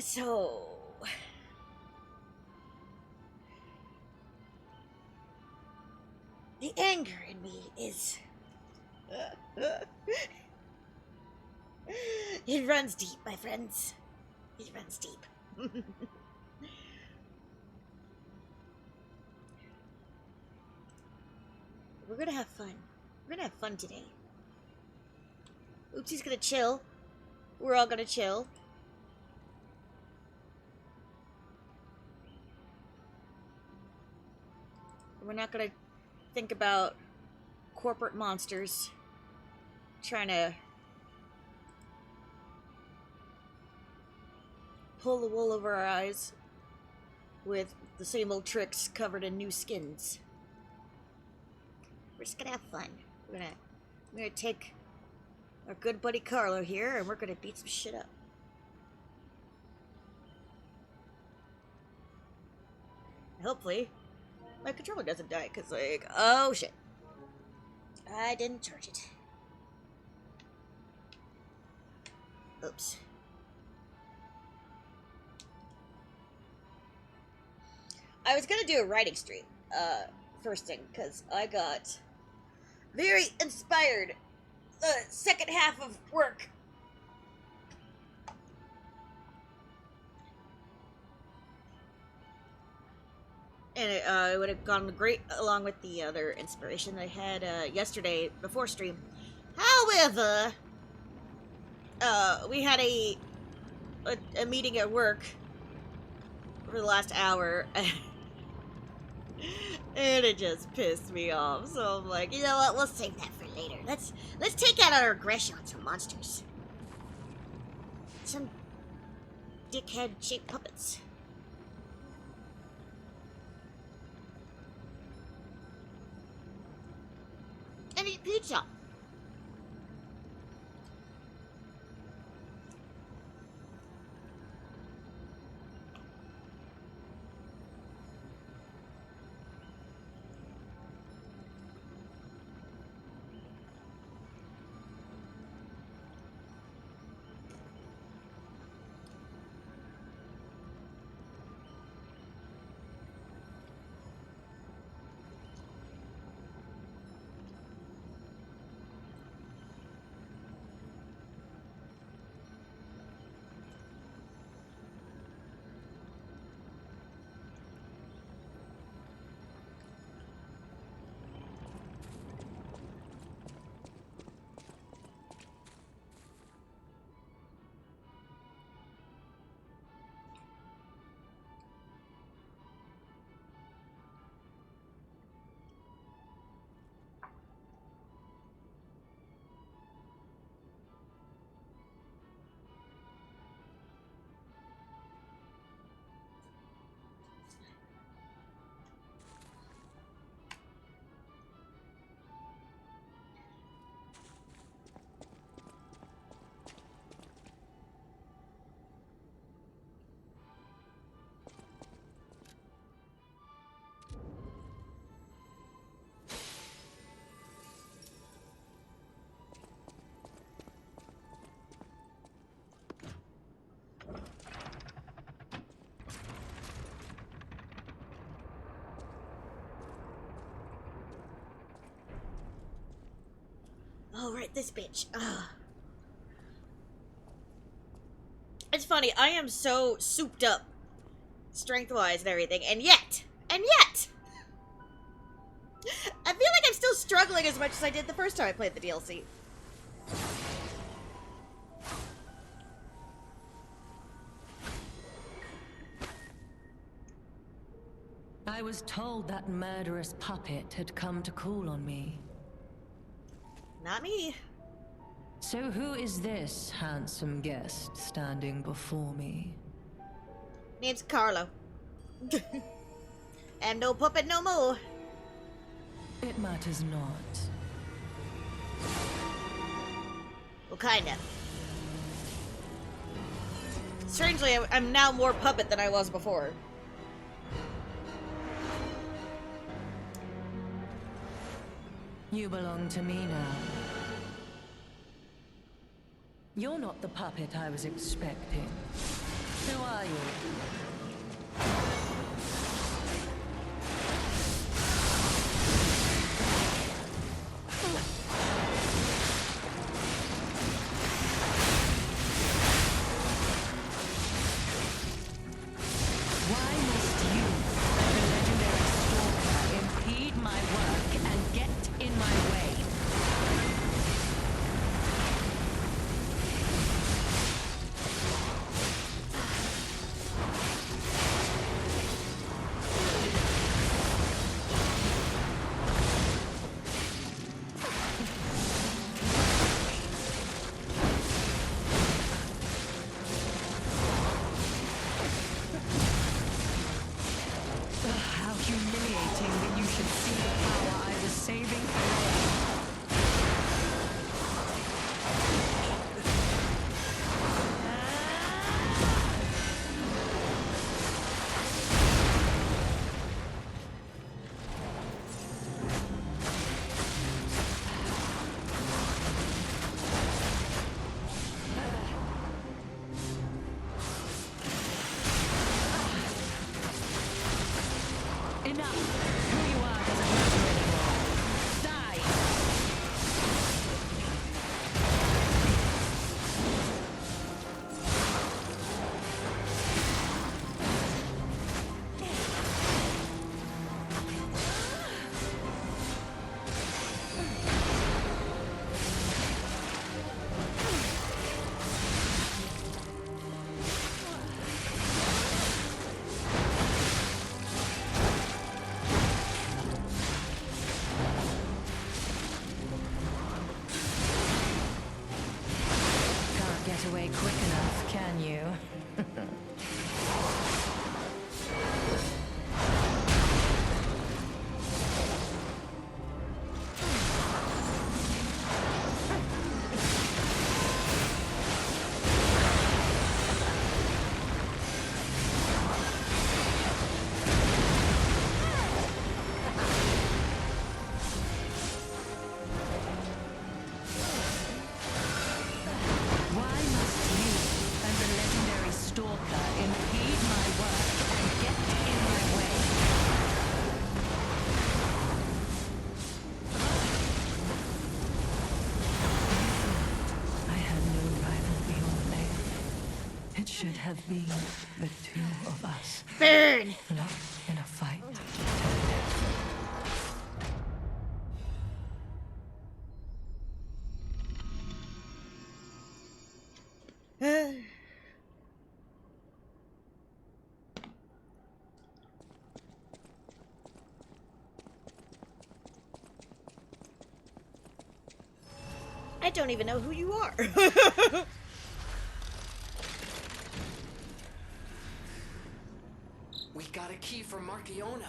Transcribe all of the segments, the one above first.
So... The anger in me is... It runs deep, my friends. It runs deep. We're gonna have fun. We're gonna have fun today. Oopsie's gonna chill. We're all gonna chill. We're not gonna think about corporate monsters trying to pull the wool over our eyes with the same old tricks covered in new skins. We're just gonna have fun. We're gonna take our good buddy Carlo here and we're gonna beat some shit up. Hopefully, my controller doesn't die, because, like, oh shit. I didn't charge it. Oops. I was gonna do a writing stream, first thing, because I got very inspired the second half of work. And it would have gone great along with the other inspiration that I had yesterday before stream. However, we had a meeting at work for the last hour, and it just pissed me off. So I'm like, you know what? We'll save that for later. Let's take out our aggression on some monsters, some dickhead-shaped puppets. And eat pizza. Oh, right, this bitch. Ugh. It's funny, I am so souped up, strength-wise and everything, and yet, I feel like I'm still struggling as much as I did the first time I played the DLC. I was told that murderous puppet had come to call on me. Not me. So who is this handsome guest standing before me? Name's Carlo. And no puppet no more. It matters not. Well, kinda. Strangely, I'm now more puppet than I was before. You belong to me now. You're not the puppet I was expecting. Who are you? Why must you, the legendary stalker, impede my work and get in my way? How humiliating that you should see the power I was saving for. Enough! Who you are doesn't matter anymore. Die! Can't get away quick enough, can you? Why must you and the legendary stalker impede my work and get in my way? I had no rival beyond Leia. It should have been the two of us, Burn! locked in a fight. I don't even know who you are. We got a key from Markiona.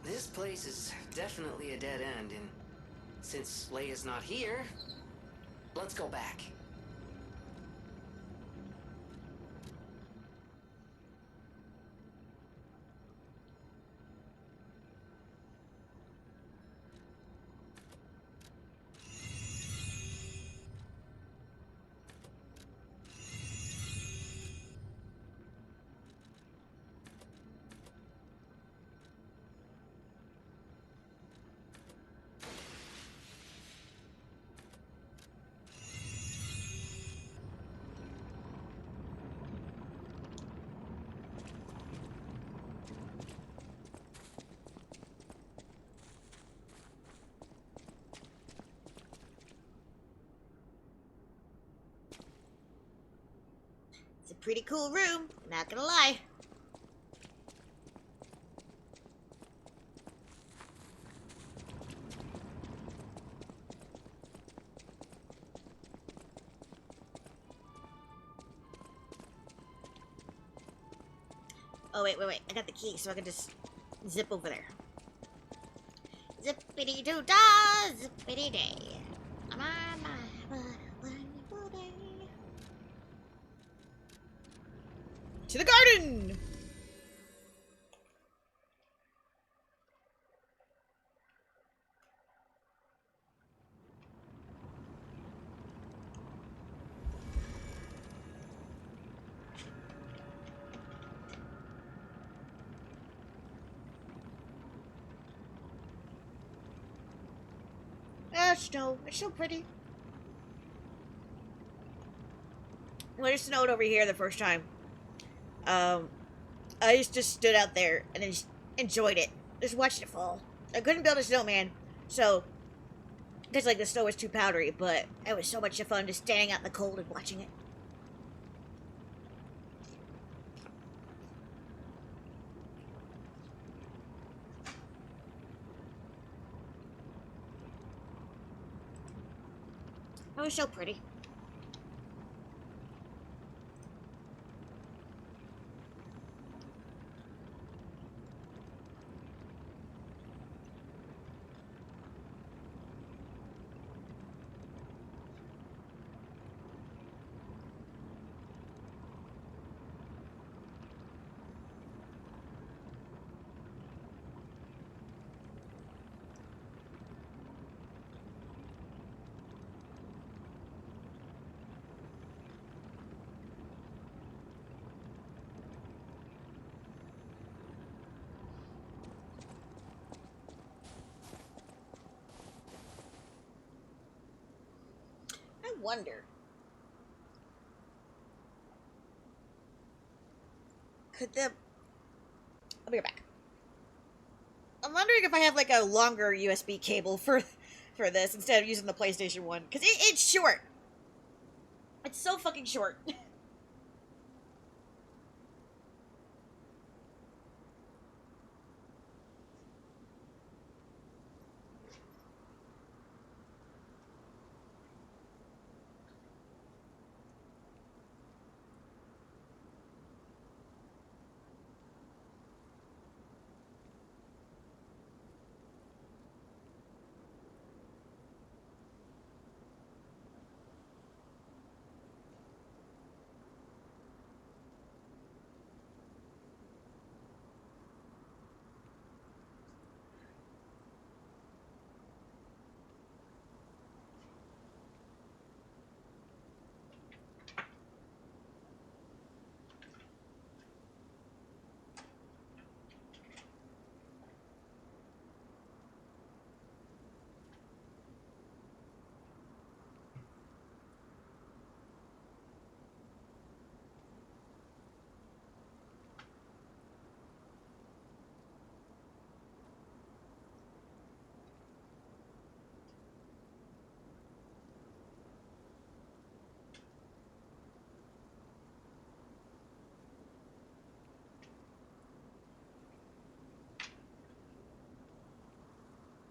This place is definitely a dead end, and since Leia's not here, let's go back. It's a pretty cool room, not gonna lie. Oh, wait. I got the key, so I can just zip over there. Zippity-doo-dah! Zippity-day. I'm on my wonderful day. To the garden! much snow. It's so pretty. When it snowed over here the first time, I just stood out there and just enjoyed it. Just watched it fall. I couldn't build a snowman, so because like the snow was too powdery, but it was so much fun just standing out in the cold and watching it. It was so pretty. I wonder, could the... I'll be right back. I'm wondering if I have like a longer USB cable for this instead of using the PlayStation 1. Because it's short. It's so fucking short.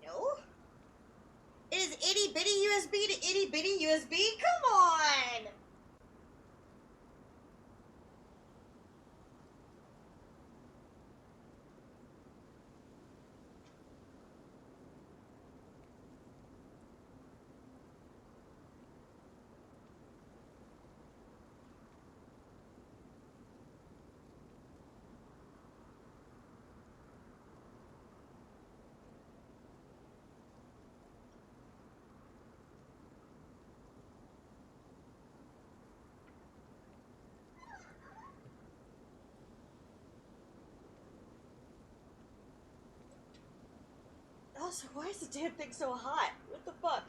No? It is itty bitty USB to itty bitty USB? Come on! Also, why is the damn thing so hot? What the fuck?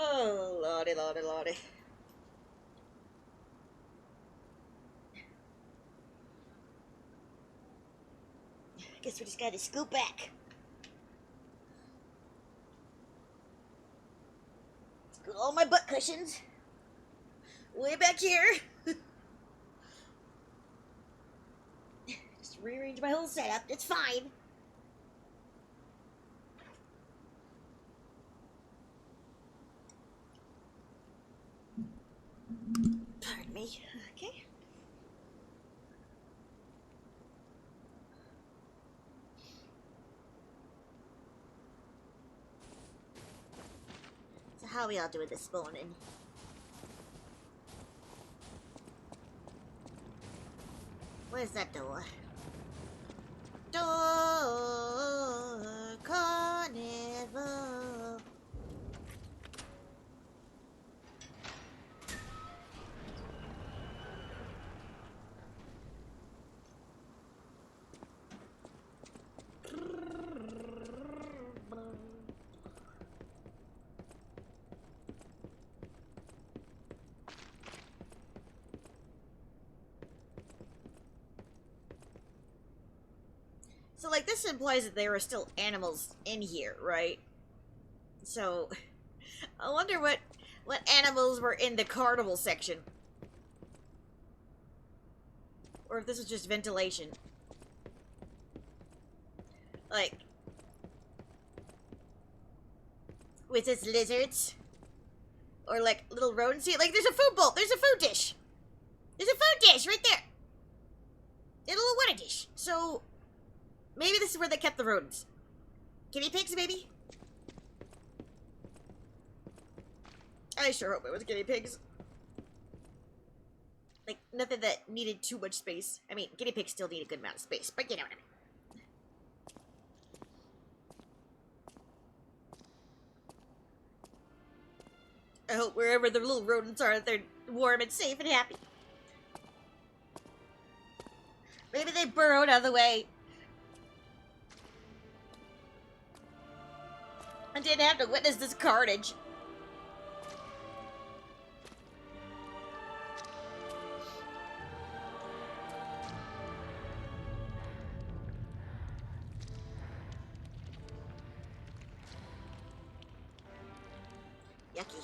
Oh, lordy, lordy, lordy. Guess we just gotta scoot back. Scoot all my butt cushions. way back here. Just rearrange my whole setup. It's fine. Pardon me. Okay. So how we all doing this morning? Where's that door? Door carnival. So, like, this implies that there are still animals in here, right? So, I wonder what animals were in the carnival section. Or if this was just ventilation. Like, with its lizards? Or, like, little rodents? See, like, there's a food bowl! There's a food dish! There's a food dish right there! And a little water dish. So, maybe this is where they kept the rodents. Guinea pigs, maybe? I sure hope it was guinea pigs. Like, nothing that needed too much space. I mean, guinea pigs still need a good amount of space, but you know what I mean. I hope wherever the little rodents are, they're warm and safe and happy. Maybe they burrowed out of the way. I didn't have to witness this carnage. Yucky.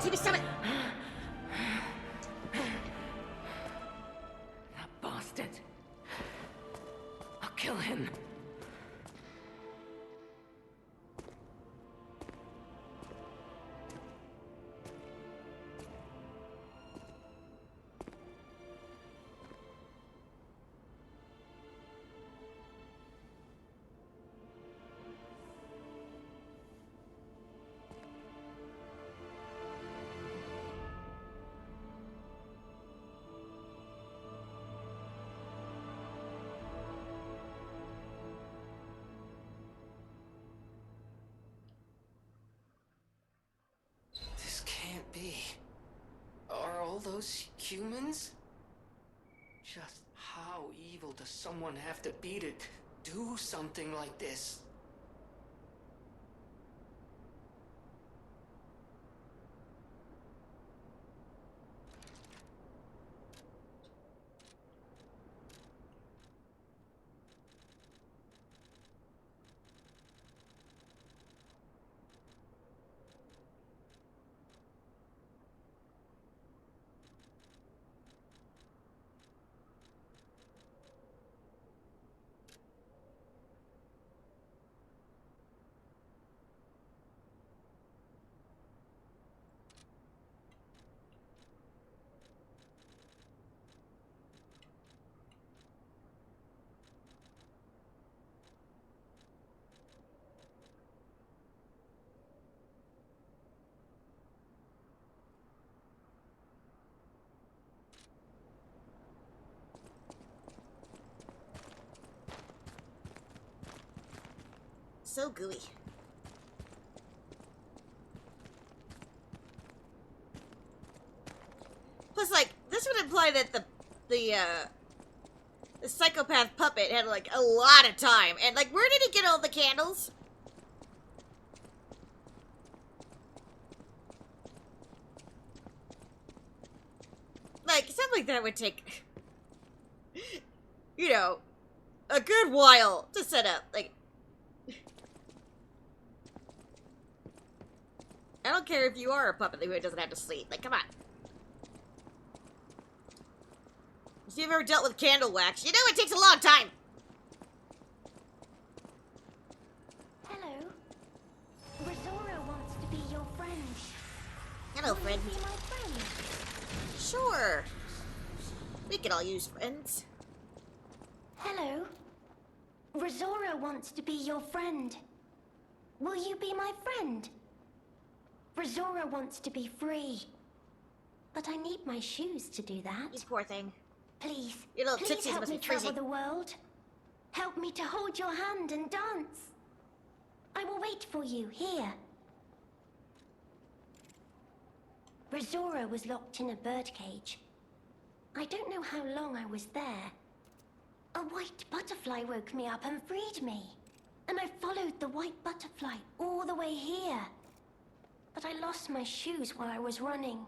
TV summit! That bastard. I'll kill him. This can't be. Are all those humans? Just how evil does someone have to be to do something like this? so gooey. Plus, like, this would imply that the psychopath puppet had, like, a lot of time. And, like, where did he get all the candles? Like, something like that would take, you know, a good while to set up. Like, I don't care if you are a puppet who doesn't have to sleep. Like, come on. If you've ever dealt with candle wax, you know it takes a long time. Hello. Rosora wants to be your friend. Hello, Will friend. you be my friend? Sure. We can all use friends. Hello. Rosora wants to be your friend. Will you be my friend? Rosora wants to be free. But I need my shoes to do that. You poor thing. Please, Your little please tootsies help must me be travel freezing. the world. Help me to hold your hand and dance. I will wait for you here. Rosora was locked in a birdcage. I don't know how long I was there. A white butterfly woke me up and freed me. And I followed the white butterfly all the way here. But I lost my shoes while I was running.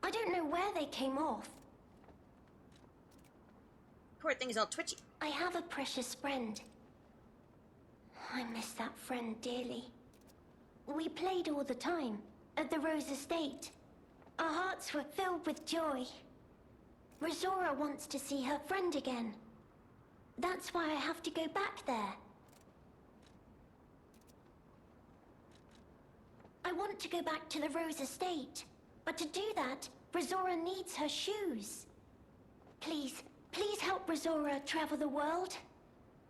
I don't know where they came off. Poor thing's all twitchy. I have a precious friend. I miss that friend dearly. We played all the time at the Rose Estate. Our hearts were filled with joy. Rosora wants to see her friend again. That's why I have to go back there. I want to go back to the Rose Estate. But to do that, Rosora needs her shoes. Please, please help Rosora travel the world.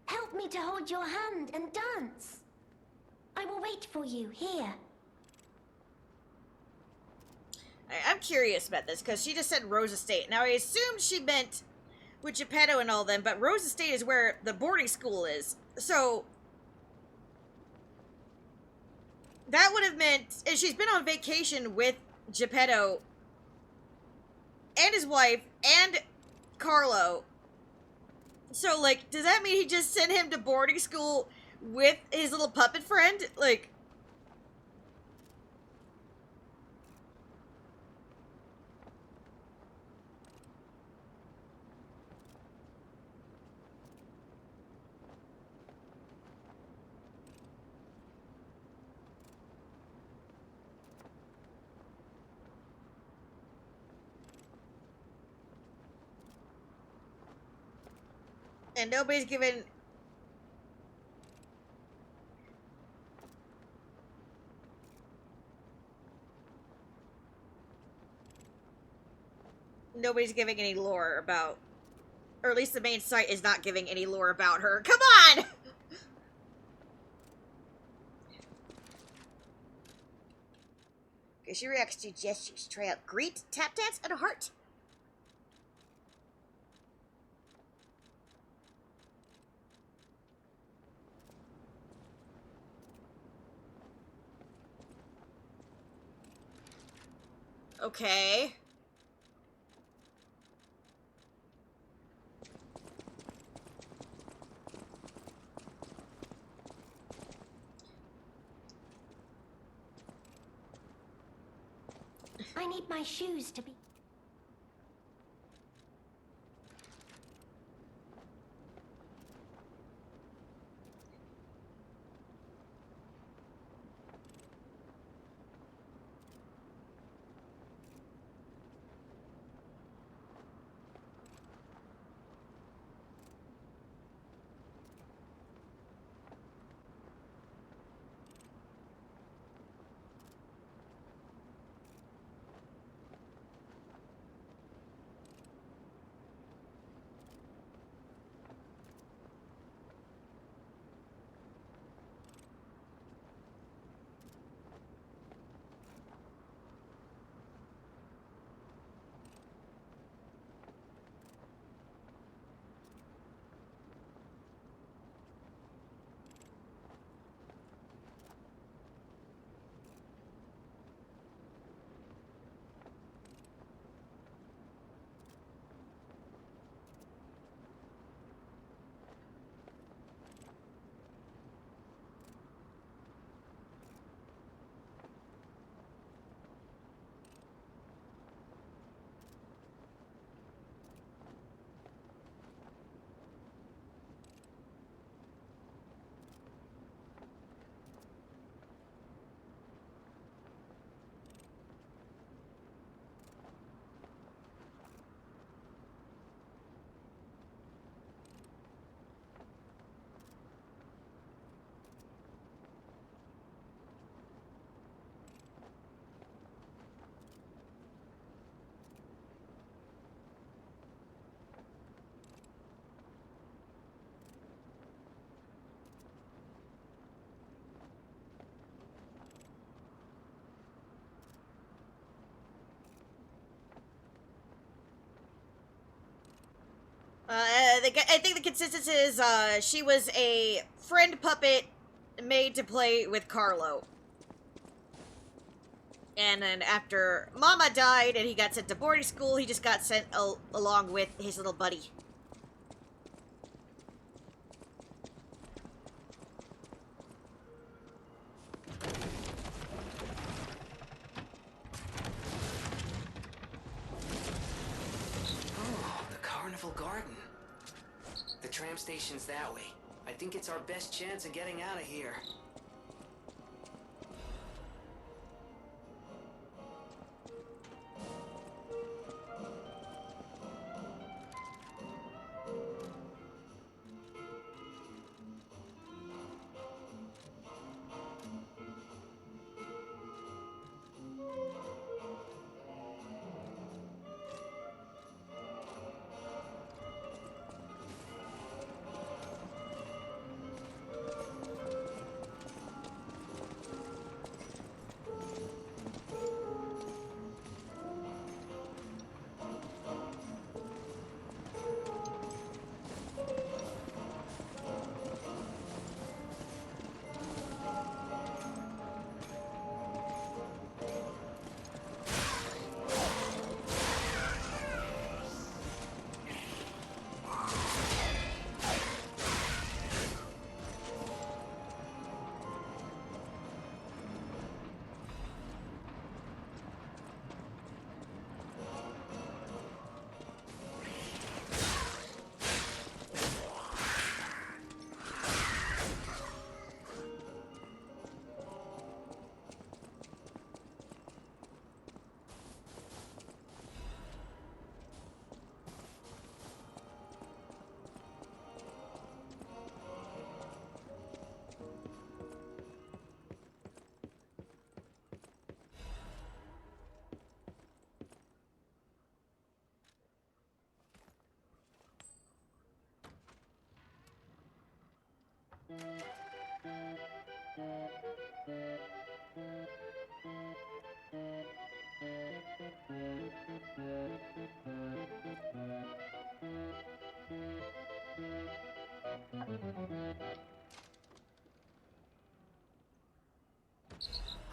Help me to hold your hand and dance. I will wait for you here. I'm curious about this, because she just said Rose Estate. Now, I assumed she meant with Geppetto and all them, but Rose Estate is where the boarding school is. So, that would have meant, and she's been on vacation with Geppetto and his wife and Carlo. So, like, does that mean he just sent him to boarding school with his little puppet friend? Like, and nobody's given... Nobody's giving any lore about... Or at least the main site is not giving any lore about her. Come on! Okay, she reacts to gestures. Try out greet, tap dance, and a heart. Okay. I need my shoes to be... I think the consensus is she was a friend puppet made to play with Carlo. And then after Mama died and he got sent to boarding school, he just got sent along with his little buddy. Oh, the Carnival Garden. The tram station's that way. I think it's our best chance of getting out of here.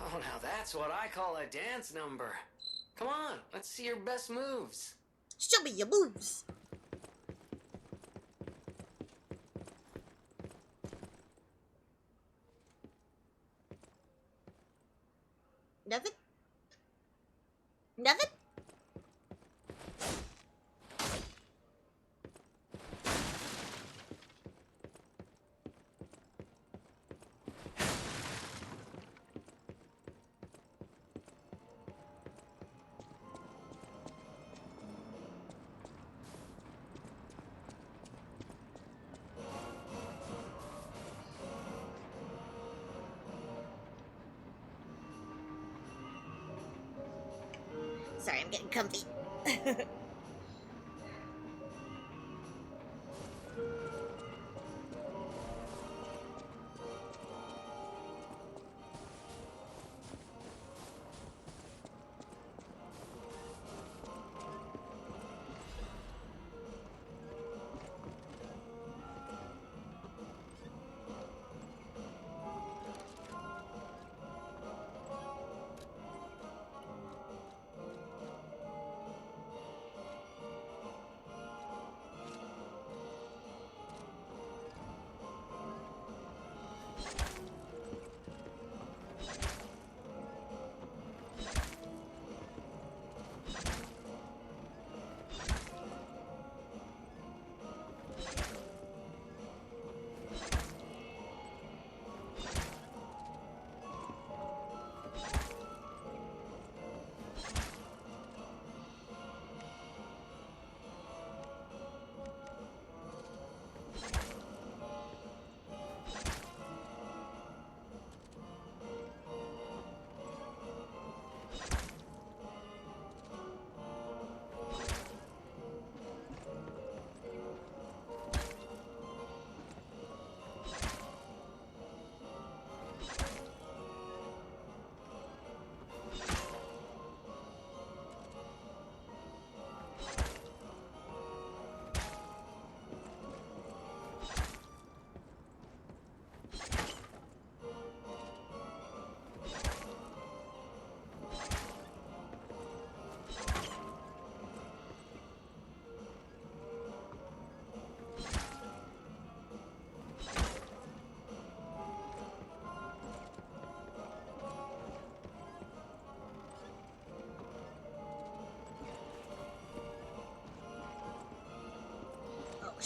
Oh, now that's what I call a dance number. Come on, let's see your best moves. Show me your moves. Nothing? Nothing? Sorry, I'm getting comfy.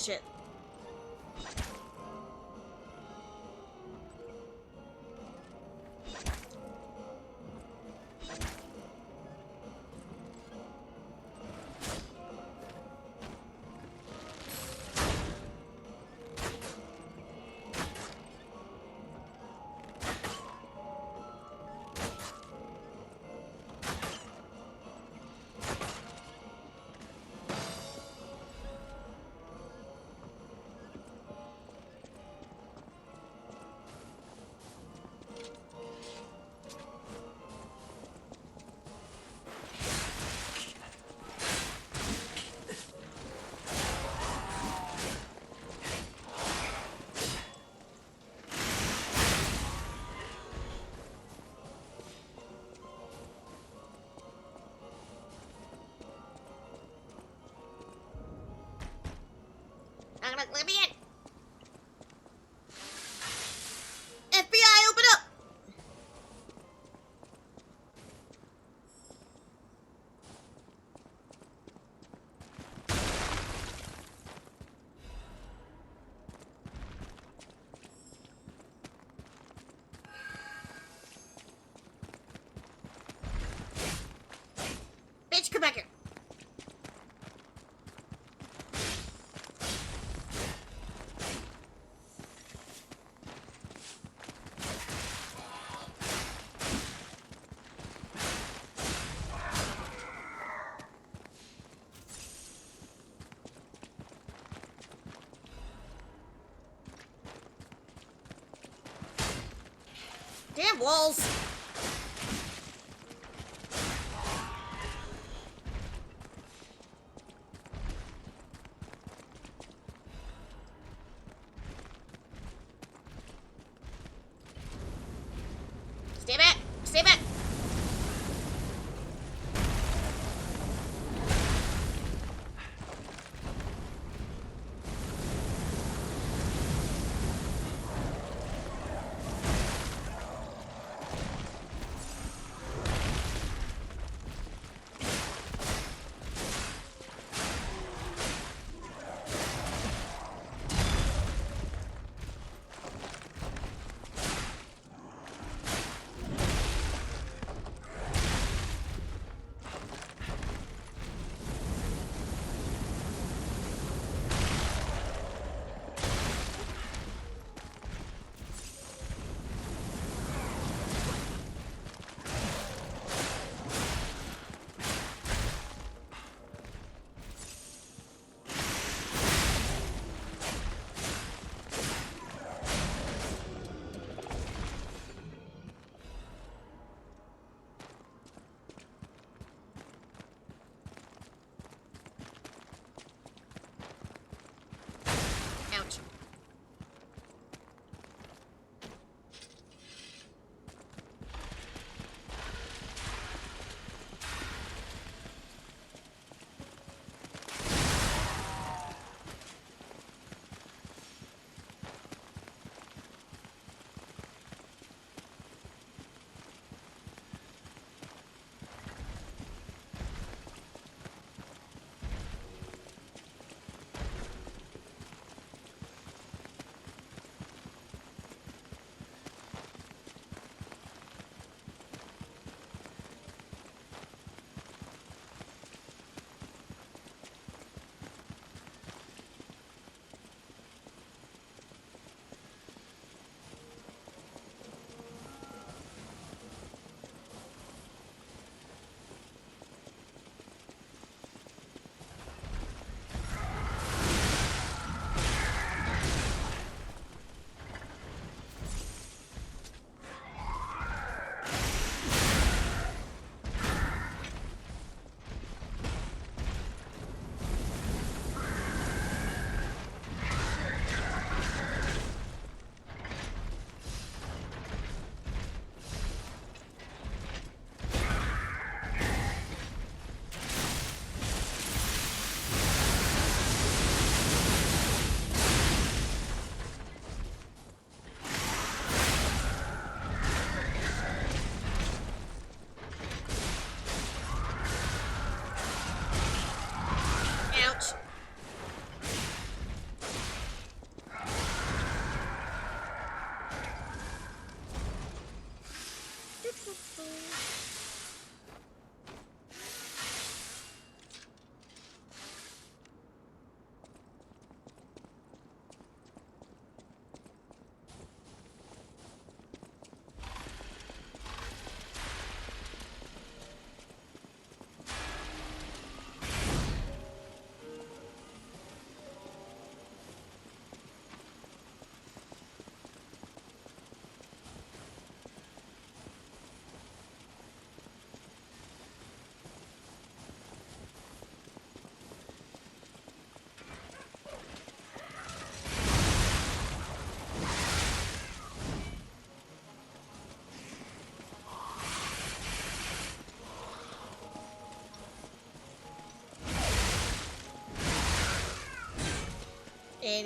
shit. Knock, knock, let me in. FBI, open up. Bitch, come back here. Damn walls. Stay back. Stay back.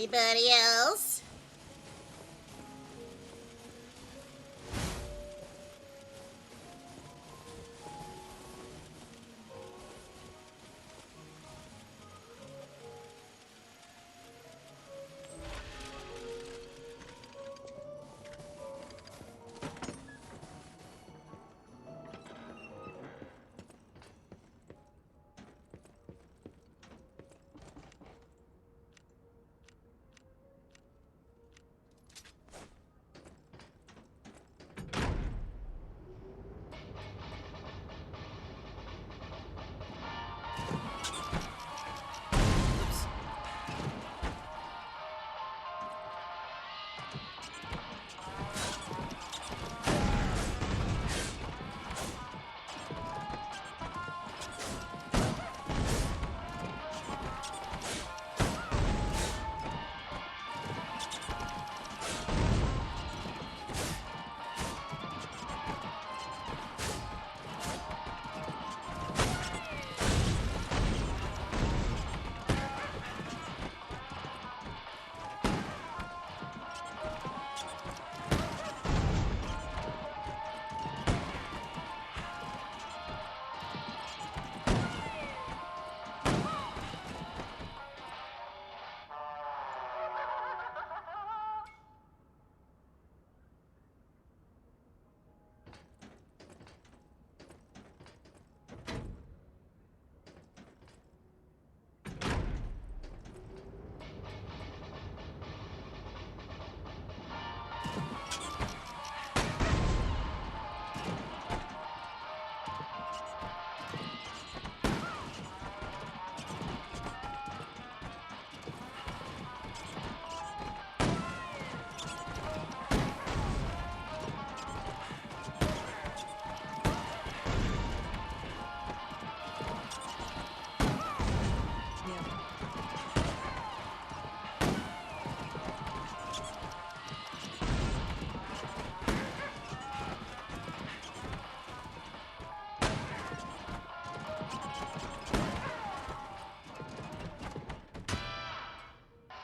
Anybody else?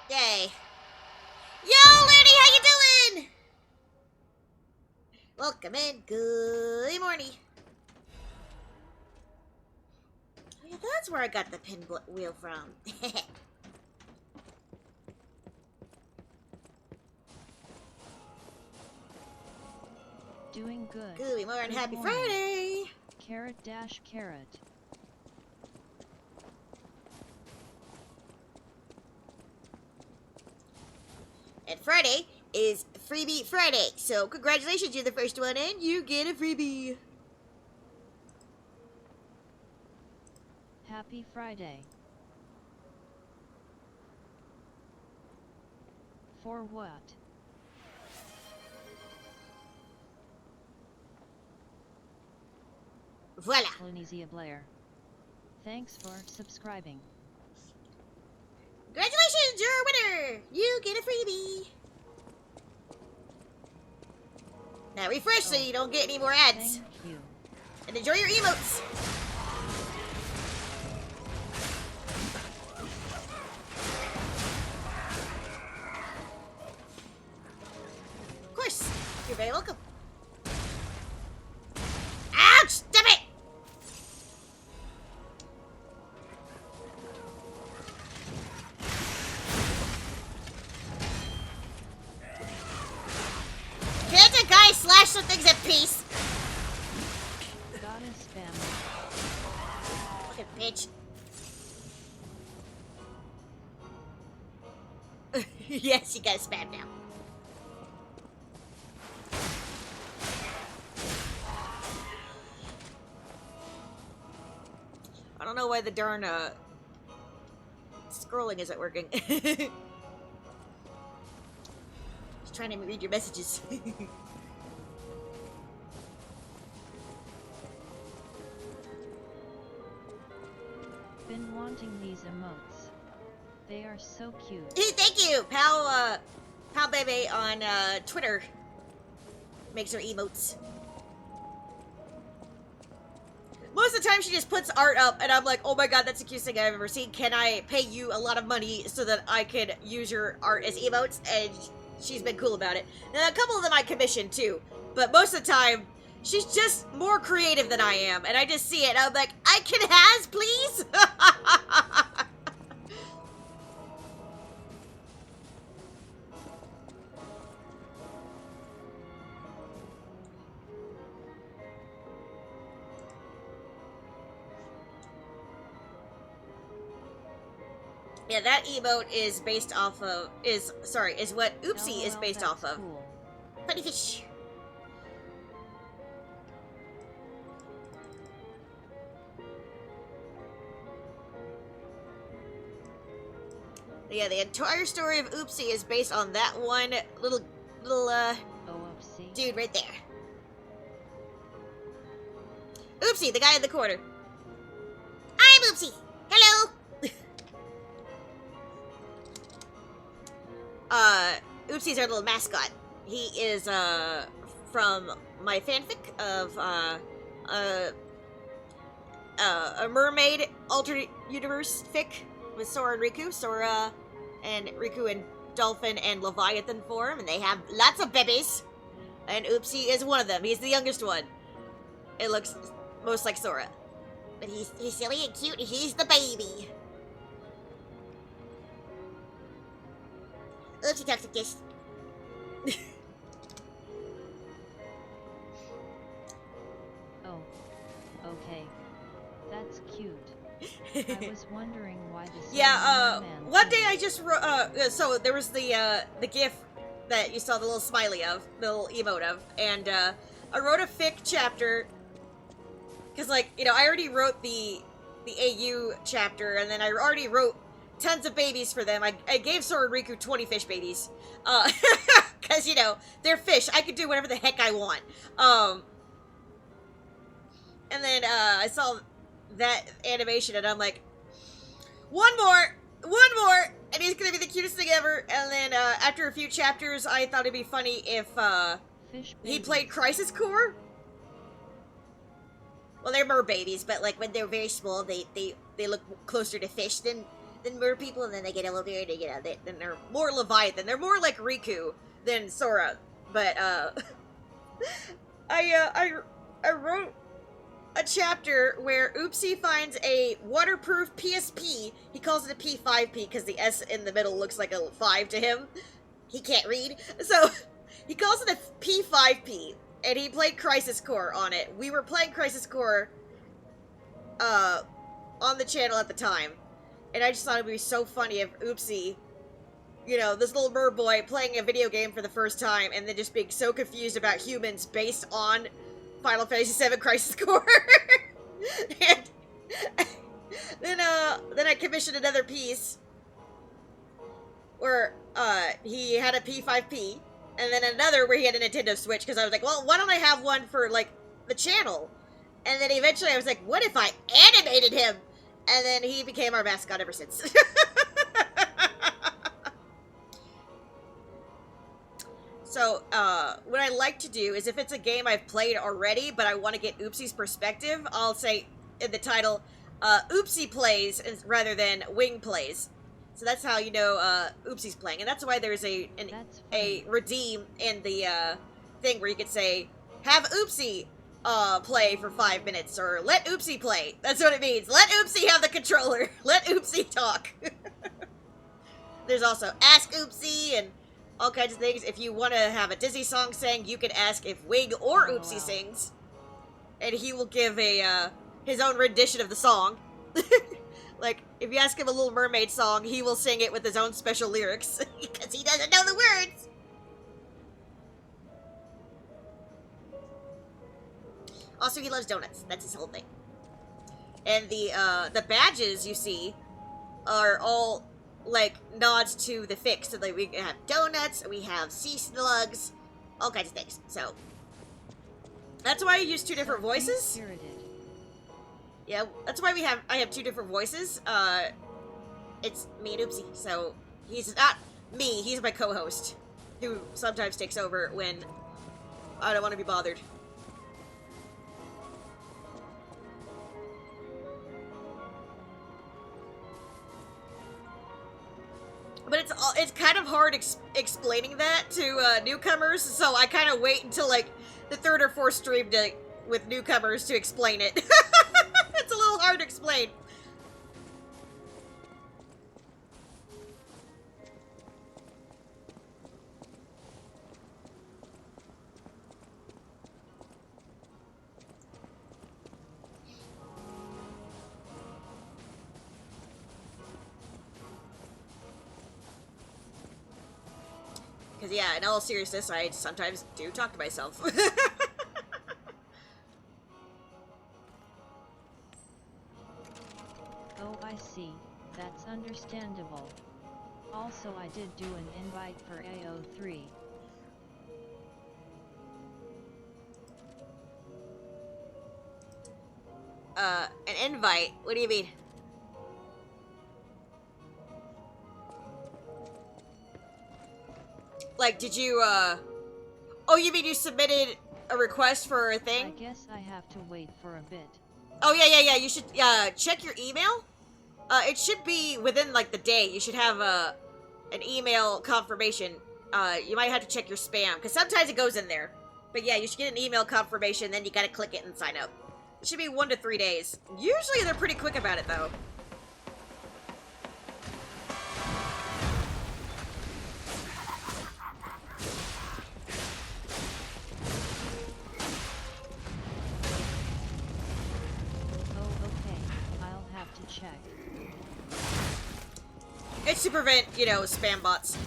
Yay. Yo, Lady, how you doing? Welcome in. Good morning. Oh, yeah, that's where I got the pinwheel from. Doing good. Good morning. Good Happy morning. Friday. Carrot dash carrot. And Friday is Freebie Friday. So congratulations, you're the first one in. You get a freebie. Happy Friday. For what? Voila. Polynesia Blair. Thanks for subscribing. Congratulations, you're a winner. You get a freebie. Now refresh so you don't get any more ads. Thank you. And enjoy your emotes. Of course. You're very welcome. Ouch! Stop it! Can't a guy slash some things at peace? Gotta spam. Fucking bitch. Yes, you gotta spam now. I don't know why the darn scrolling isn't working. Just trying to read your messages. Been wanting these emotes. They are so cute. Thank you, pal baby on Twitter makes her emotes. Most of the time she just puts art up and I'm like, oh my god, that's the cutest thing I've ever seen. Can I pay you a lot of money so that I could use your art as emotes? And she's been cool about it. And a couple of them I commissioned too. But most of the time, she's just more creative than I am. And I just see it and I'm like, I can has, please? Yeah, that emote is based off of, is what Oopsie is based off of. Cool. Funny fish. Yeah, the entire story of Oopsie is based on that one little OFC. dude right there. Oopsie, the guy in the corner. I'm Oopsie. Hello. Oopsie's our little mascot. He is, from my fanfic of, a mermaid alternate universe fic with Sora and Riku. Sora and Riku in dolphin and Leviathan form, and they have lots of babies. And Oopsie is one of them. He's the youngest one. It looks most like Sora. But he's silly and cute, and he's the baby. Oopsie talks like this. Oh, okay. That's cute. I was wondering why the Yeah, man one day thing- I just wrote, so there was the gif that you saw the little smiley of, the little emote of, and, I wrote a fic chapter, because, like, you know, I already wrote the AU chapter, and then I already wrote tons of babies for them. I gave Sora and Riku 20 fish babies, because, you know, they're fish. I could do whatever the heck I want. And then, I saw that animation, and I'm like, one more, and he's gonna be the cutest thing ever. And then, after a few chapters, I thought it'd be funny if, Fish he babies. played Crisis Core. Well, they're mer babies, but, like, when they're very small, they look closer to fish than mer people, and then they get older, and, you know, then they're more Leviathan. They're more like Riku than Sora. But, I wrote a chapter where Oopsie finds a waterproof PSP. He calls it a P5P because the S in the middle looks like a 5 to him. He can't read. So, he calls it a P5P, and he played Crisis Core on it. We were playing Crisis Core, on the channel at the time. And I just thought it would be so funny if Oopsie, you know, this little mer boy playing a video game for the first time and then just being so confused about humans based on Final Fantasy VII Crisis Core. And then I commissioned another piece where, he had a P5P, and then another where he had a Nintendo Switch, because I was like, well, why don't I have one for, like, the channel? And then eventually I was like, what if I animated him? And then he became our mascot ever since. So, what I like to do is if it's a game I've played already, but I want to get Oopsie's perspective, I'll say in the title, Oopsie plays rather than Wing plays. So that's how you know Oopsie's playing. And that's why there's a redeem in the thing where you could say, have Oopsie play for 5 minutes, or let Oopsie play. That's what it means. Let Oopsie have the controller. Let Oopsie talk. There's also Ask Oopsie and all kinds of things. If you want to have a Disney song sang, you can ask if Wing or Oopsie sings, and he will give a his own rendition of the song. Like, if you ask him a Little Mermaid song, he will sing it with his own special lyrics, because he doesn't know the words. Also, he loves donuts. That's his whole thing. And the badges you see are all, like, nods to the fic. So, like, we have donuts, we have sea slugs, all kinds of things. So, that's why I use two different voices. Spirited. Yeah, that's why I have two different voices. It's me and Oopsie. So, he's not me, he's my co-host, who sometimes takes over when I don't want to be bothered. kind of hard explaining that to newcomers, so I kind of wait until like the third or fourth stream with newcomers to explain it. It's a little hard to explain. Because, yeah, in all seriousness, I sometimes do talk to myself. Oh, I see. That's understandable. Also, I did do an invite for AO3. An invite? What do you mean? Like, did you, Oh, you mean you submitted a request for a thing? I guess I have to wait for a bit. Oh, yeah. You should, check your email. It should be within, like, the day. You should have, an email confirmation. You might have to check your spam, because sometimes it goes in there. But yeah, you should get an email confirmation, then you gotta click it and sign up. It should be 1 to 3 days. Usually they're pretty quick about it, though. Oh, okay. I'll have to check. It's to prevent, you know, spam bots.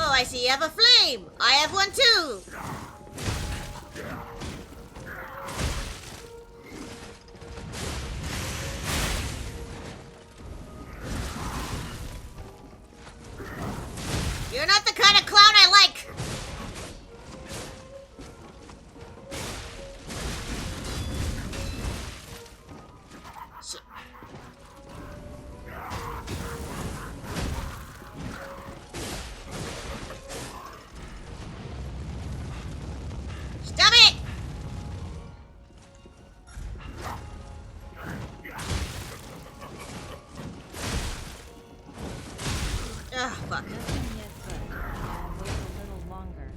Oh, I see you have a flame! I have one too! You're not the kind of clown I like! Shit. Stop it! Ugh, fuck. Nothing yet, but I'll wait a little longer.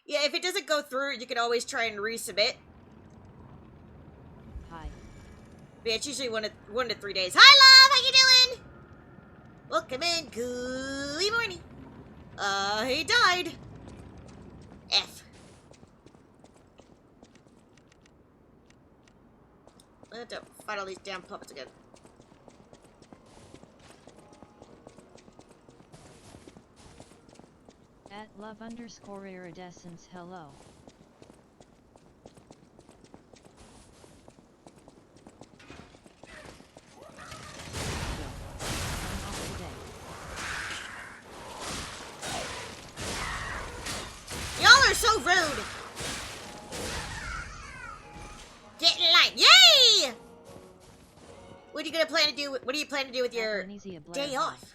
Yeah, if it doesn't go through, you can always try and resubmit. Hi. But yeah, it's usually 1 to 3 days. Hi, love! How you doing? Welcome in. Good morning. He died. F. I have to fight all these damn puppets again. At love_iridescence, hello. I'm off today. Y'all are so rude. Get in line. Yay! What are you gonna plan to do? What do you plan to do with your day off?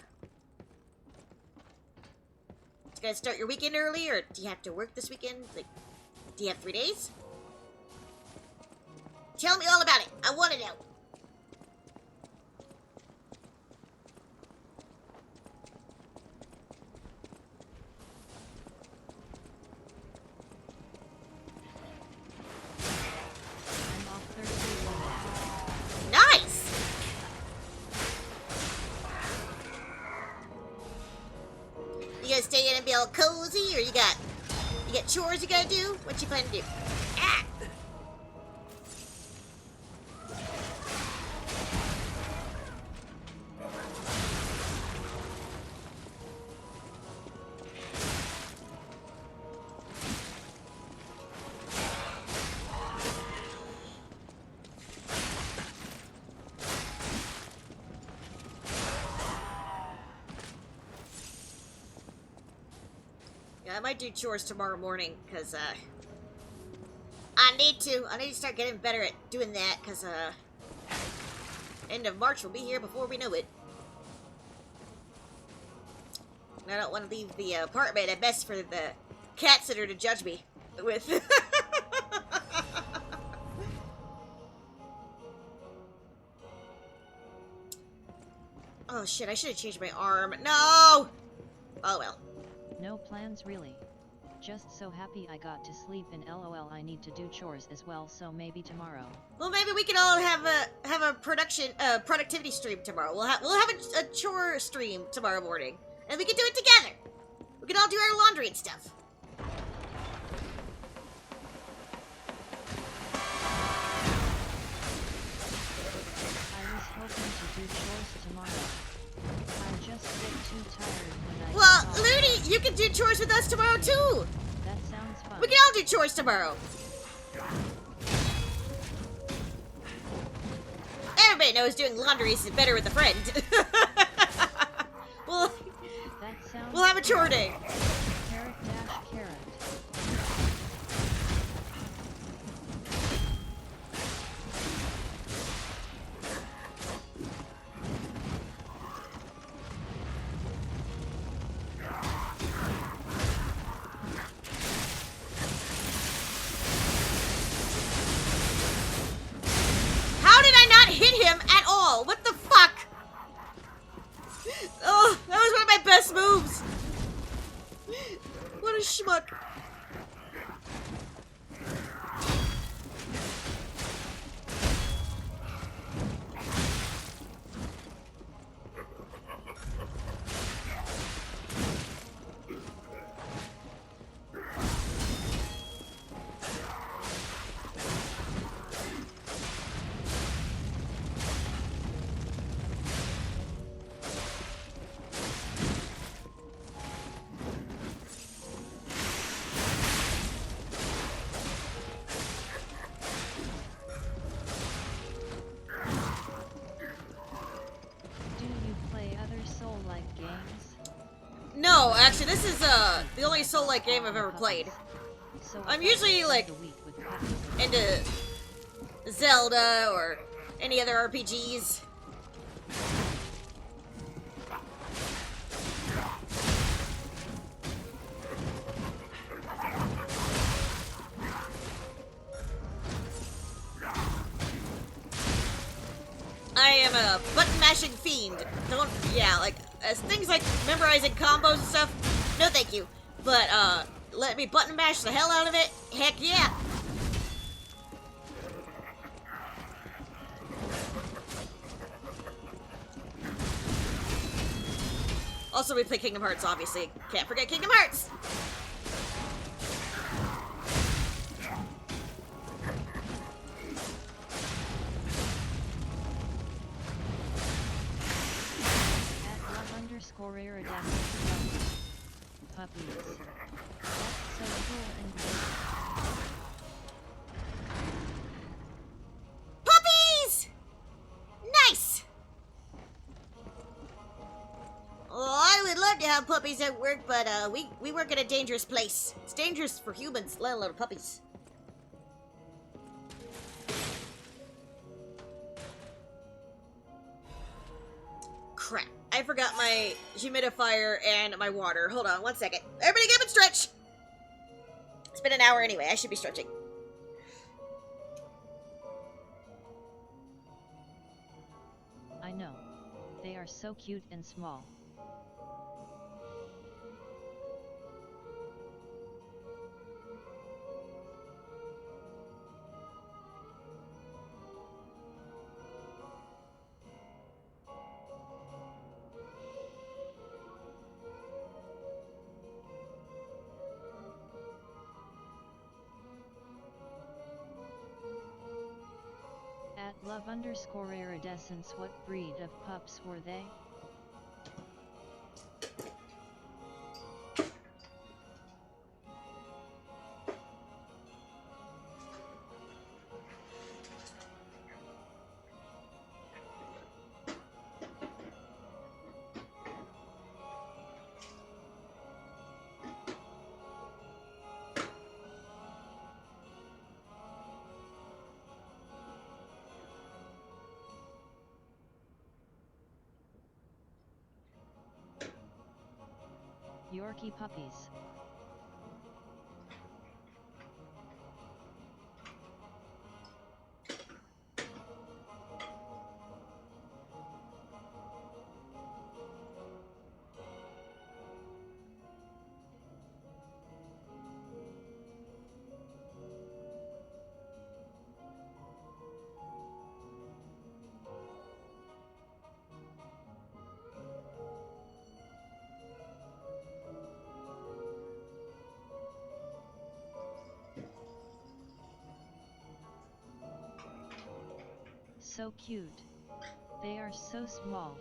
You gonna start your weekend early, or do you have to work this weekend? Like, do you have 3 days? Tell me all about it. I want to know. chores you gotta do? What you plan to do? Ah! Yeah, I might do chores tomorrow morning, because, I need to start getting better at doing that, because, end of March will be here before we know it. And I don't want to leave the apartment a mess for the cat sitter to judge me with. Oh shit, I should have changed my arm. No! Oh well. No plans really. Just so happy I got to sleep in LOL. I need to do chores as well, so maybe tomorrow. Well, maybe we can all have a productivity stream tomorrow. We'll have a chore stream tomorrow morning, and we can do it together. We can all do our laundry and stuff. I was hoping to do chores tomorrow. I just get too tired when I Well, get off. Looney, you can do chores with us tomorrow too. That sounds fun. We can all do chores tomorrow. Everybody knows doing laundry is better with a friend. Well, That sounds we'll have a chore day. carrot dash carrot. How did I not hit him at all? What the fuck? Oh, that was one of my best moves. What a schmuck. Do you play other Soul-like games? No, actually, this is the only Soul-like game I've ever played. So I'm I usually, spend like, the week with puppies. into Zelda or any other RPGs. I am a button mashing fiend. Don't, yeah, like, things like memorizing combos and stuff, no thank you. But, let me button mash the hell out of it, heck yeah. Also, we play Kingdom Hearts, obviously. Can't forget Kingdom Hearts! At _Iridescent puppies. That's so cool and cute. Puppies! Nice! Oh, I would love to have puppies at work, but we work in a dangerous place. It's dangerous for humans, let alone puppies. Crap. I forgot my humidifier and my water. Hold on one second. Everybody get up and stretch! It's been an hour anyway. I should be stretching. I know. They are so cute and small. love_iridescence, what breed of pups were they? Yorkie puppies. So cute. They are so small.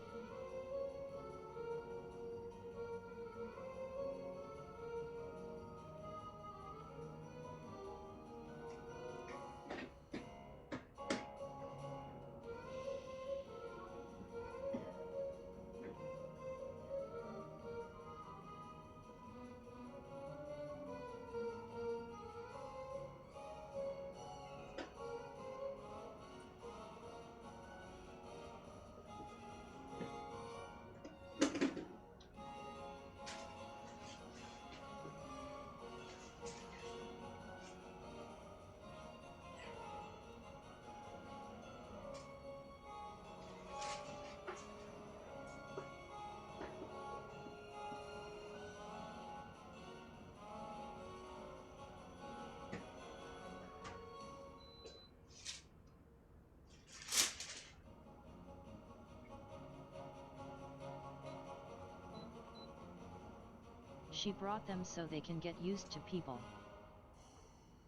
She brought them so they can get used to people.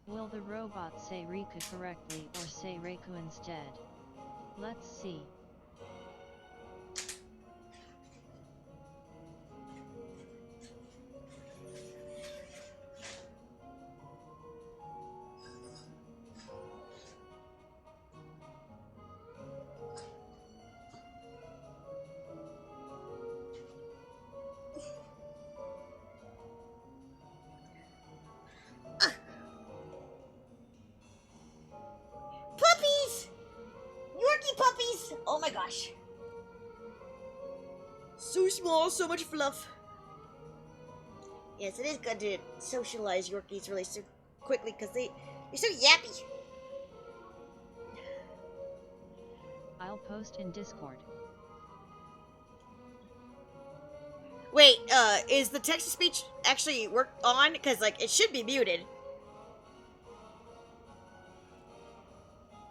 Will the robot say Riku correctly or say Reiku instead? Let's see. Puppies! Yorkie puppies! Oh my gosh. So small, so much fluff. Yes, it is good to socialize Yorkies really so quickly because they're so yappy. I'll post in Discord. Wait, is the text-to-speech actually on? Because, like, it should be muted.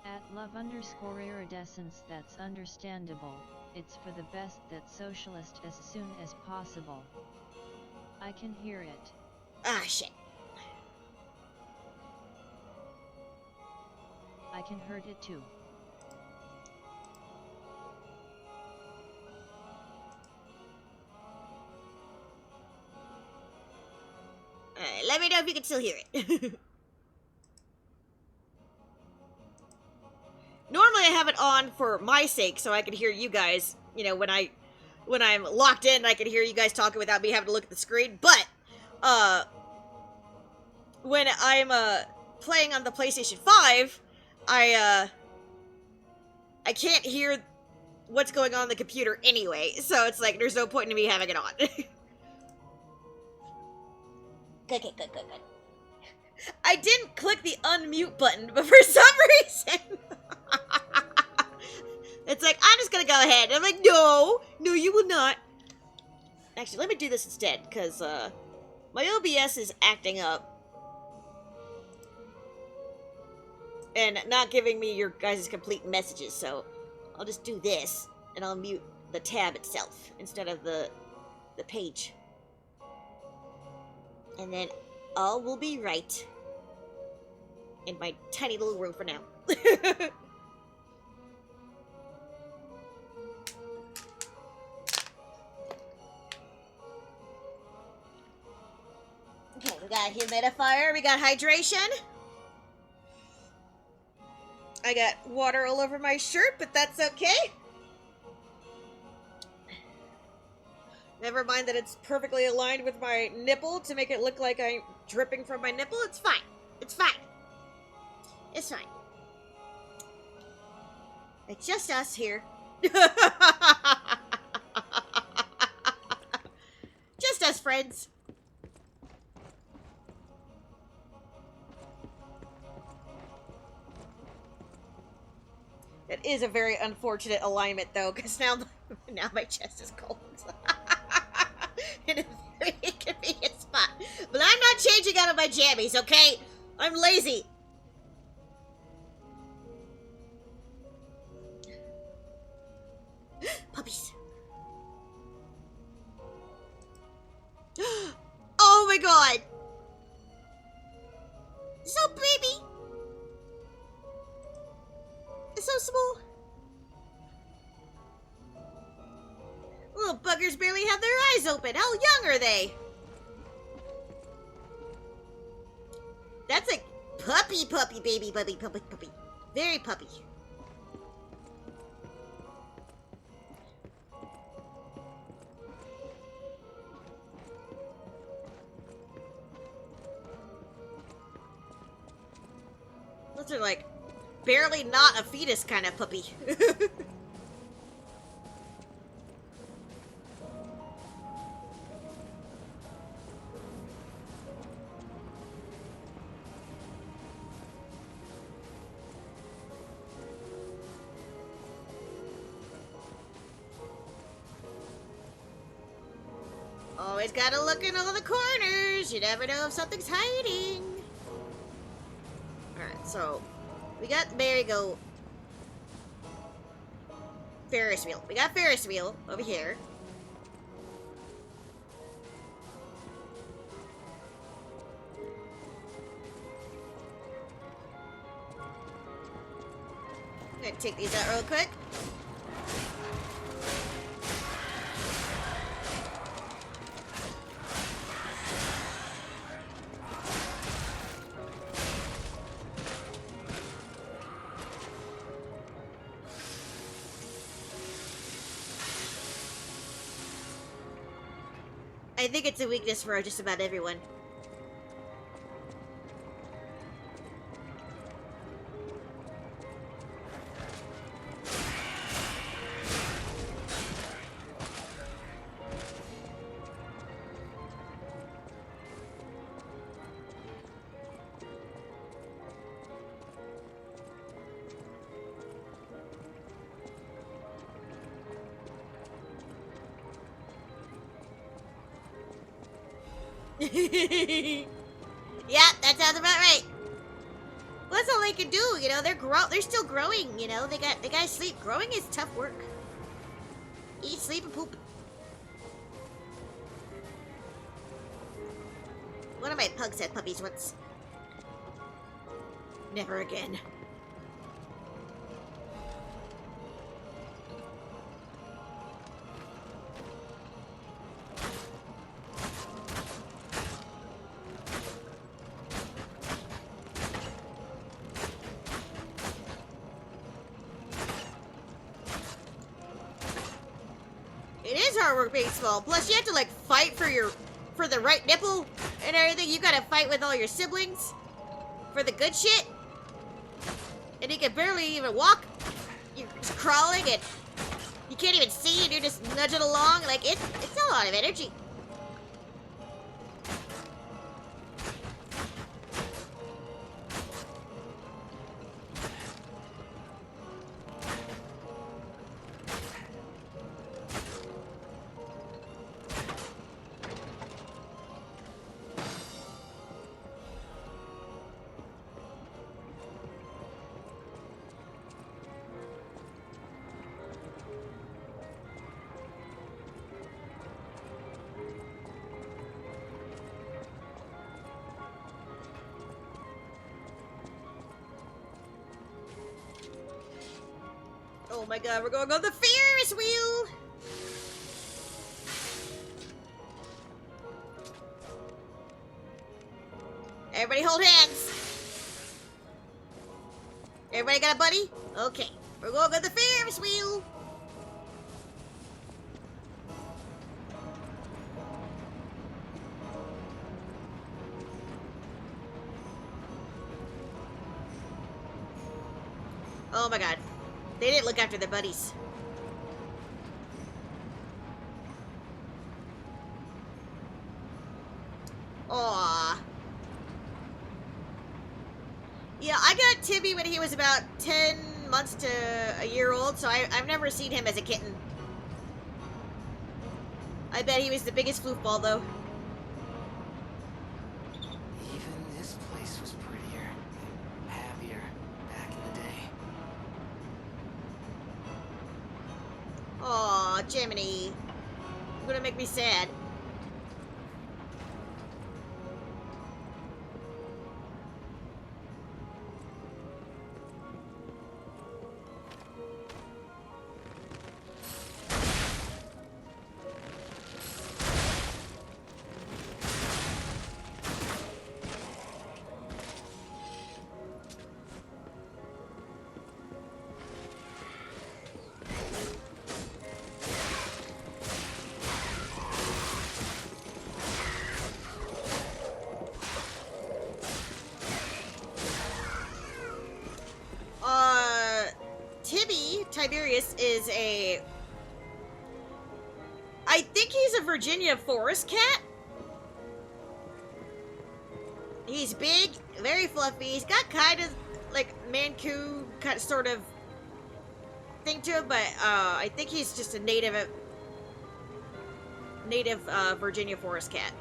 At love_iridescence, that's understandable. It's for the best that socialist as soon as possible. I can hear it. Ah, shit. I can heard it too. Let me know if you can still hear it. Normally I have it on for my sake so I can hear you guys, you know, when I'm locked in, I can hear you guys talking without me having to look at the screen, but, when I'm, playing on the PlayStation 5, I can't hear what's going on the computer anyway, so it's like, there's no point in me having it on. Good. I didn't click the unmute button, but for some reason... It's like, I'm just gonna go ahead. And I'm like, no, you will not. Actually, let me do this instead, because, my OBS is acting up. And not giving me your guys' complete messages, so I'll just do this, and I'll mute the tab itself, instead of the page. And then all will be right. In my tiny little room for now. got humidifier. We got hydration. I got water all over my shirt, but that's okay. Never mind that it's perfectly aligned with my nipple to make it look like I'm dripping from my nipple. It's fine. It's fine. It's fine. It's just us here. Just us friends. It is a very unfortunate alignment, though, because now my chest is cold. In a very inconvenient spot. But I'm not changing out of my jammies, okay? I'm lazy. Puppies. Oh my god. So baby. It's so small. Little buggers barely have their eyes open. How young are they? That's a puppy, baby, puppy. Very puppy. Those are like barely not a fetus kind of puppy. Always gotta look in all the corners. You never know if something's hiding. Alright, so we got merry-go Ferris wheel. We got Ferris wheel over here. I'm gonna take these out real quick. I think it's a weakness for just about everyone. Yeah, that sounds about right. Well, that's all they can do, you know. They're still growing, you know. They gotta sleep. Growing is tough work. Eat, sleep, and poop. One of my pugs had puppies once. Never again. It is hard work being small. Plus, you have to like fight for the right nipple and everything. You gotta fight with all your siblings for the good shit. And you can barely even walk. You're just crawling and you can't even see, and you're just nudging along. Like it's a lot of energy. Oh my god, we're going on the Ferris wheel! Everybody hold hands. Everybody got a buddy? Okay. We're going to the Ferris wheel. Oh my god. They didn't look after their buddies. Aww. Yeah, I got Tibby when he was about 10 months to a year old, so I've never seen him as a kitten. I bet he was the biggest floofball, though. Even this place was prettier and happier back in the day. Aw, Jiminy. You're gonna make me sad. Tibby Tiberius is I think he's a Virginia forest cat. He's big, very fluffy. He's got kind of like Mancu kind of sort of thing to him, but I think he's just a native Virginia forest cat.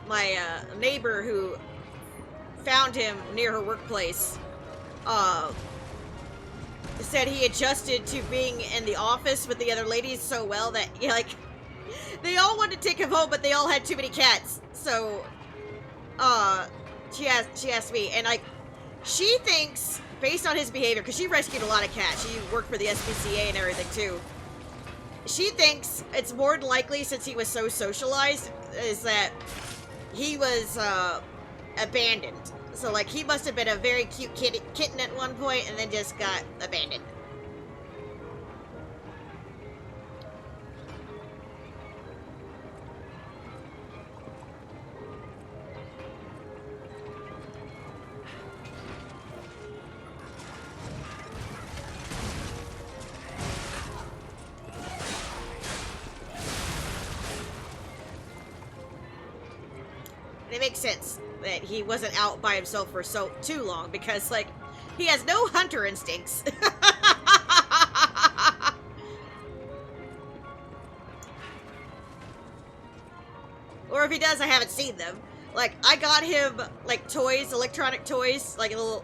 My neighbor who found him near her workplace said he adjusted to being in the office with the other ladies so well that they all wanted to take him home, but they all had too many cats. So she asked me, and she thinks based on his behavior, because she rescued a lot of cats, she worked for the SPCA and everything too. She thinks it's more than likely, since he was so socialized, is that he was abandoned. So, like, he must have been a very cute kitten at one point and then just got abandoned. It makes sense that he wasn't out by himself for too long, because, like, he has no hunter instincts. Or if he does, I haven't seen them. Like, I got him, like, toys, electronic toys, like little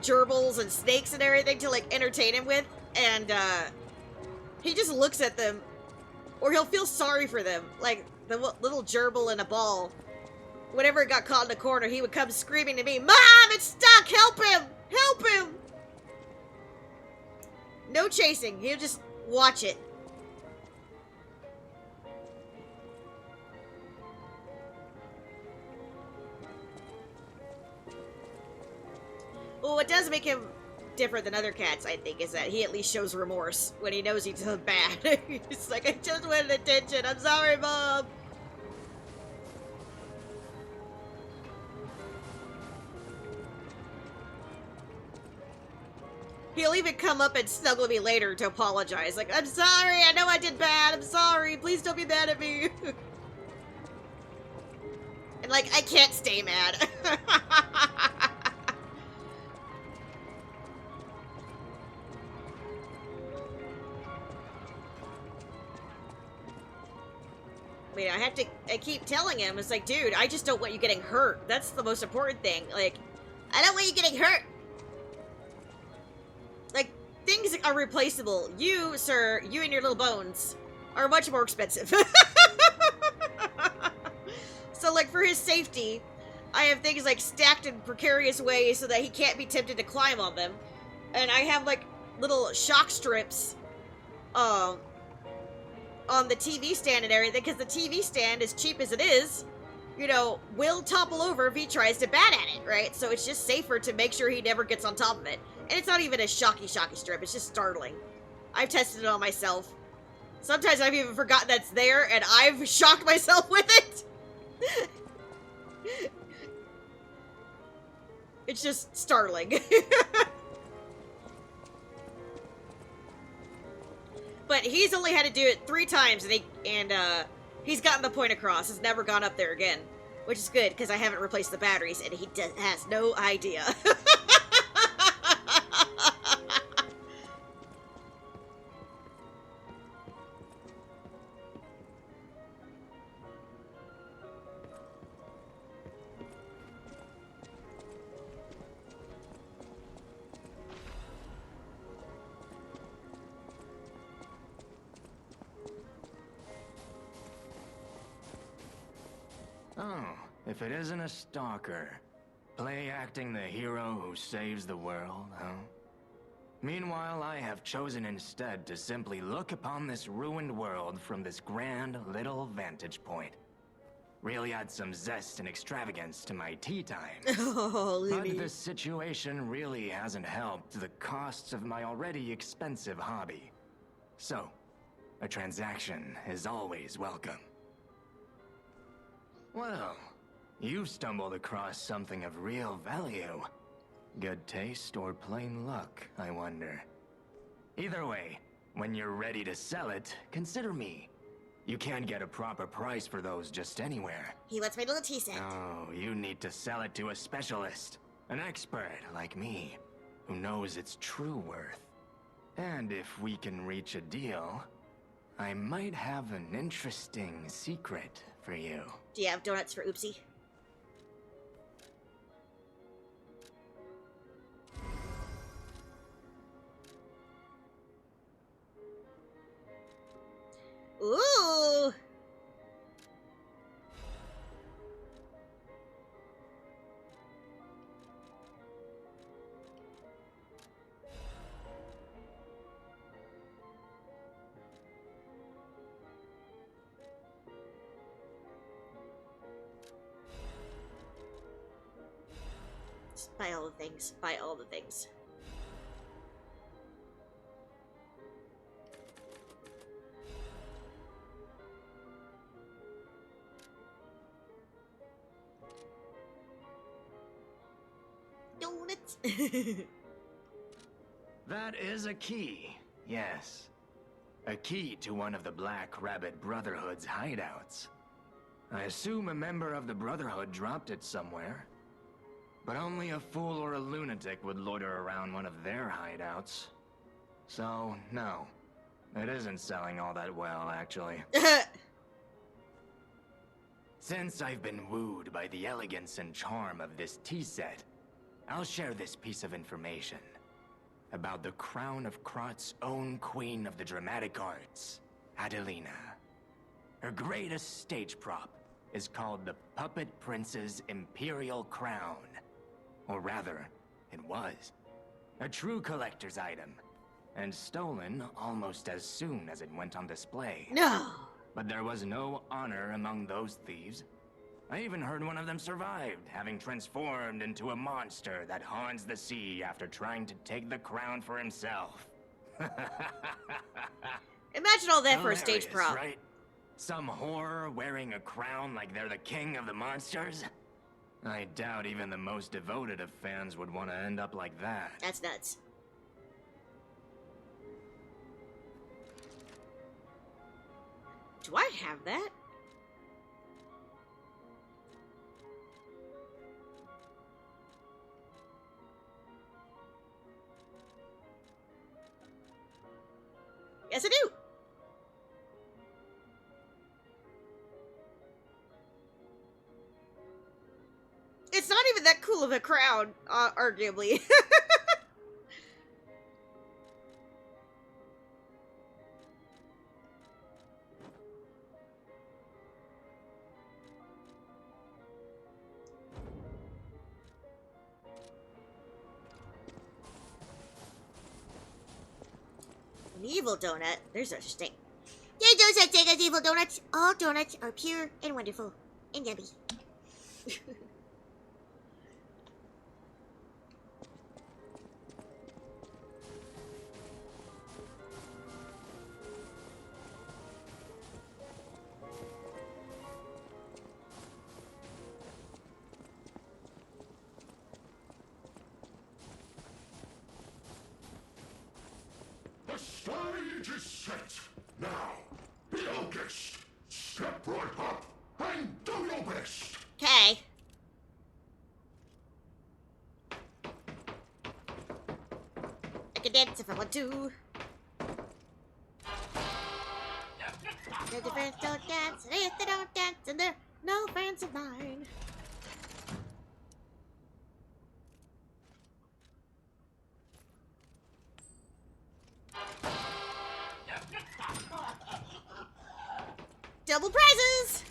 gerbils and snakes and everything to, like, entertain him with, and, he just looks at them, or he'll feel sorry for them. Like, the little gerbil in a ball. Whenever it got caught in the corner, he would come screaming to me, "Mom, it's stuck! Help him! Help him!" No chasing. He'll just watch it. Well, what does make him different than other cats, I think, is that he at least shows remorse when he knows he's done bad. He's like, "I just wanted attention. I'm sorry, Mom." He'll even come up and snuggle me later to apologize. Like, "I'm sorry, I know I did bad, I'm sorry, please don't be mad at me." And, like, I can't stay mad. I mean, I keep telling him, it's like, dude, I just don't want you getting hurt. That's the most important thing. Like, I don't want you getting hurt. Like, things are replaceable. You, sir, you and your little bones are much more expensive. So, like, for his safety, I have things, like, stacked in precarious ways so that he can't be tempted to climb on them. And I have, like, little shock strips, on the TV stand and everything, because the TV stand, as cheap as it is, you know, will topple over if he tries to bat at it, right? So it's just safer to make sure he never gets on top of it. And it's not even a shocky strip, it's just startling. I've tested it on myself. Sometimes I've even forgotten that's there, and I've shocked myself with it. It's just startling. But he's only had to do it 3 times, and he's gotten the point across. Has never gone up there again, which is good because I haven't replaced the batteries, and he has no idea. Oh, if it isn't a stalker. Play acting the hero who saves the world, huh? Meanwhile, I have chosen instead to simply look upon this ruined world from this grand little vantage point. Really add some zest and extravagance to my tea time. Oh, But Looney. this situation really hasn't helped the costs of my already expensive hobby. So, a transaction is always welcome. Well, you've stumbled across something of real value. Good taste or plain luck, I wonder. Either way, when you're ready to sell it, consider me. You can't get a proper price for those just anywhere. He wants my little tea set. Oh, you need to sell it to a specialist. An expert like me, who knows its true worth. And if we can reach a deal, I might have an interesting secret for you. Do you have donuts for Oopsie? Ooh! Just buy all the things. Buy all the things. Donuts. That is a key, yes. A key to one of the Black Rabbit Brotherhood's hideouts. I assume a member of the Brotherhood dropped it somewhere. But only a fool or a lunatic would loiter around one of their hideouts. So, no. It isn't selling all that well, actually. Since I've been wooed by the elegance and charm of this tea set, I'll share this piece of information about the crown of Krot's own queen of the dramatic arts, Adelina. Her greatest stage prop is called the Puppet Prince's Imperial Crown. Or rather, it was. A true collector's item, and stolen almost as soon as it went on display. No! But there was no honor among those thieves. I even heard one of them survived, having transformed into a monster that haunts the sea after trying to take the crown for himself. Imagine all that for a stage Hilarious, prop. right? Some whore wearing a crown like they're the king of the monsters? I doubt even the most devoted of fans would want to end up like that. That's nuts. Do I have that? Yes, I do. It's not even that cool of a crown, arguably. An evil donut? There's no such thing. There's no such thing as evil donuts. All donuts are pure and wonderful and yummy. The stage is set. Now, be our guest. Step right up and do your best. Okay. I can dance if I want to. No defense, don't dance. And if they don't dance, then they're no friends of mine. Double prizes!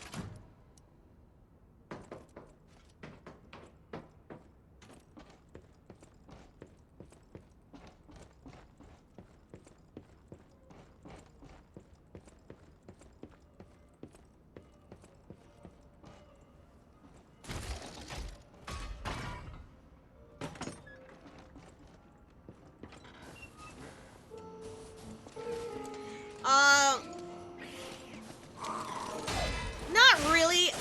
Not really.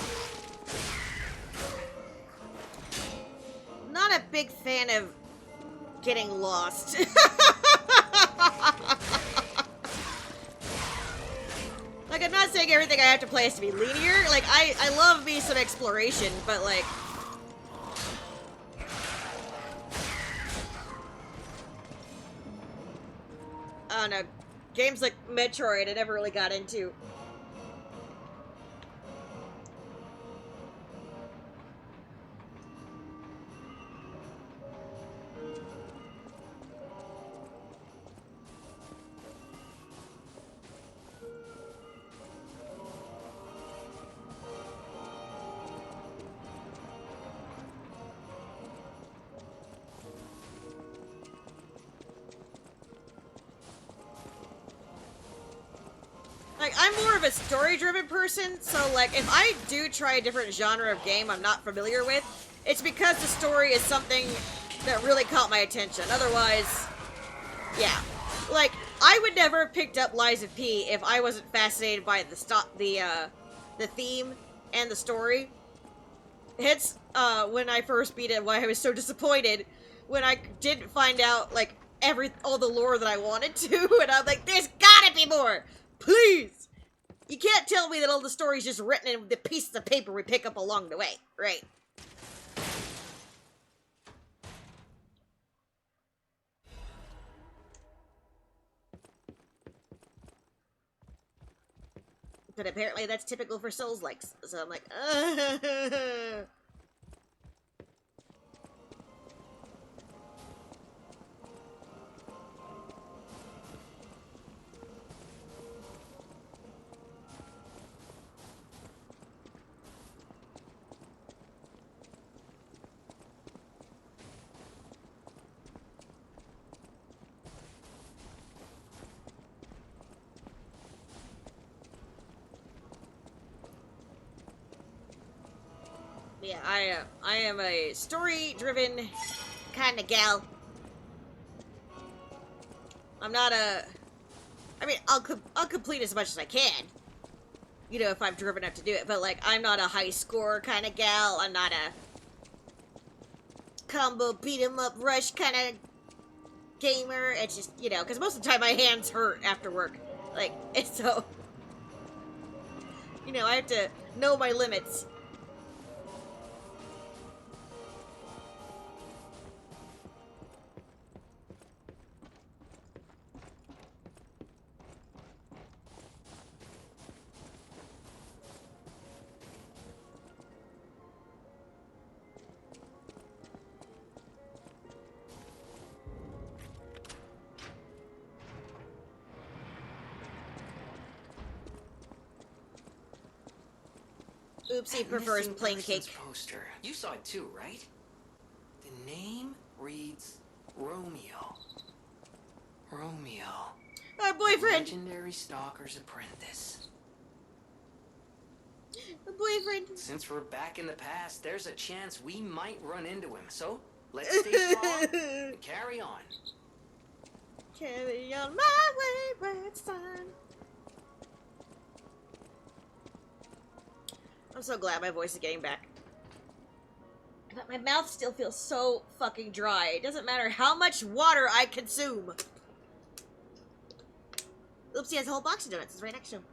Not a big fan of getting lost. Like, I'm not saying everything I have to play has to be linear. Like, I love me some exploration, but like... I don't know. Games like Metroid I never really got into. Like, I'm more of a story-driven person, so, like, if I do try a different genre of game I'm not familiar with, it's because the story is something that really caught my attention. Otherwise, yeah. Like, I would never have picked up Lies of P if I wasn't fascinated by the theme and the story. Hence, when I first beat it, why I was so disappointed when I didn't find out, like, all the lore that I wanted to, and I'm like, there's gotta be more! Please! You can't tell me that all the story's just written in the pieces of paper we pick up along the way, right? But apparently that's typical for Souls-likes, so I'm like, yeah, I am a story-driven kind of gal. I'm not a... I mean, I'll complete as much as I can. You know, if I'm driven enough to do it. But, like, I'm not a high score kind of gal. I'm not a combo beat-em-up rush kind of gamer. It's just, you know, because most of the time my hands hurt after work. Like, and so... You know, I have to know my limits. Oops, he That prefers missing plain persons cake. Poster. You saw it too, right? The name reads Romeo. Romeo. Our boyfriend. Legendary Stalker's apprentice. A boyfriend. Since we're back in the past, there's a chance we might run into him. So let's stay strong and carry on. Carry on my wayward son. I'm so glad my voice is getting back. But my mouth still feels so fucking dry. It doesn't matter how much water I consume. Oopsie has a whole box of donuts. It's right next to him.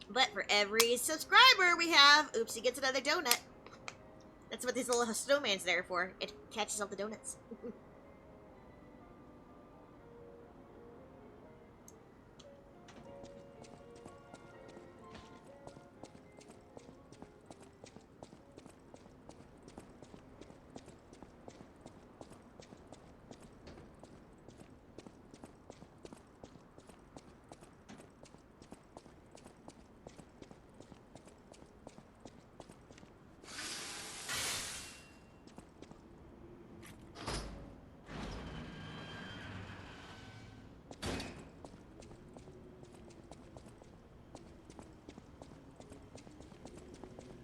But for every subscriber we have, Oopsie gets another donut. That's what this little snowman's there for. It catches all the donuts.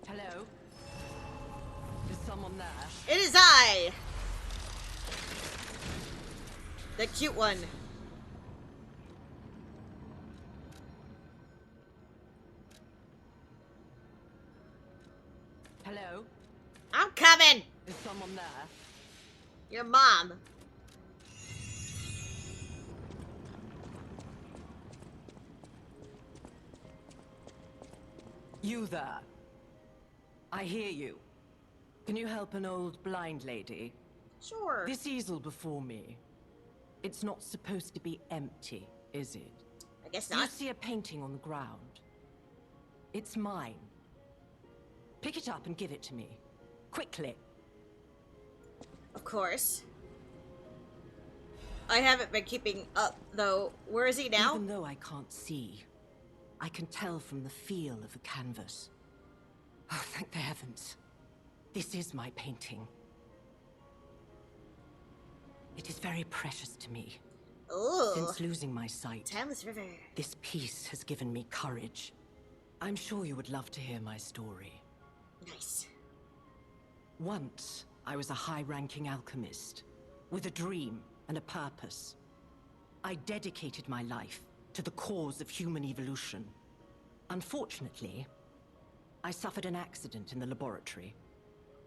Hello? Is someone there? It is I! The cute one. Hello? I'm coming! Is someone there? Your mom. You there? I hear you. Can you help an old blind lady? Sure. This easel before me. It's not supposed to be empty, is it? I guess You not. see a painting on the ground. It's mine. Pick it up and give it to me. Quickly. Of course. I haven't been keeping up, though. Where is he now? Even though I can't see, I can tell from the feel of the canvas. Oh, thank the heavens. This is my painting. It is very precious to me. Ooh. Since losing my sight, Timeless River. this piece has given me courage. I'm sure you would love to hear my story. Nice. Once, I was a high-ranking alchemist, with a dream and a purpose. I dedicated my life to the cause of human evolution. Unfortunately, I suffered an accident in the laboratory.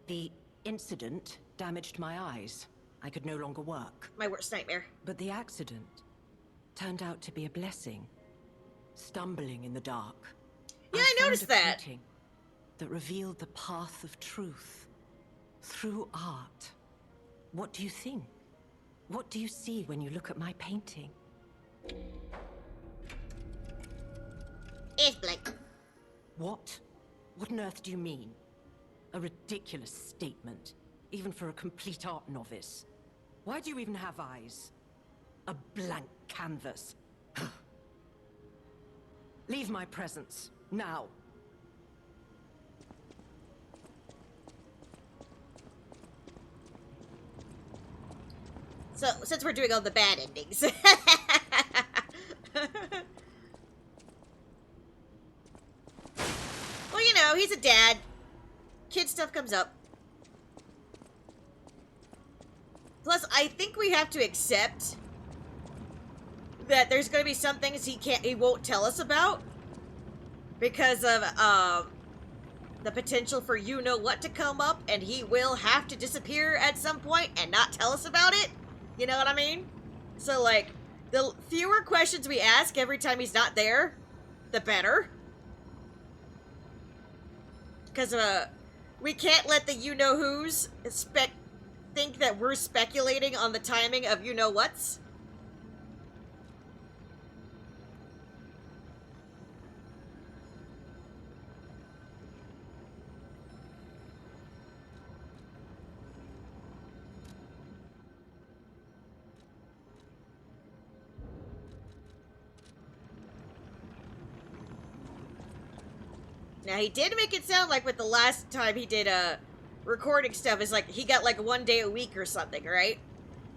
The incident damaged my eyes. I could no longer work. My worst nightmare. But the accident turned out to be a blessing. Stumbling in the dark. Yeah, I found noticed a that. painting that revealed the path of truth through art. What do you think? What do you see when you look at my painting? It's blank. What? What on earth do you mean? A ridiculous statement, even for a complete art novice. Why do you even have eyes? A blank canvas. Leave my presence, now. So, since we're doing all the bad endings. Well, you know, he's a dad. Kid stuff comes up. Plus, I think we have to accept that there's going to be some things he won't tell us about because of the potential for you-know-what to come up, and he will have to disappear at some point and not tell us about it. You know what I mean? So, like, the fewer questions we ask every time he's not there, the better. Because, we can't let the you-know-who's think that we're speculating on the timing of you-know-whats. Now, he did make it sound like with the last time he did, recording stuff, is like, he got like 1 day a week or something, right?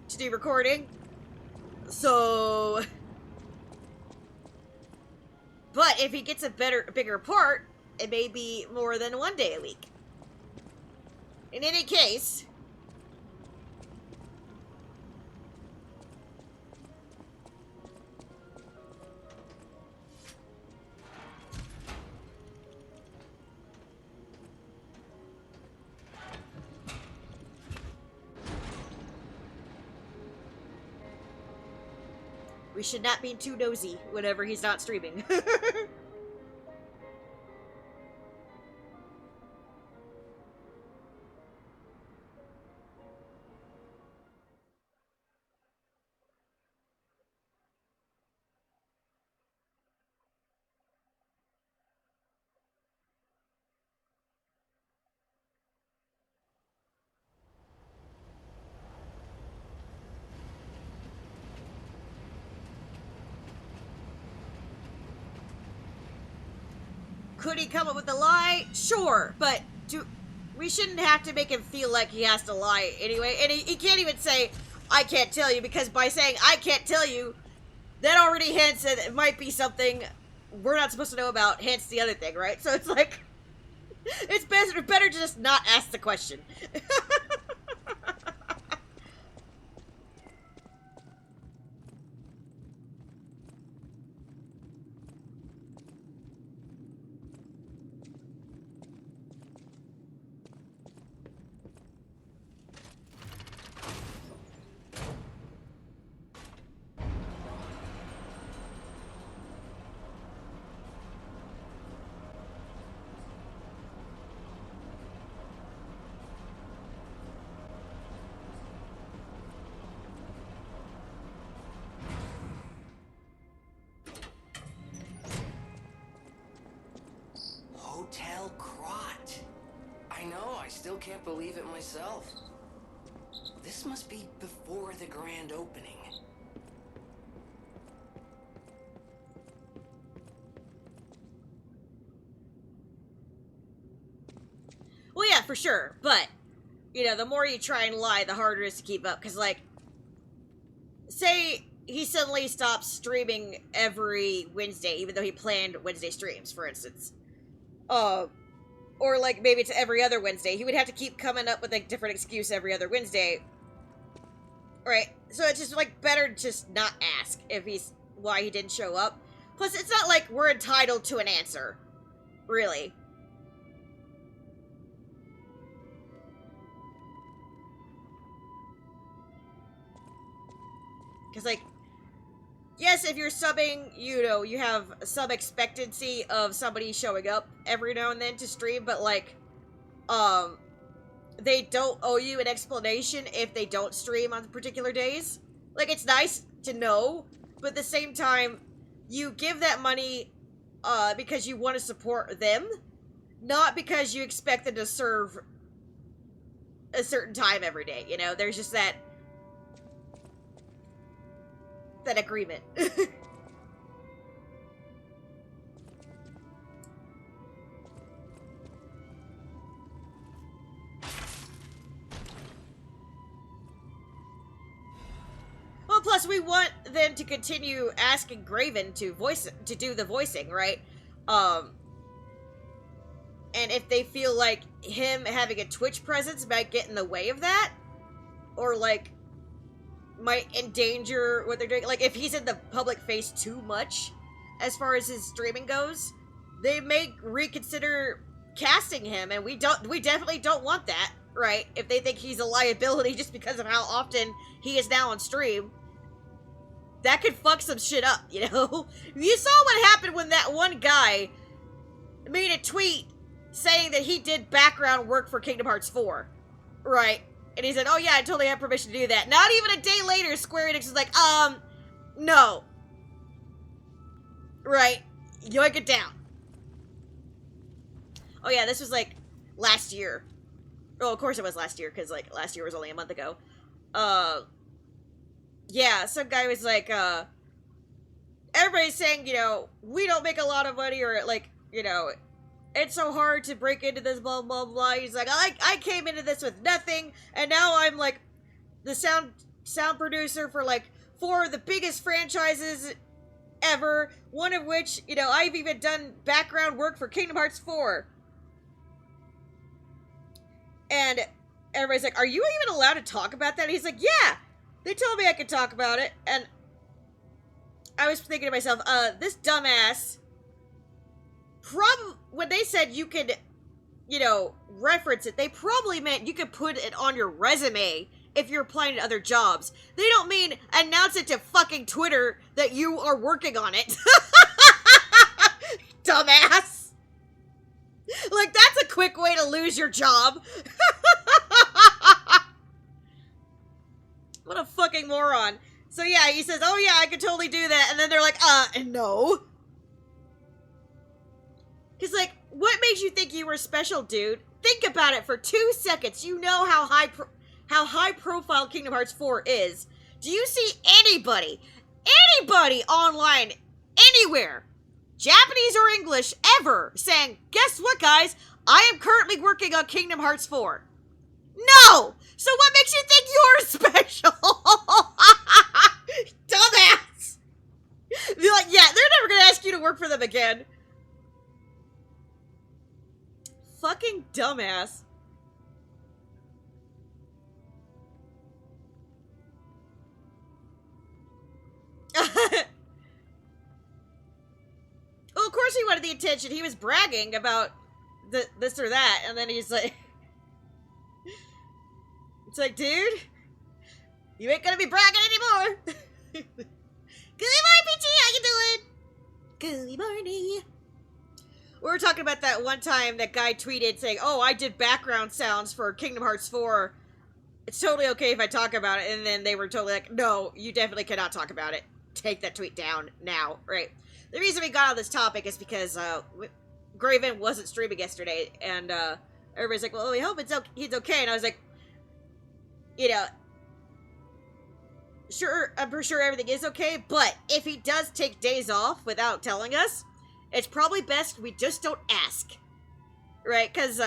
To do recording. So... But if he gets a bigger part, it may be more than 1 day a week. In any case... we should not be too nosy whenever he's not streaming. Could he come up with a lie? Sure, but we shouldn't have to make him feel like he has to lie anyway. And he can't even say, I can't tell you, because by saying, I can't tell you, that already hints that it might be something we're not supposed to know about, hence the other thing, right? So it's like, it's better to just not ask the question. Hotel Krat. I know, I still can't believe it myself. This must be before the grand opening. Well, yeah, for sure, but, you know, the more you try and lie, the harder it is to keep up, because, like, say he suddenly stops streaming every Wednesday, even though he planned Wednesday streams, for instance. Or, like, maybe it's every other Wednesday. He would have to keep coming up with a different excuse every other Wednesday. Right? So it's just, like, better to just not ask if he's... why he didn't show up. Plus, it's not like we're entitled to an answer. Really. Because, like, yes, if you're subbing, you know, you have some expectancy of somebody showing up every now and then to stream, but, like, they don't owe you an explanation if they don't stream on particular days. Like, it's nice to know, but at the same time, you give that money, because you want to support them, not because you expect them to serve a certain time every day, you know? There's just that agreement. Well, plus we want them to continue asking Graven to do the voicing, right? And if they feel like him having a Twitch presence might get in the way of that, or like might endanger what they're doing, like if he's in the public face too much as far as his streaming goes, they may reconsider casting him, and we definitely don't want that, right? If they think he's a liability just because of how often he is now on stream, that could fuck some shit up, you know? You saw what happened when that one guy made a tweet saying that he did background work for Kingdom Hearts 4, right? And he said, oh yeah, I totally have permission to do that. Not even a day later, Square Enix is like, no. Right. Yoink it down. Oh yeah, this was like last year. Oh, of course it was last year, because like last year was only a month ago. Yeah, some guy was like, everybody's saying, you know, we don't make a lot of money, or like, you know, it's so hard to break into this, blah, blah, blah. He's like, I came into this with nothing, and now I'm, like, the sound producer for, like, for the biggest franchises ever, one of which, you know, I've even done background work for Kingdom Hearts 4. And everybody's like, are you even allowed to talk about that? And he's like, yeah, they told me I could talk about it. And I was thinking to myself, this dumbass, when they said you could, you know, reference it, they probably meant you could put it on your resume if you're applying to other jobs. They don't mean announce it to fucking Twitter that you are working on it. Dumbass. Like, that's a quick way to lose your job. What a fucking moron. So yeah, he says, oh yeah, I could totally do that. And then they're like, no. He's like, what makes you think you were special, dude? Think about it for 2 seconds. You know how high profile Kingdom Hearts 4 is. Do you see anybody online, anywhere, Japanese or English, ever saying, guess what, guys? I am currently working on Kingdom Hearts 4. No! So what makes you think you're special? Dumbass! Be like, yeah, they're never gonna ask you to work for them again. Fucking dumbass. Well, of course he wanted the attention. He was bragging about this or that, and then he's like... It's like, dude, you ain't gonna be bragging anymore. Good morning, Peachy, how you doing? Good morning. We were talking about that one time that guy tweeted saying, oh, I did background sounds for Kingdom Hearts 4. It's totally okay if I talk about it. And then they were totally like, no, you definitely cannot talk about it. Take that tweet down now, right? The reason we got on this topic is because Graven wasn't streaming yesterday, and everybody's like, well, we hope he's okay. And I was like, you know, sure, I'm pretty sure everything is okay, but if he does take days off without telling us, it's probably best we just don't ask, right? Because,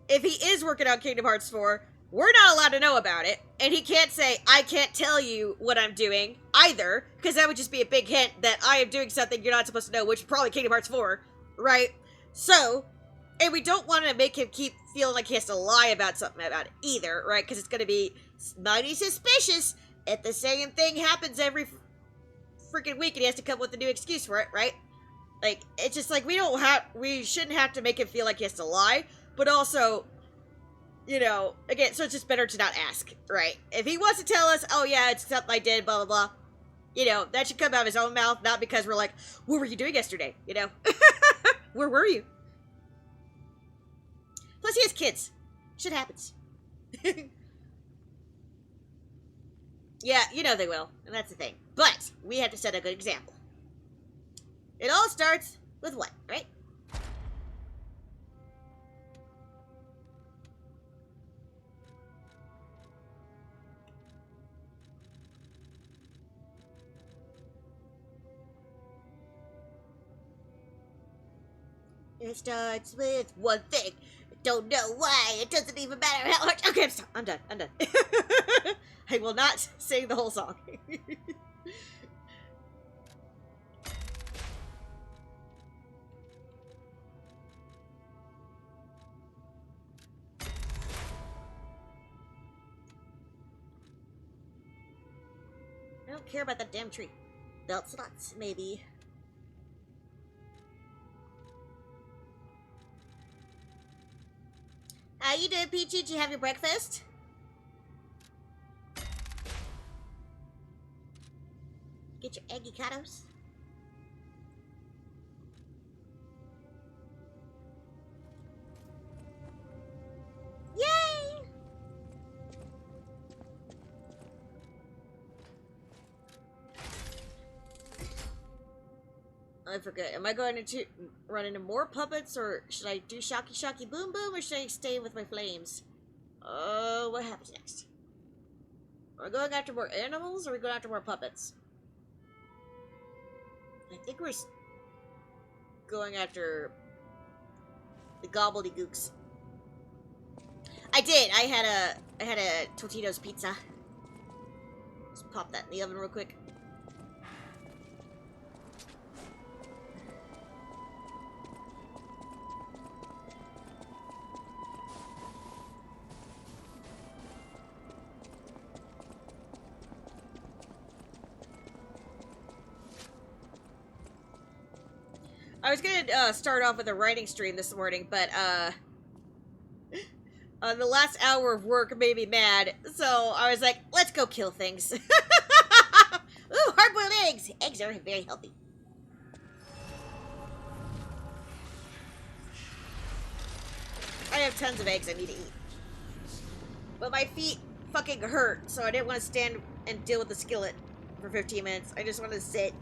if he is working on Kingdom Hearts 4, we're not allowed to know about it, and he can't say, I can't tell you what I'm doing, either, because that would just be a big hint that I am doing something you're not supposed to know, which is probably Kingdom Hearts 4, right? So, and we don't want to make him keep feeling like he has to lie about something about it either, right? Because it's going to be mighty suspicious if the same thing happens every freaking week and he has to come up with a new excuse for it, right? Like, it's just like, we shouldn't have to make him feel like he has to lie, but also, you know, again, so it's just better to not ask, right? If he wants to tell us, oh yeah, it's something I did, blah, blah, blah, you know, that should come out of his own mouth, not because we're like, what were you doing yesterday, you know? Where were you? Plus, he has kids. Shit happens. Yeah, you know they will, and that's the thing. But we have to set a good example. It all starts with what, right? It starts with one thing. Don't know why. It doesn't even matter how much. Okay, I'm done. I'm done. I will not sing the whole song. I don't care about that damn tree. Belt slots, maybe. How you doing, Peachy? Did you have your breakfast? Get your eggy-catos? Yay! I forget. Am I going to run into more puppets, or should I do Shocky Shocky Boom Boom, or should I stay with my flames? What happens next? Are we going after more animals, or are we going after more puppets? I think we're going after the gobbledygooks. I did. I had a Totino's pizza. just pop that in the oven real quick. I was gonna start off with a writing stream this morning, but the last hour of work made me mad, so I was like, let's go kill things. Ooh, hard-boiled eggs! Eggs are very healthy. I have tons of eggs I need to eat. But my feet fucking hurt, so I didn't want to stand and deal with the skillet for 15 minutes. I just wanted to sit.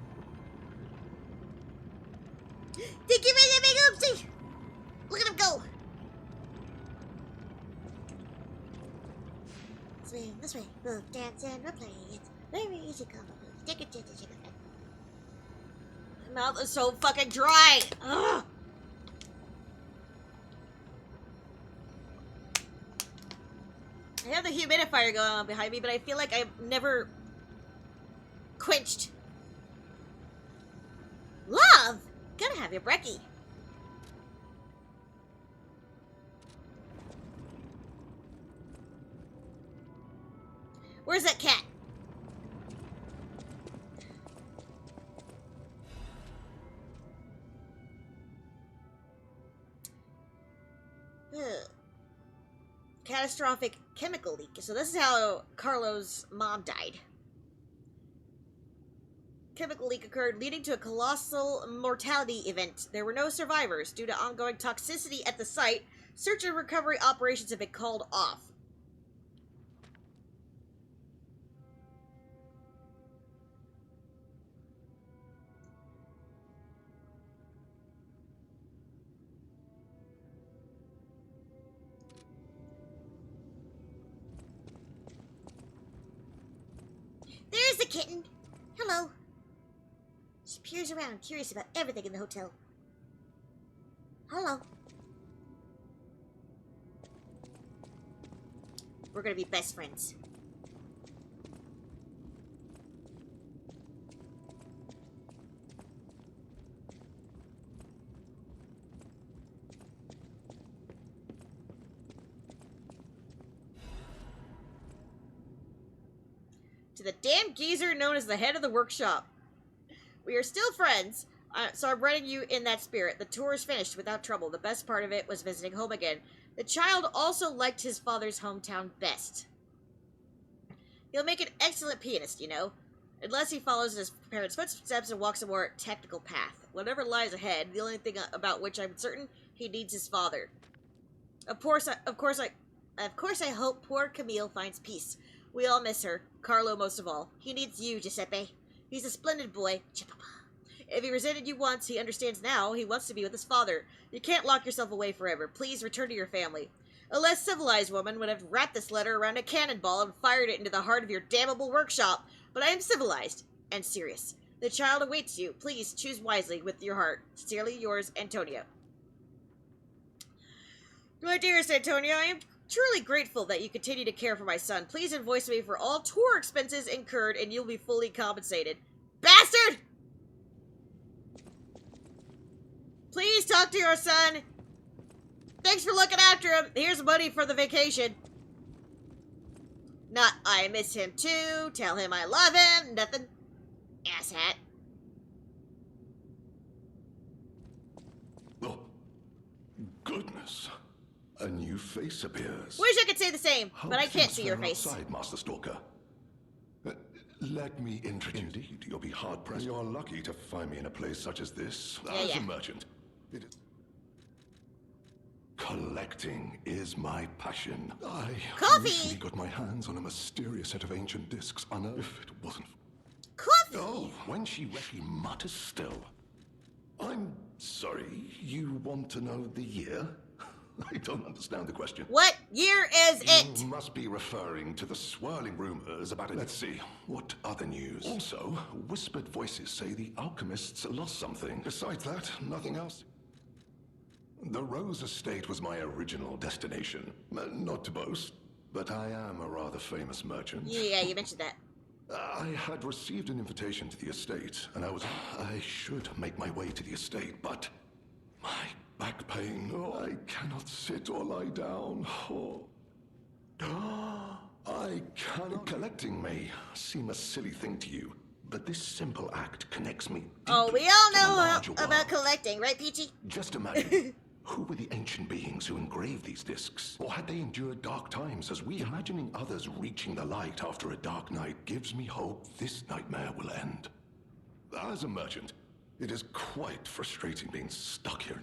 They give me the big oopsie! Look at him go! Swing this way, we'll dance and we'll play. It's very easy, come on. Take a chance to shake a fan. My mouth is so fucking dry! Ugh! I have the humidifier going on behind me, but I feel like I'm never quenched. Love! Gotta have your brekkie. Where's that cat? Ugh. Catastrophic chemical leak. So this is how Carlo's mom died. Chemical leak occurred, leading to a colossal mortality event. There were no survivors. Due to ongoing toxicity at the site, search and recovery operations have been called off. There's the kitten. Hello. She peers around, curious about everything in the hotel. Hello. We're gonna be best friends. To the damn geezer known as the head of the workshop. We are still friends, so I'm writing you in that spirit. The tour is finished without trouble. The best part of it was visiting home again. The child also liked his father's hometown best. He'll make an excellent pianist, you know, unless he follows his parents' footsteps and walks a more technical path. Whatever lies ahead, the only thing about which I'm certain, he needs his father. Of course I hope poor Camille finds peace. We all miss her, Carlo most of all. He needs you, Giuseppe. He's a splendid boy. If he resented you once, he understands now. He wants to be with his father. You can't lock yourself away forever. Please return to your family. A less civilized woman would have wrapped this letter around a cannonball and fired it into the heart of your damnable workshop. But I am civilized and serious. The child awaits you. Please choose wisely with your heart. Sincerely yours, Antonio. My dearest Antonio, I am truly grateful that you continue to care for my son. Please invoice me for all tour expenses incurred and you'll be fully compensated. Bastard! Please talk to your son. Thanks for looking after him. Here's money for the vacation. Not, I miss him too. Tell him I love him. Nothing. Asshat. Oh, goodness. A new face appears. Wish I could say the same, How but I can't things see your fare face. outside, Master Stalker. Let me introduce. Indeed, you'll be hard pressed. You're lucky to find me in a place such as this. As yeah. a merchant, it is. Collecting is my passion. I Coffee! recently got my hands on a mysterious set of ancient discs unearthed. If it wasn't. Coffee! Oh, when she mutters still. I'm sorry, you want to know the year? I don't understand the question. What year is it? You must be referring to the swirling rumors about it. Let's see, what other news? Also, whispered voices say the alchemists lost something. Besides that, nothing else. The Rose Estate was my original destination. Not to boast, but I am a rather famous merchant. Yeah, you mentioned that. I had received an invitation to the estate, and I should make my way to the estate, but my back pain, I cannot sit or lie down. I cannot. Collecting may seem a silly thing to you, but this simple act connects me Oh, we deeply all to the know larger about world. collecting, right, Peachy? Just imagine, who were the ancient beings who engraved these discs? Or had they endured dark times as we? Imagining others reaching the light after a dark night gives me hope this nightmare will end. As a merchant, it is quite frustrating being stuck here.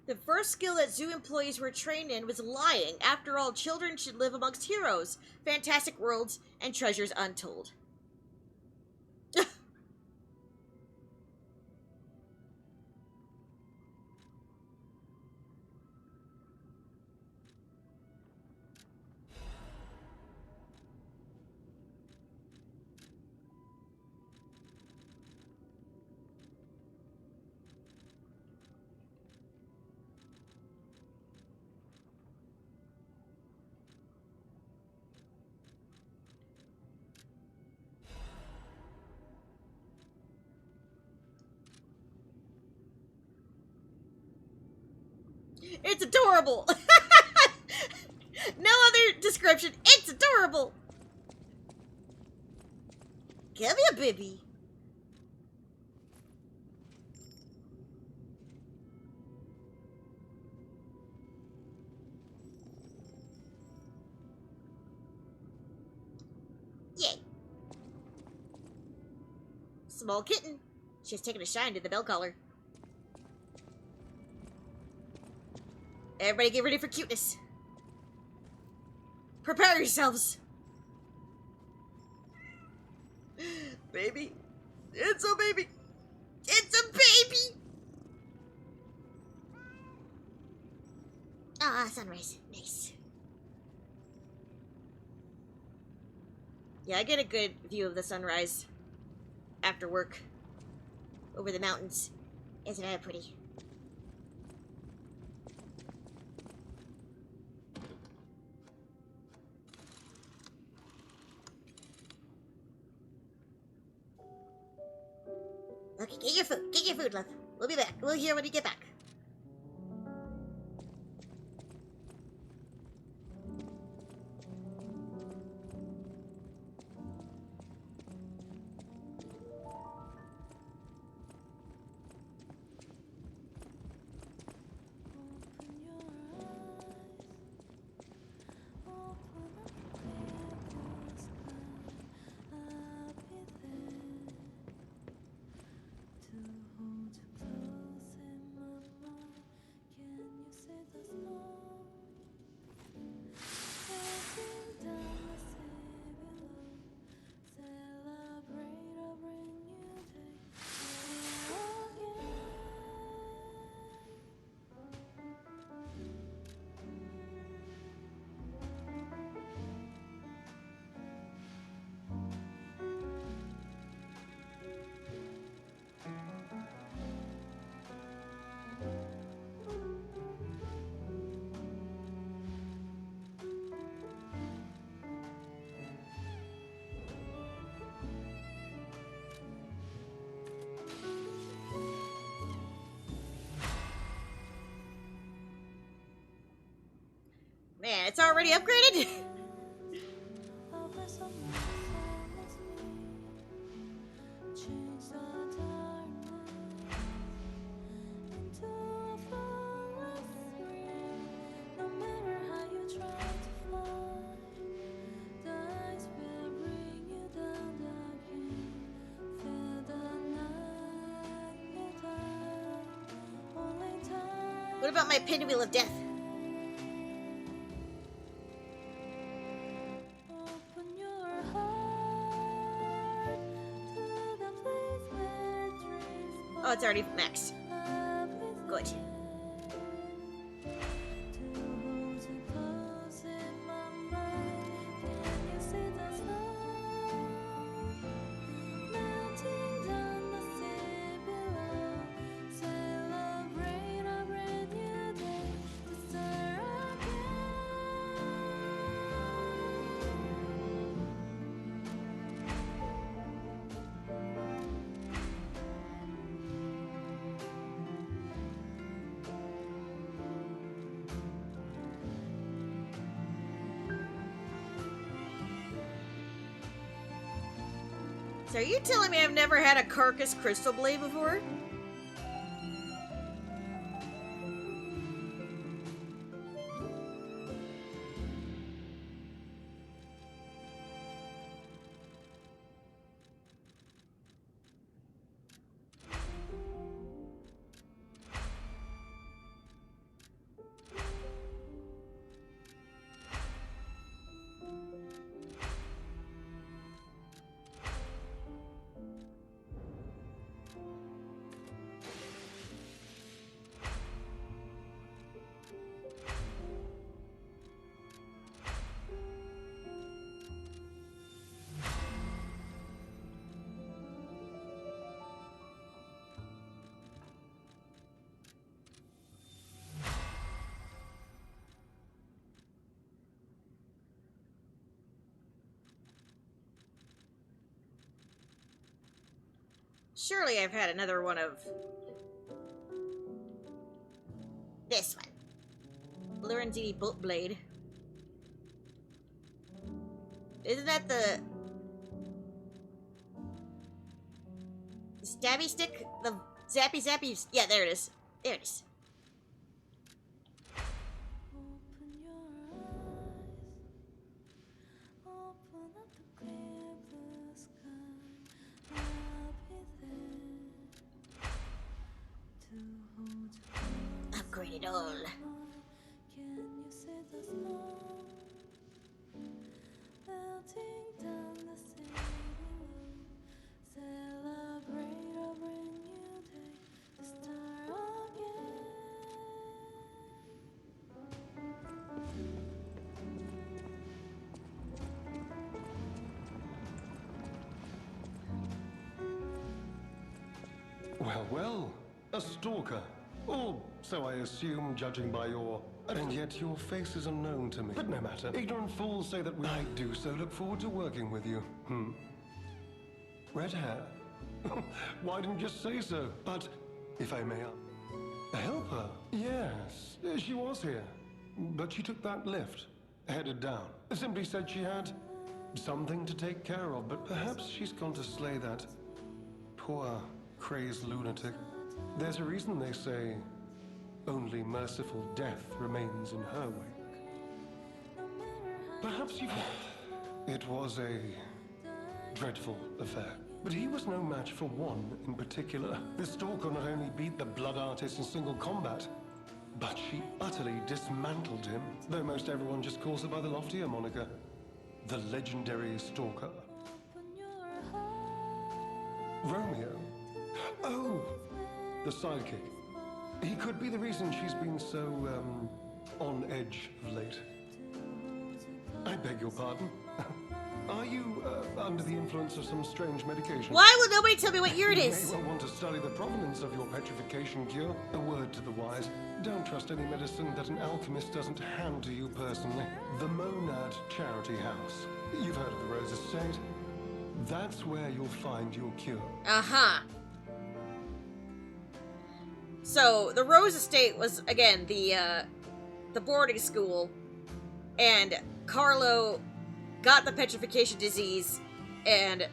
The first skill that zoo employees were trained in was lying. After all, children should live amongst heroes, fantastic worlds, and treasures untold. It's adorable! No other description. It's adorable! Come here, baby. Yay. Small kitten. She's taking a shine to the bell collar. Everybody get ready for cuteness. Prepare yourselves. Baby. It's a baby. It's a baby. Ah, sunrise. Nice. Yeah, I get a good view of the sunrise after work over the mountains. Isn't that pretty? Okay, get your food. Get your food, love. We'll be back. We'll hear when you get back. Man, it's already upgraded? What about my pinwheel of death? Oh, it's already maxed. So are you telling me I've never had a carcass crystal blade before? Surely I've had another one of this one. Lorenzini Bolt Blade. Isn't that the stabby stick? The zappy? Yeah, there it is. There it is. Upgrade it all. Well, well, a stalker. Or so I assume, judging by your... And yet your face is unknown to me. But no matter. Ignorant fools say that I do so look forward to working with you. Red hair? Why didn't you just say so? But, if I may... Help her? Yes, she was here. But she took that lift, headed down. Simply said she had something to take care of, but perhaps she's gone to slay that poor, crazed lunatic. There's a reason they say only merciful death remains in her wake. Perhaps you... It was a dreadful affair. But he was no match for one in particular. The stalker not only beat the blood artist in single combat, but she utterly dismantled him, though most everyone just calls her by the loftier moniker, the legendary stalker. Romeo? Oh, the sidekick. He could be the reason she's been so, on edge of late. I beg your pardon? Are you, under the influence of some strange medication? Why will nobody tell me what year it You is? may well want to study the provenance of your petrification cure. A word to the wise. Don't trust any medicine that an alchemist doesn't hand to you personally. The Monad Charity House. You've heard of the Rose Estate. That's where you'll find your cure. Uh-huh. So, the Rose Estate was, again, the boarding school, and Carlo got the petrification disease, and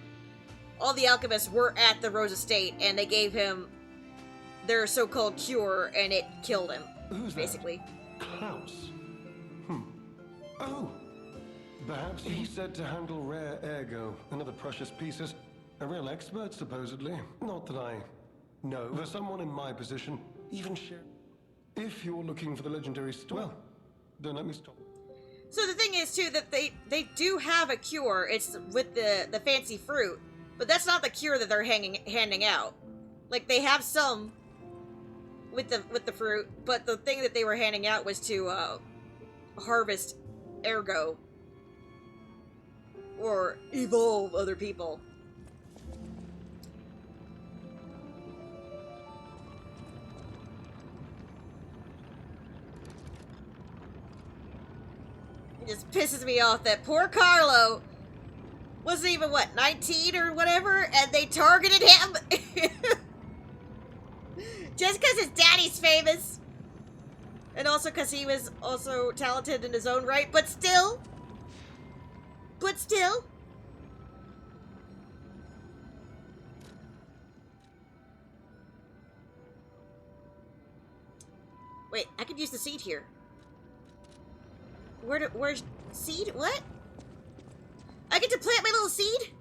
all the alchemists were at the Rose Estate, and they gave him their so-called cure, and it killed him. Who's basically. That? Klaus. Oh. Perhaps he's said to handle rare ergo and other precious pieces. A real expert, supposedly. Not that I know. For someone in my position, even share. If you're looking for the legendary well, then let me stop. So the thing is, too, that they do have a cure. It's with the fancy fruit. But that's not the cure that they're handing out. Like, they have some with the fruit, but the thing that they were handing out was to harvest ergo. Or evolve other people. It just pisses me off that poor Carlo wasn't even, what, 19 or whatever, and they targeted him just because his daddy's famous. And also because he was also talented in his own right, but still... Wait, I could use the seed here. Where's seed? What? I get to plant my little seed?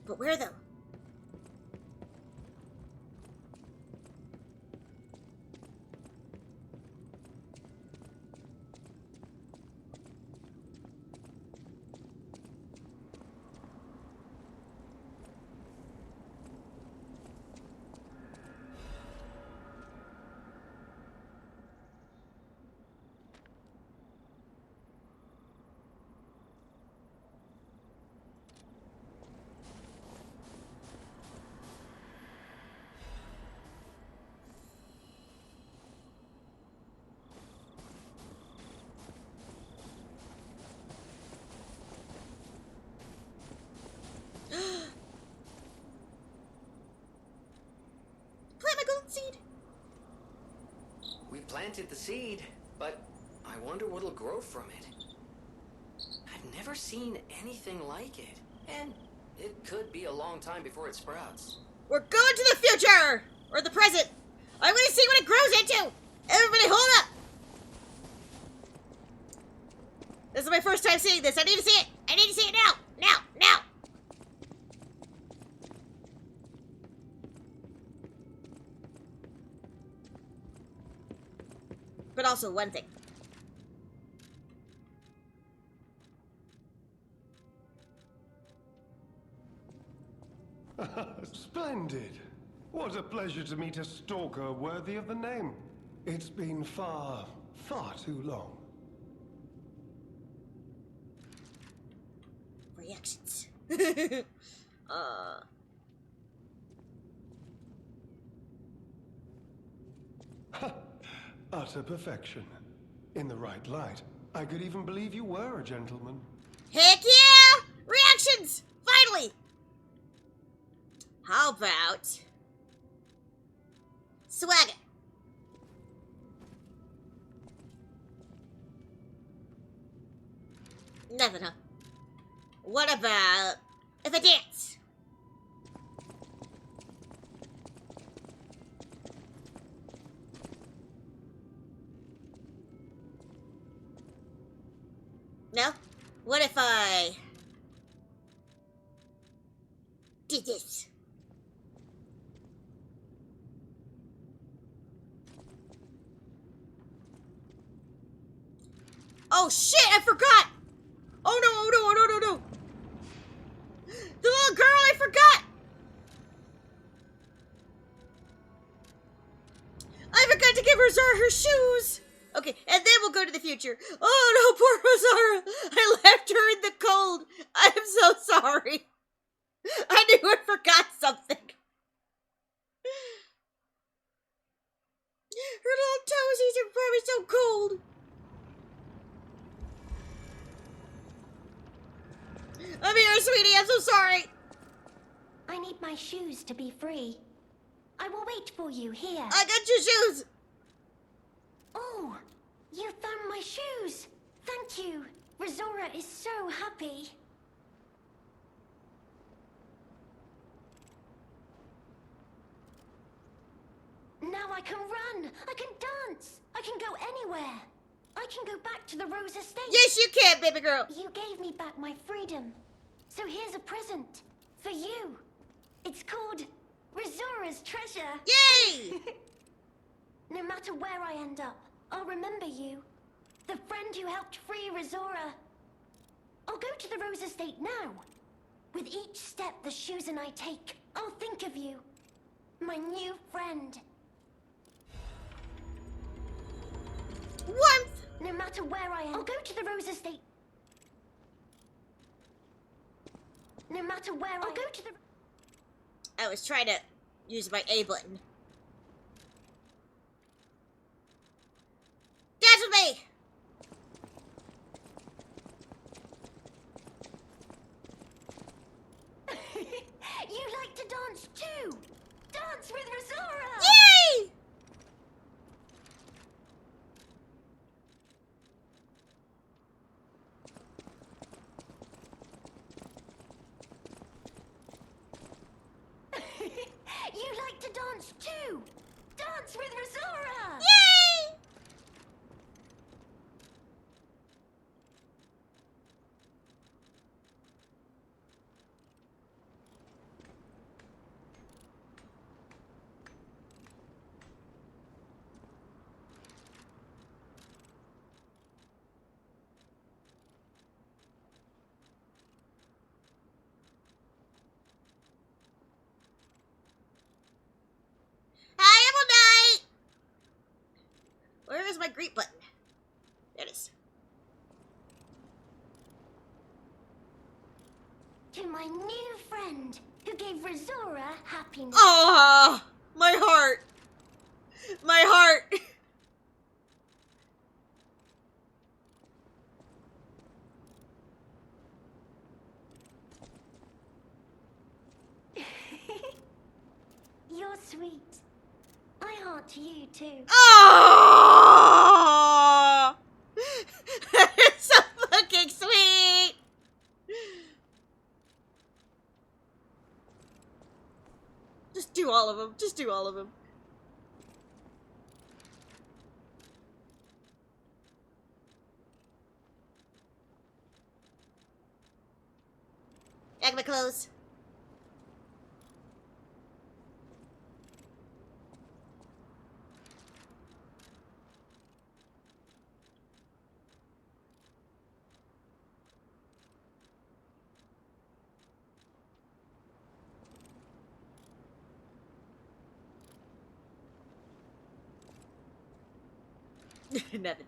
But where though? Plant my golden seed. We planted the seed, but I wonder what'll grow from it. I've never seen anything like it, and it could be a long time before it sprouts. We're going to the future! Or the present! I'm gonna see what it grows into! Everybody hold up! This is my first time seeing this. I need to see it! I need to see it now! Now! Now! But also one thing. Splendid. What a pleasure to meet a stalker worthy of the name. It's been far, far too long. Reactions. Utter perfection. In the right light, I could even believe you were a gentleman. Heck yeah! Reactions! Finally! How about... swagger? Nothing, huh? What about... if I dance? No? What if I... did this? Oh shit, I forgot! Oh no, oh no, oh no, no, no! The little girl, I forgot! I forgot to give Rosara her shoes! Okay, and then we'll go to the future. Oh no, poor Rosara! I left her in the cold! I'm so sorry! I knew I forgot something! Her little toesies are probably so cold! I'm here, sweetie, I'm so sorry! I need my shoes to be free. I will wait for you here. I got your shoes! Oh, you found my shoes. Thank you. Rosara is so happy. Now I can run. I can dance. I can go anywhere. I can go back to the Rose Estate. Yes, you can, baby girl! You gave me back my freedom. So here's a present for you. It's called Rosara's Treasure. Yay! No matter where I end up, I'll remember you. The friend who helped free Rosara. I'll go to the Rose Estate now. With each step the shoes and I take, I'll think of you. My new friend. Warmth! No matter where I am, I'll go to the Rose Estate. No matter where I'll go to the... I was trying to use my A button. Dance with me! You like to dance too! Dance with Rosara! Yay! You like to dance too! Dance with Rosara! Yay! my greet button? There it is. To my new friend, who gave Razora happiness. Oh, my heart. My heart. You're sweet. I heart you too. Oh, it's so fucking sweet. Just do all of them. Just do all of them. Back my clothes. Nothing.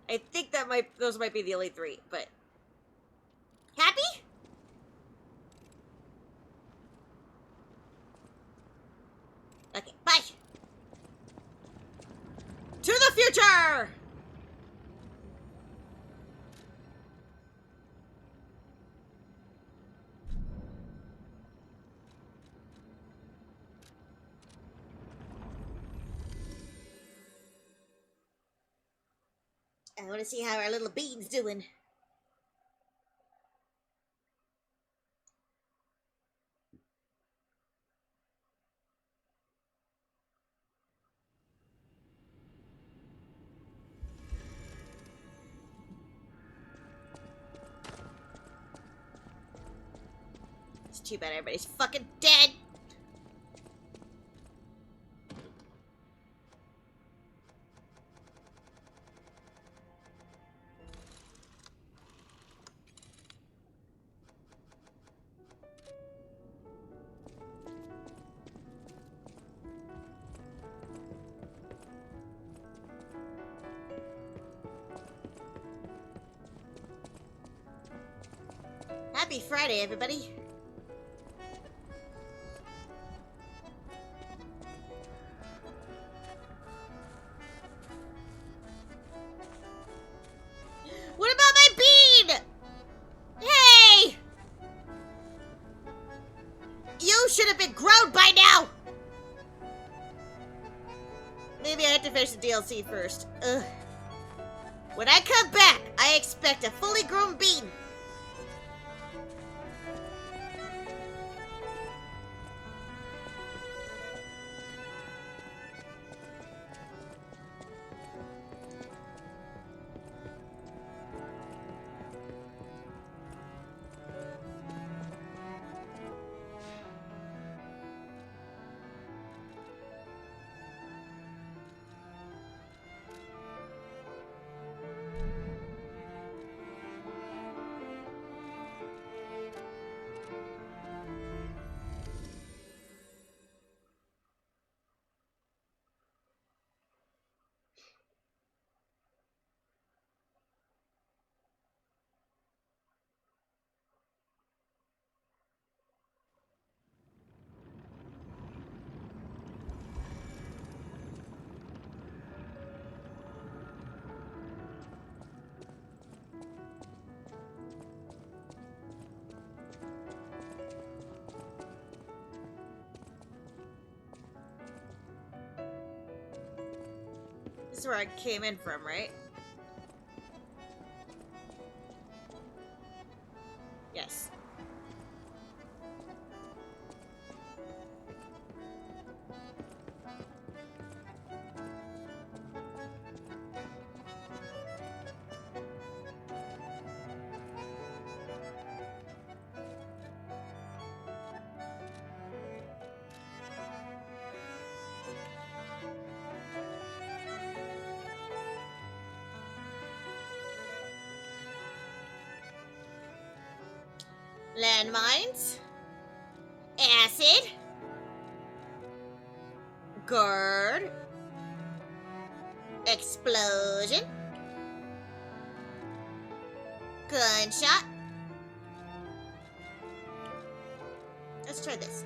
I think those might be the only three, but happy? Okay, bye. To the future. I want to see how our little bean's doing. It's too bad everybody's fucking dead. Happy Friday, everybody. What about my bean? Hey! You should have been grown by now! Maybe I have to finish the DLC first. Ugh. When I come back, I expect a fully grown bean. This is where I came in from, right? Yes. Landmines. Acid. Guard. Explosion. Gunshot. Let's try this.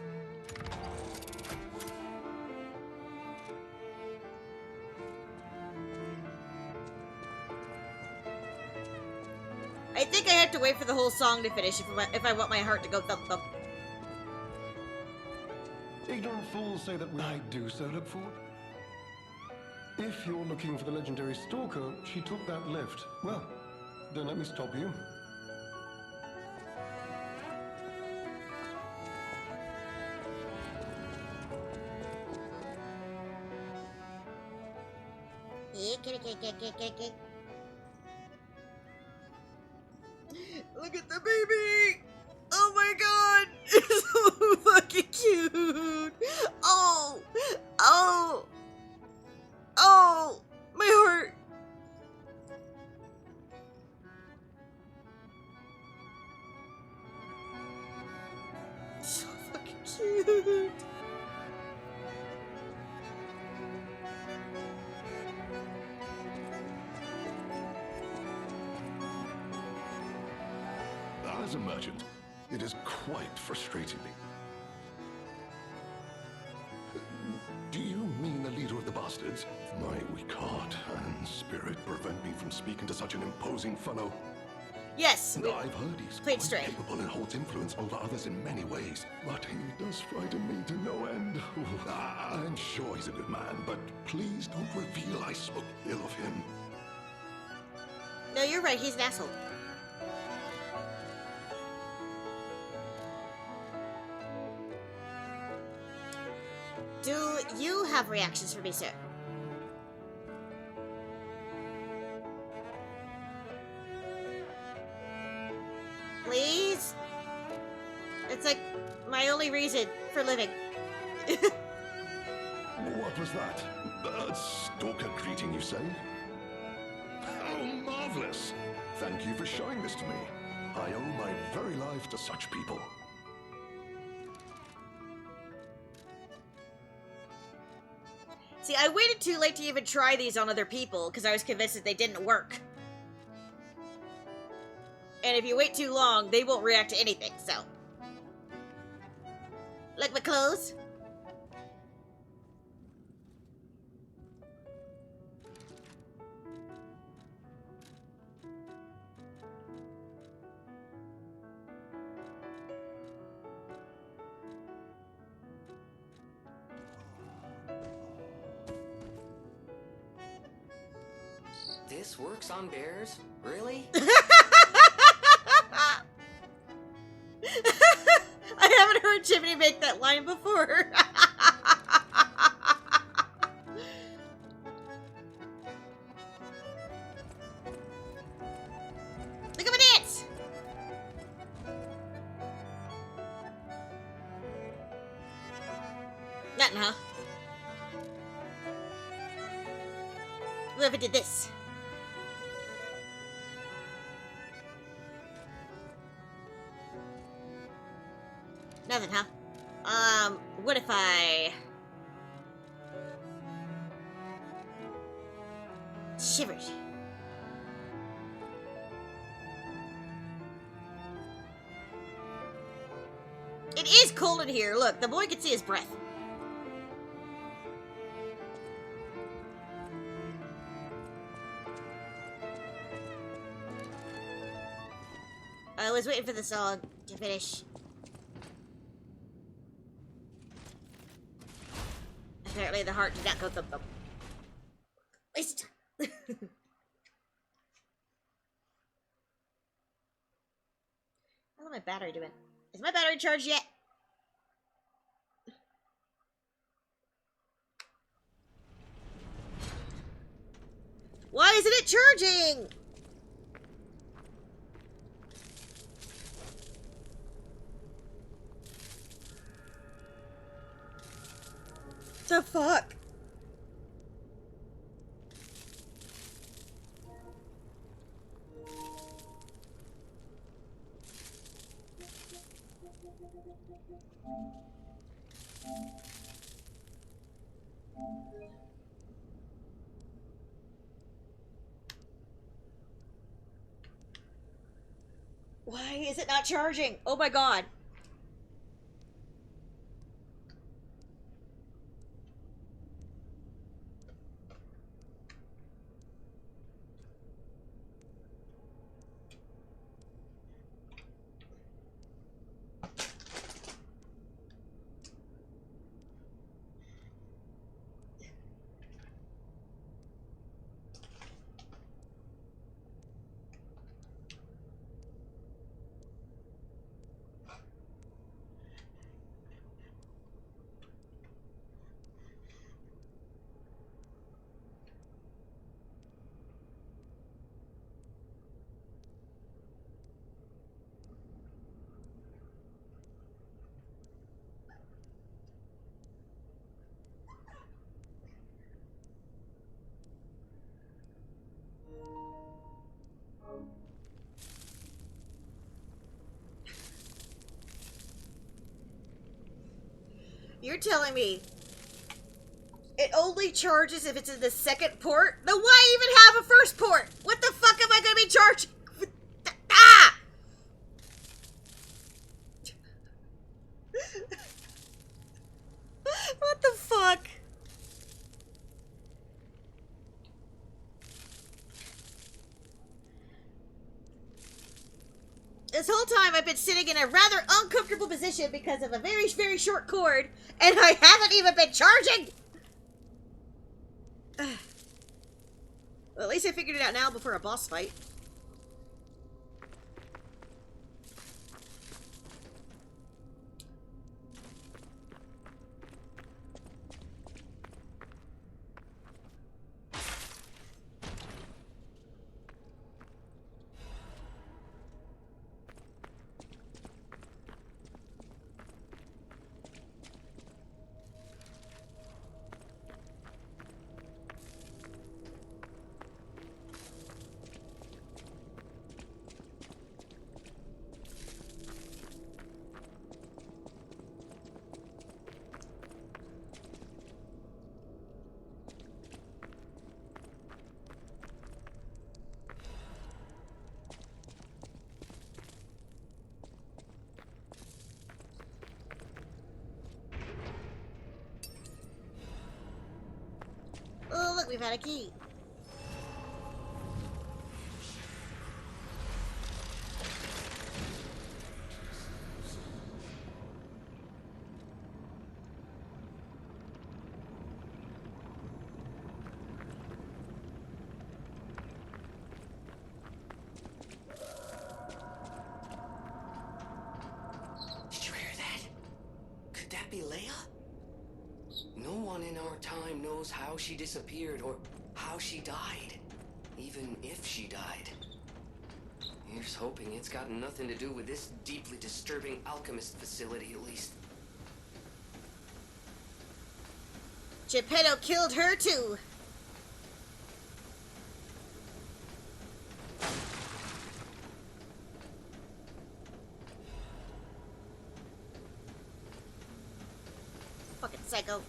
I think I have to wait for the whole song to finish if I want my heart to go thump thump. Ignorant fools say that I do so look forward. If you're looking for the legendary stalker, she took that lift. Well, don't let me stop you. Look at the baby! Oh my god! It's so fucking cute! Oh! Oh! Oh! My heart! So fucking cute! As a merchant, it is quite frustrating me. Do you mean the leader of the bastards? My weak heart and spirit prevent me from speaking to such an imposing fellow. Yes! I've heard he's Played quite straight. capable and holds influence over others in many ways, but he does frighten me to no end. I'm sure he's a good man, but please don't reveal I spoke ill of him. No, you're right, he's an asshole. Do you have reactions for me, sir? Please? It's like my only reason for living. What was that? A stalker greeting, you say? How marvelous! Thank you for showing this to me. I owe my very life to such people. See, I waited too late to even try these on other people because I was convinced that they didn't work. And if you wait too long, they won't react to anything, so. Like my clothes? This works on bears? Really? I haven't heard Jiminy make that line before. Look at my dance! Nothing, huh? Whoever did this. Nothing, huh? What if I... shivered? It is cold in here. Look, the boy can see his breath. I was waiting for the song to finish. Apparently the heart did not go thump thump. Waste of time. How's my battery doing? Is my battery charged yet? Why isn't it charging? The fuck? Why is it not charging? Oh my god. You're telling me it only charges if it's in the second port? Then why even have a first port? What the fuck am I gonna be charging? Ah! What the fuck? This whole time I've been sitting in a rather uncomfortable position because of a very, very short cord, and I haven't even been charging! Well, at least I figured it out now before a boss fight. Oh, look, we've had a key. Did you hear that? Could that be Leia? No one in our time knows how she disappeared or how she died. Even if she died. Here's hoping it's got nothing to do with this deeply disturbing alchemist facility, at least. Geppetto killed her too. Fucking psycho.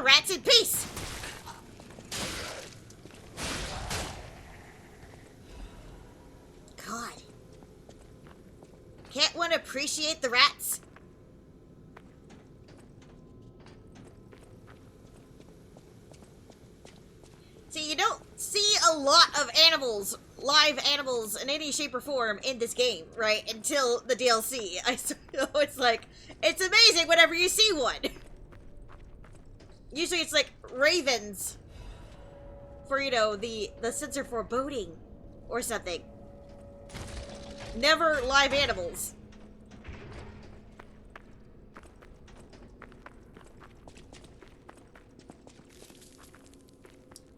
rats in peace! God. Can't one appreciate the rats? See, you don't see a lot of animals, live animals, in any shape or form in this game, right? Until the DLC. It's like, it's amazing whenever you see one. Usually it's like ravens for, you know, the sensor for boating or something. Never live animals.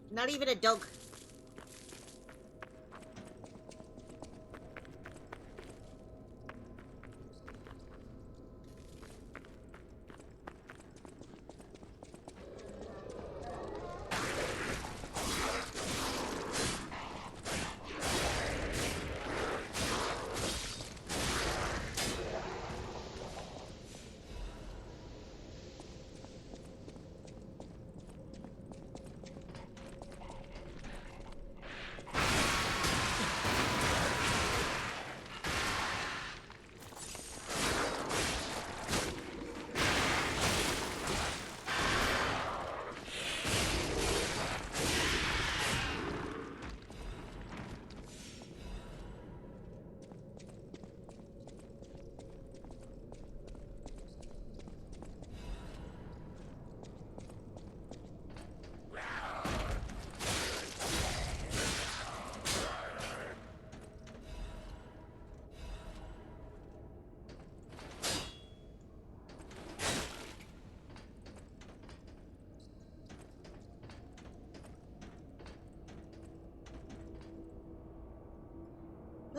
Not even a dog.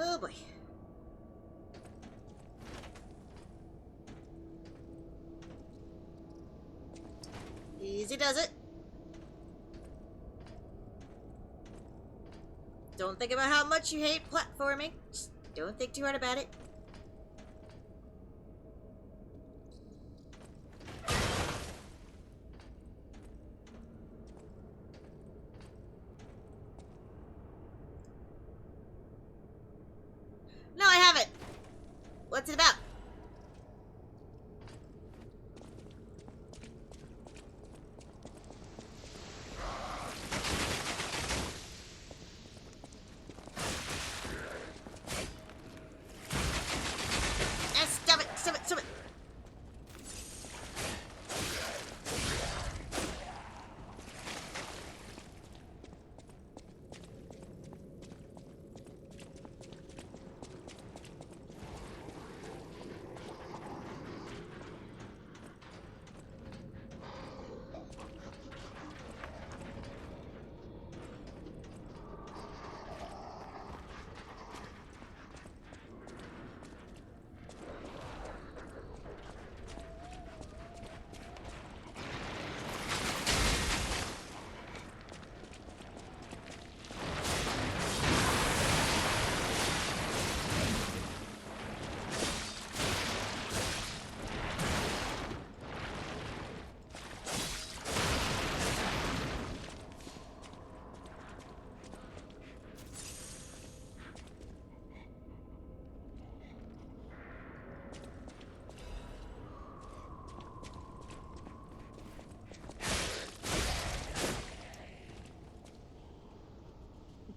Oh boy. Easy does it. Don't think about how much you hate platforming. Just don't think too hard about it. No, I haven't. What's it about? Stop it! Stop it! Stop it!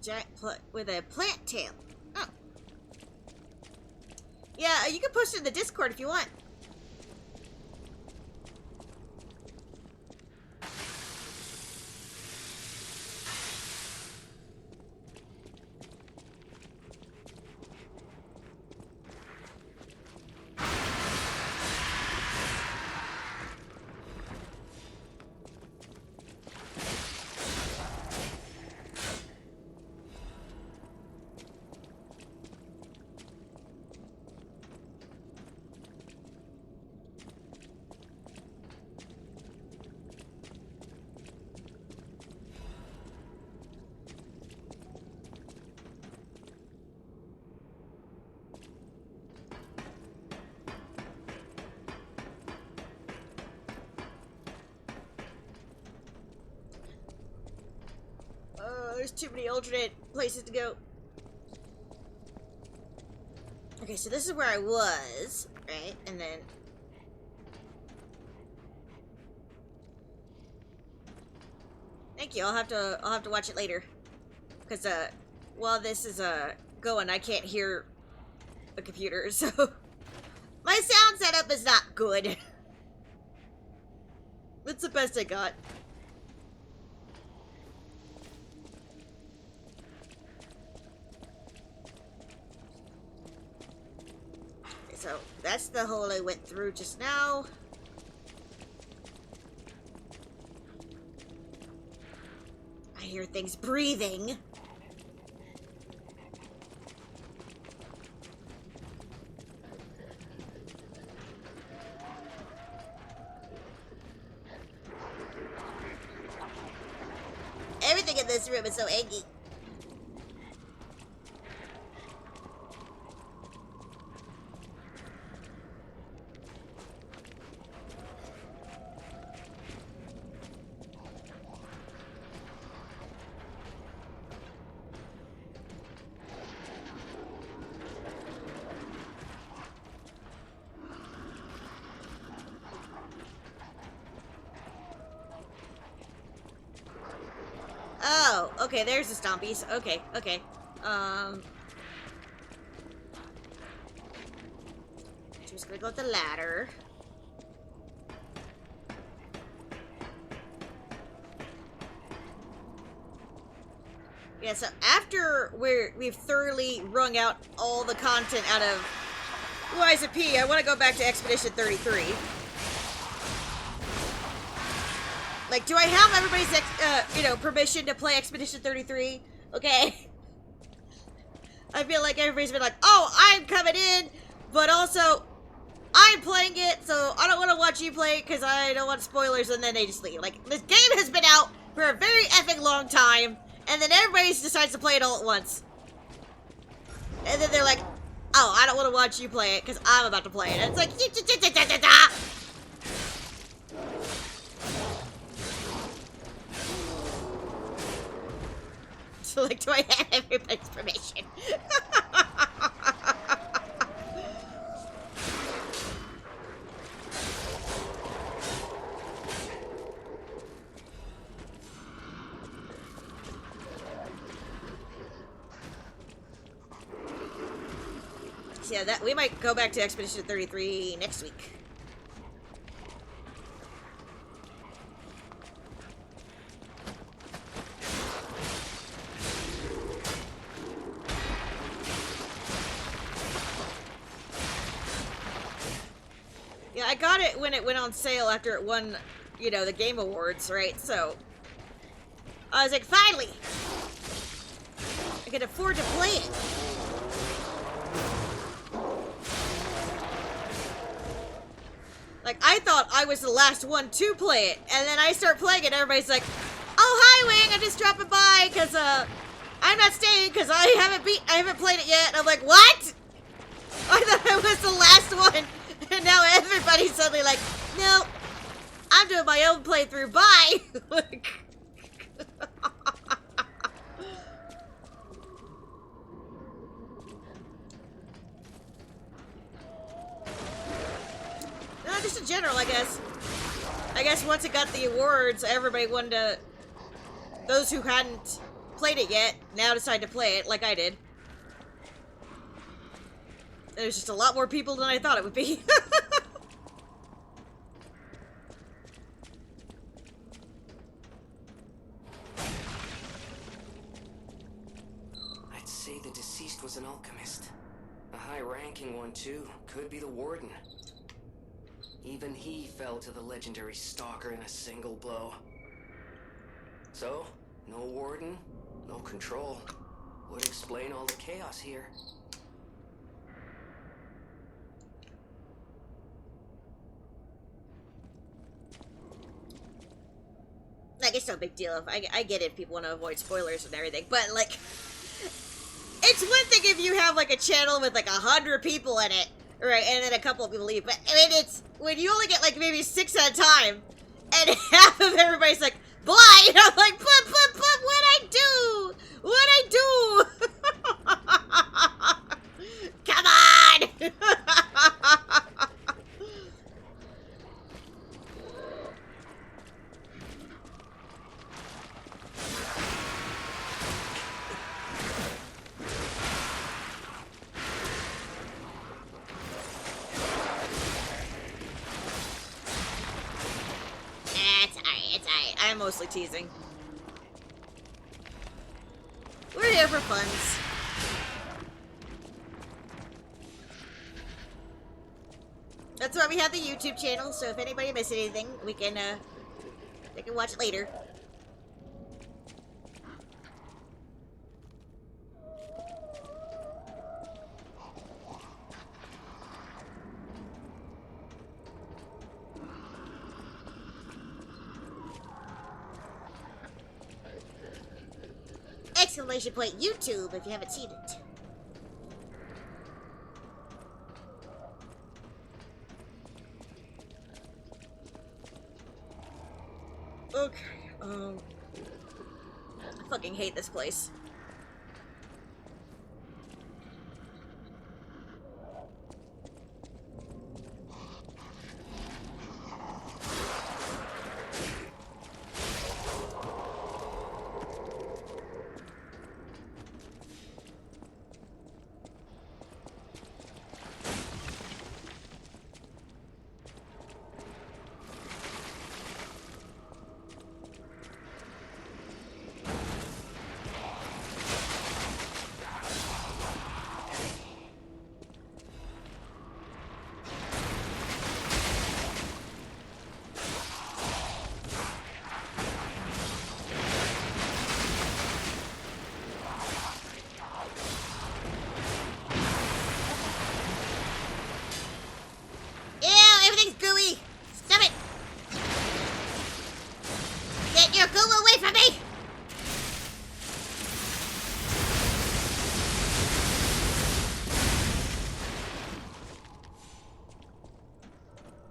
Giant with a plant tail. Oh. Yeah, you can post it in the Discord if you want. there's too many alternate places to go. Okay, so this is where I was, right? And then... Thank you, I'll have to watch it later. Because, while this is, going, I can't hear the computer, so... My sound setup is not good. That's the best I got. So, that's the hole I went through just now. I hear things breathing. Everything in this room is so eggy. Oh, okay, there's the stompies. Okay, okay. Just gonna go up the ladder. Yeah, so after we've thoroughly wrung out all the content out of Lies of P, I want to go back to Expedition 33. Like, do I have everybody's, permission to play Expedition 33? Okay. I feel like everybody's been like, oh, I'm coming in, but also, I'm playing it, so I don't want to watch you play it because I don't want spoilers, and then they just leave. Like, this game has been out for a very effing long time, and then everybody decides to play it all at once. And then they're like, oh, I don't want to watch you play it because I'm about to play it. And it's like, so, like, do I have everybody's permission? So yeah, we might go back to Expedition 33 next week. Yeah, I got it when it went on sale after it won, the Game Awards, right? So, I was like, finally! I can afford to play it. Like, I thought I was the last one to play it, and then I start playing it, and everybody's like, oh, hi, Wing, I'm just dropping by, because, I'm not staying, because I haven't played it yet, and I'm like, what? I thought I was the last one. And now everybody's suddenly like, no, I'm doing my own playthrough, bye! Like, no, just in general, I guess. I guess once it got the awards, everybody wanted to... Those who hadn't played it yet, now decide to play it, like I did. There's just a lot more people than I thought it would be. I'd say the deceased was an alchemist. A high-ranking one, too. Could be the warden. Even he fell to the legendary stalker in a single blow. So, no warden, no control. Would explain all the chaos here. Like, it's no big deal. I get it if people want to avoid spoilers and everything, but, like, it's one thing if you have, like, a channel with, like, 100 people in it, right, and then a couple of people leave, but, I mean, it's, when you only get, like, maybe 6 at a time, and half of everybody's like, blind. I'm like, but, what'd I do? What'd I do? Come on! It's alright. I'm mostly teasing. We're here for funs. That's why we have the YouTube channel, so if anybody missed anything, they can watch it later. Exclamation point YouTube if you haven't seen it. Okay, I fucking hate this place.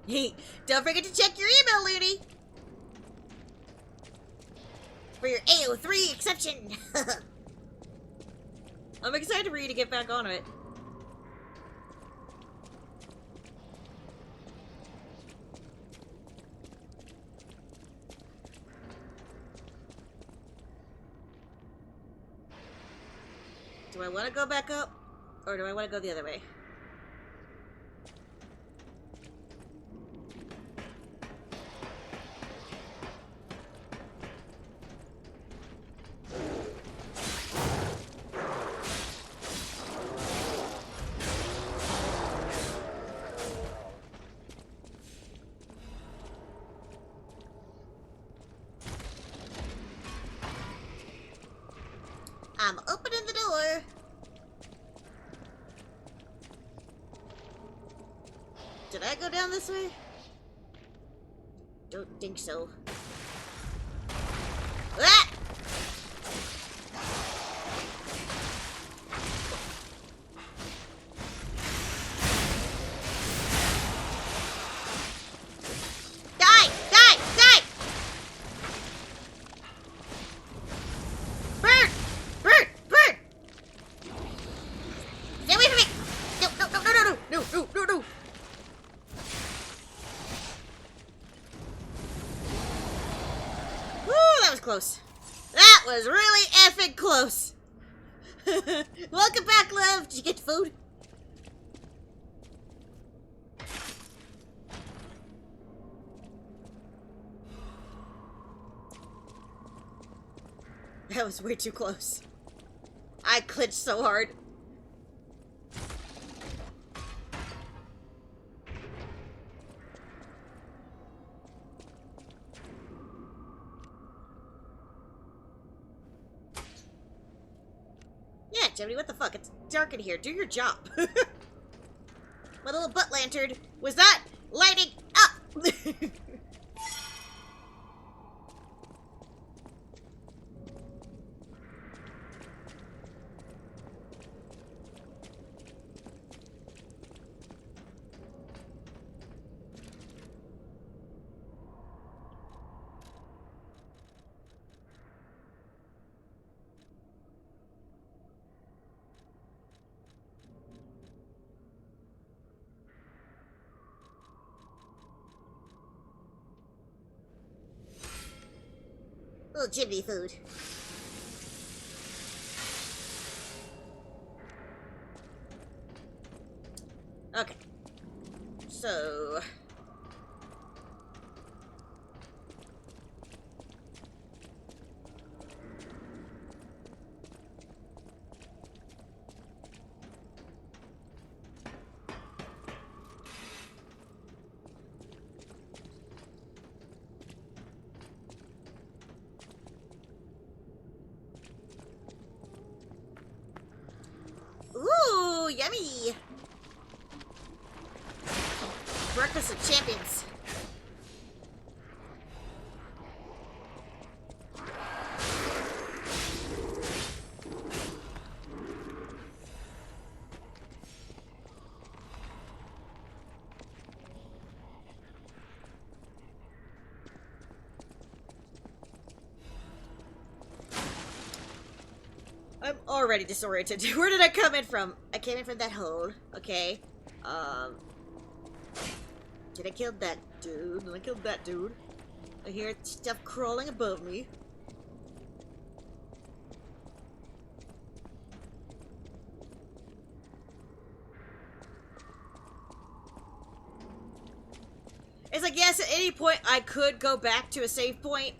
Hey, don't forget to check your email, Looney! For your AO3 exception! I'm excited for you to get back on it. Do I want to go back up? Or do I want to go the other way? I'm opening the door. Did I go down this way? Don't think so. Ah! Die! Die! Die! Burn! Burn! Burn! Stay away from me! No, no, no, no, no, no, no, no, no, no! Woo, that was close. That was really effing close. Welcome back, love. Did you get food? That was way too close. I clenched so hard. Yeah, Jimmy, what the fuck? It's dark in here. Do your job. My little butt lantern was not lighting up. Little chimney food. Okay. So... Ooh, yummy! Breakfast of Champions. I'm already disoriented. Where did I come in from? I came in from that hole. Okay. Did I kill that dude? Did I kill that dude? I hear stuff crawling above me. It's like, yes, at any point I could go back to a save point,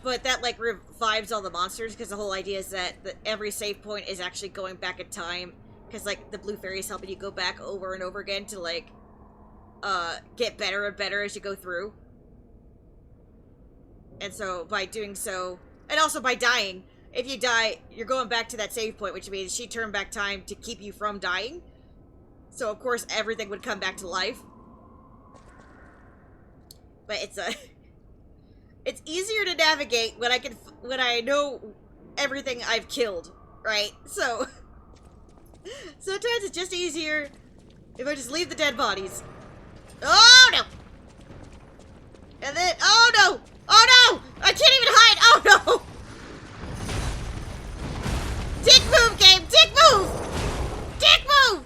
but that, like, revives all the monsters, because the whole idea is that every save point is actually going back in time, because, like, the blue fairy is helping you go back over and over again to, like, get better and better as you go through. And so, by doing so, and also by dying, if you die, you're going back to that save point, which means she turned back time to keep you from dying. So, of course, everything would come back to life. But it's easier to navigate when I know everything I've killed, right? So, sometimes it's just easier if I just leave the dead bodies. Oh, no! And then, oh, no! Oh, no! I can't even hide! Oh, no! Dick move, game! Dick move! Dick move!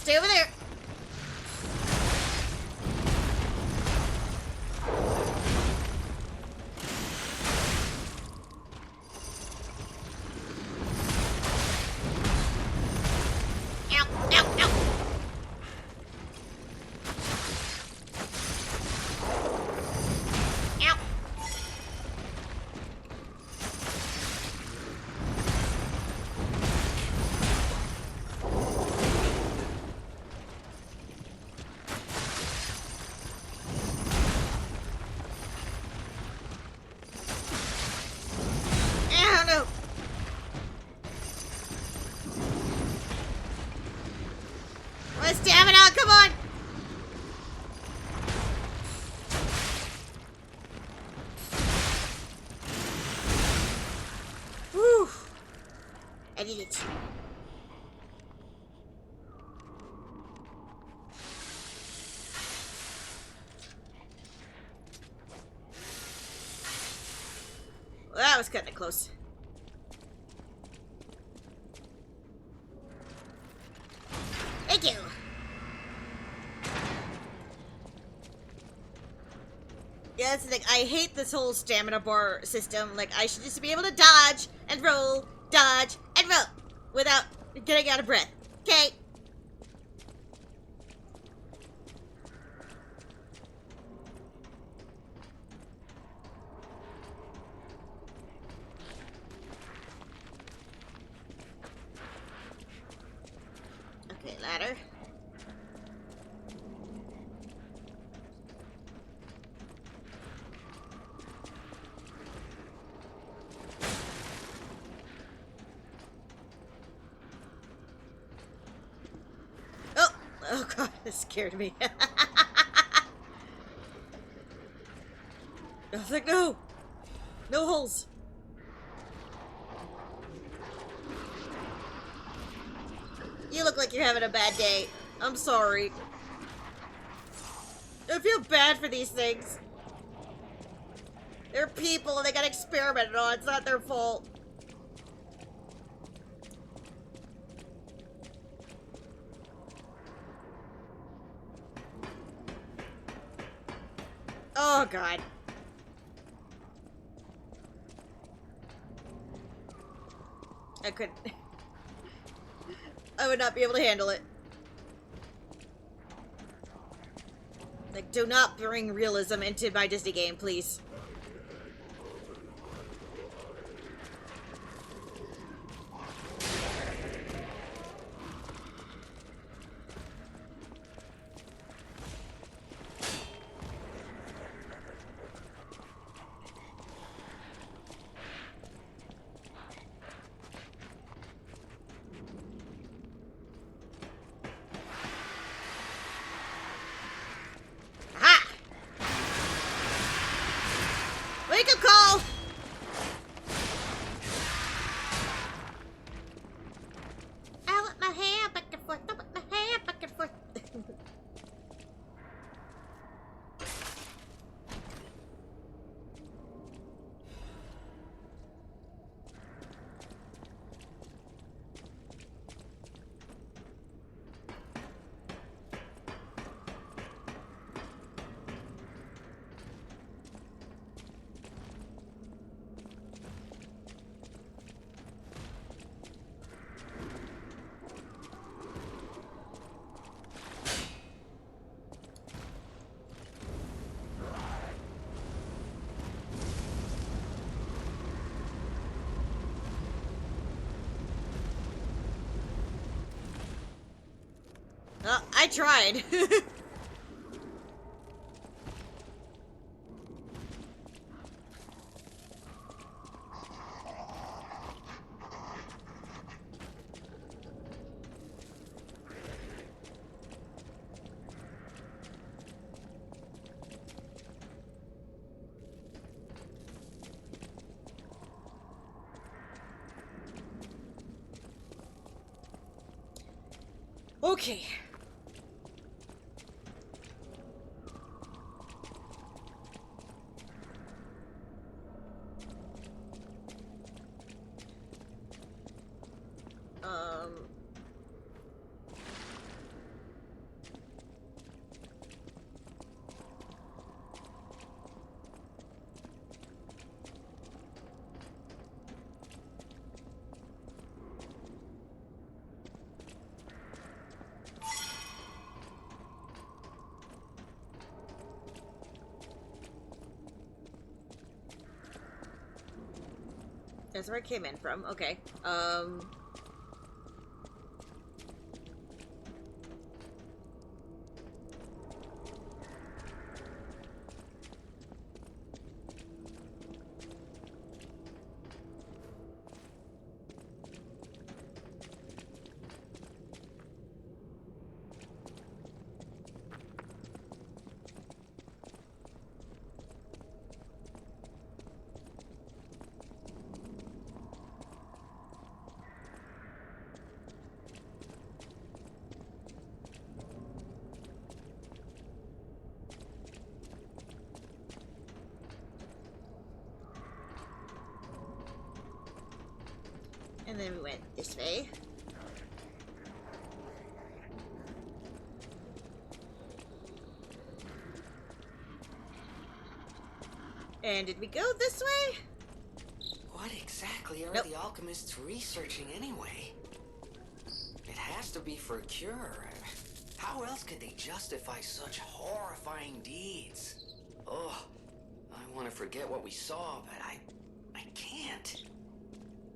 Stay over there. Ow, ow, ow. Ow. Ow, no. My stamina, come on. Whew. I did it. Well, that was kind of close. Thank you. Yeah, that's the thing. I hate this whole stamina bar system. Like, I should just be able to dodge and roll, dodge and roll without getting out of breath. Okay? Okay, ladder. This scared me. I was like, no! No holes! You look like you're having a bad day. I'm sorry. I feel bad for these things. They're people and they got experimented on. It's not their fault. Oh, God. I couldn't. I would not be able to handle it. Like, do not bring realism into my Disney game, please. Wake up call! I want my hair back and forth. I want my hair back and forth. I tried. Okay. That's where I came in from. Okay. And then we went this way. And did we go this way? What exactly are Nope. the alchemists researching anyway? It has to be for a cure. How else could they justify such horrifying deeds? Oh, I want to forget what we saw, but I can't.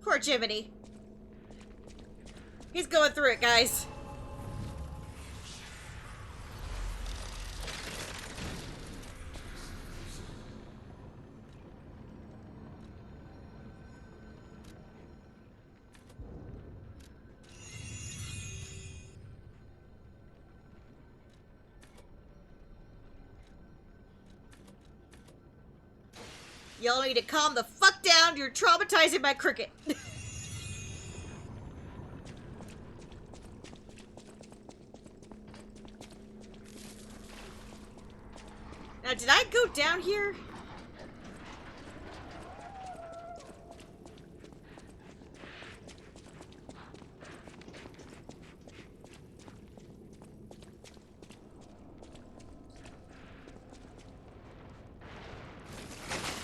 Poor Jiminy. He's going through it, guys. Y'all need to calm the fuck down. You're traumatizing my cricket. Now, did I go down here?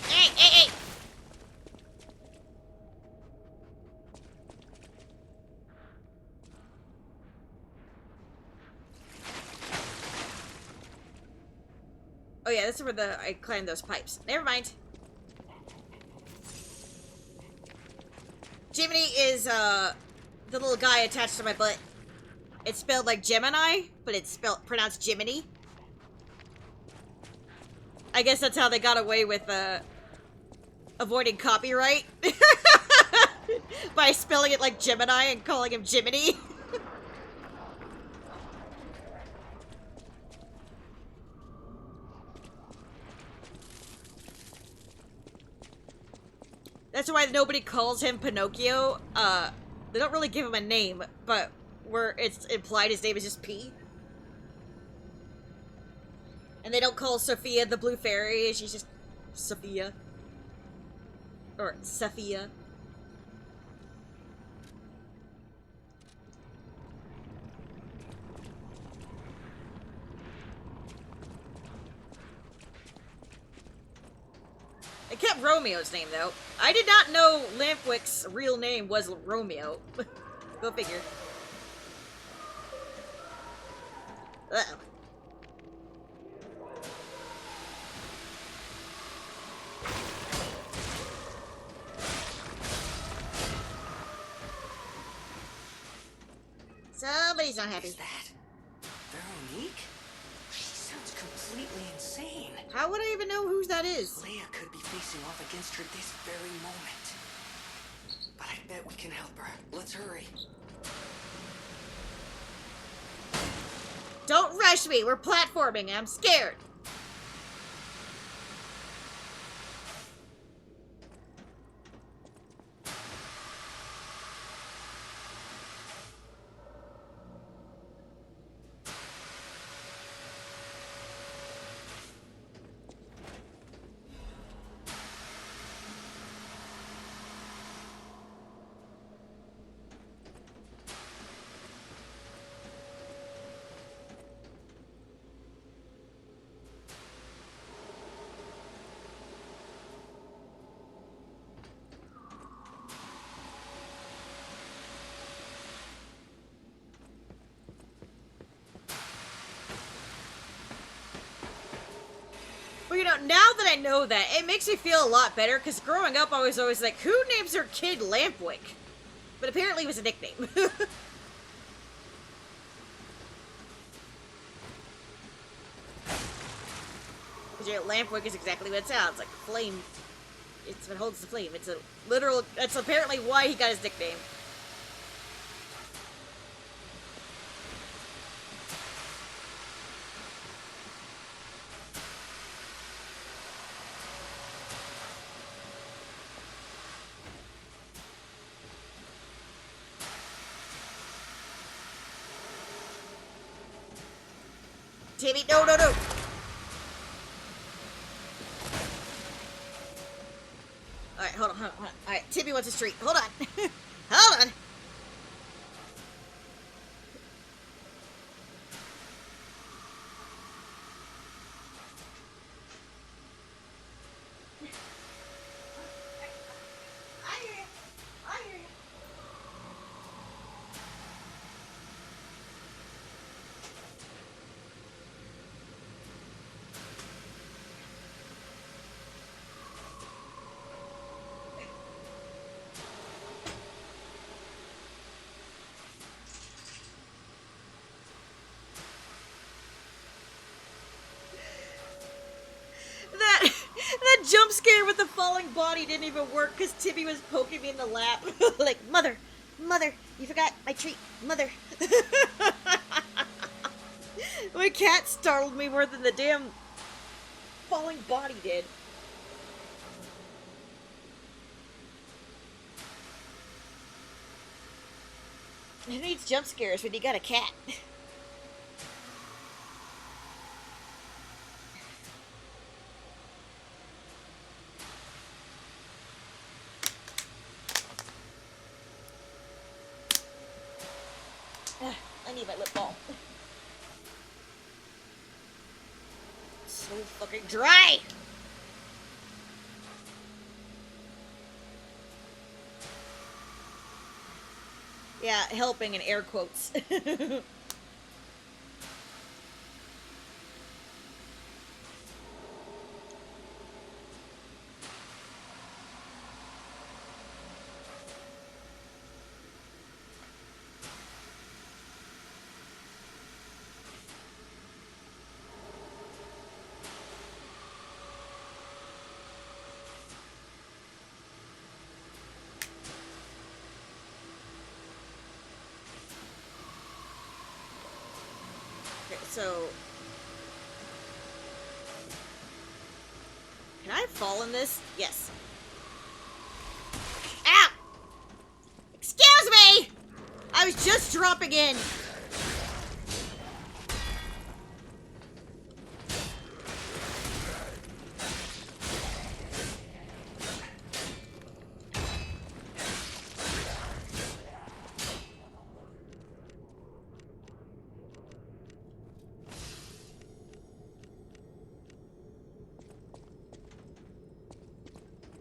Hey, hey, hey! Oh yeah, this is where I climbed those pipes. Never mind. Jiminy is, the little guy attached to my butt. It's spelled like Gemini, but it's pronounced Jiminy. I guess that's how they got away with, avoiding copyright. By spelling it like Gemini and calling him Jiminy. That's why nobody calls him Pinocchio. They don't really give him a name, but where it's implied his name is just P. And they don't call Sophia the Blue Fairy, she's just Sophia. Or Sophia. It kept Romeo's name, though. I did not know Lampwick's real name was Romeo. Go figure. Uh-oh. Somebody's not happy. Is that Veronique? She sounds completely insane. How would I even know who that is? Leia could be facing off against her this very moment. But I bet we can help her. Let's hurry. Don't rush me. We're platforming. I'm scared. Well, you know, now that I know that, it makes me feel a lot better, because growing up I was always like, who names their kid Lampwick? But apparently it was a nickname. Because your Lampwick is exactly what it sounds like. A flame. It's what holds the flame. It's a literal. That's apparently why he got his nickname. Timmy, no, no, no! Alright, hold on. Alright, Timmy wants a treat. Hold on. Hold on. That jump scare with the falling body didn't even work because Timmy was poking me in the lap. Like, mother, you forgot my treat, mother. My cat startled me more than the damn falling body did. Who needs jump scares when you got a cat? I need my lip balm. So fucking dry! Yeah, helping in air quotes. So, can I fall in this? Yes. Ow! Excuse me! I was just dropping in.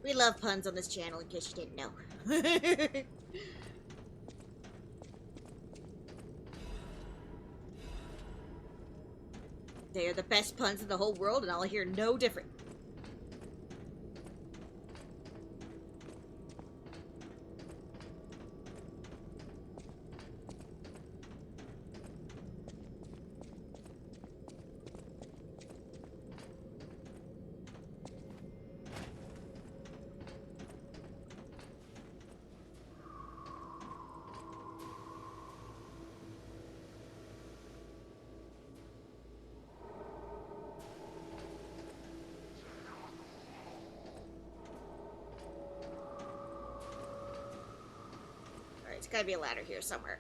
We love puns on this channel, in case you didn't know. They are the best puns in the whole world, and I'll hear no different. There's gotta be a ladder here somewhere.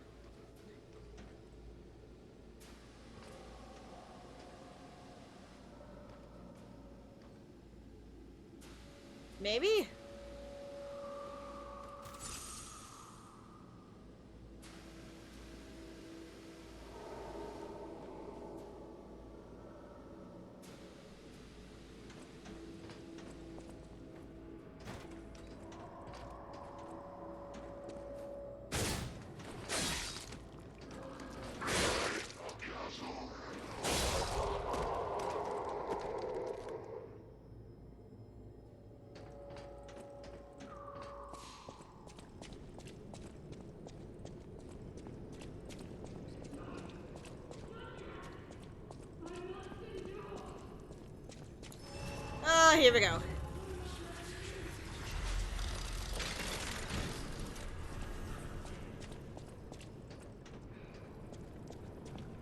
Maybe? Oh, here we go.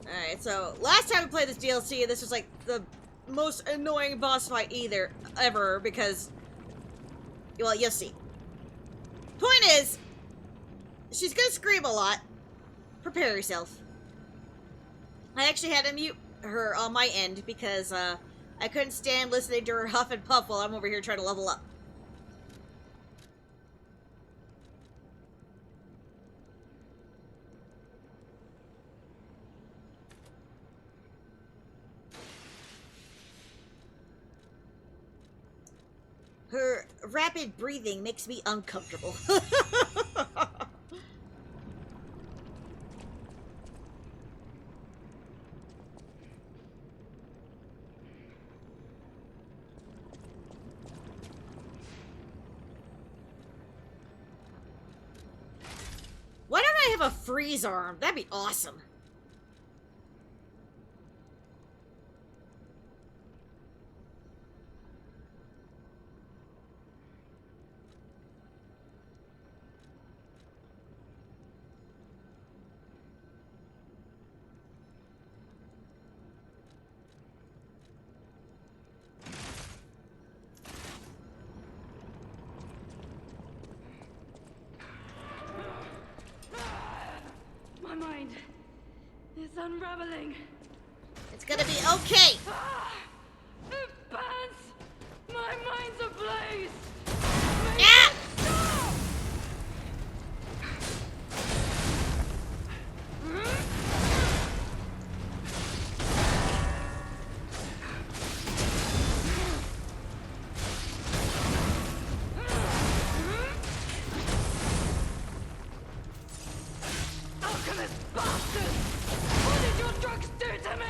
Alright, so last time we played this DLC, this was like the most annoying boss fight ever, because, well, you'll see. Point is, she's gonna scream a lot. Prepare yourself. I actually had to mute her on my end because, I couldn't stand listening to her huff and puff while I'm over here trying to level up. Her rapid breathing makes me uncomfortable. Why don't I have a freeze arm? That'd be awesome. unraveling. It's gonna be okay. It burns. My mind's ablaze. Yeah! Stop! Alchemist bastard! What did your drugs do to me?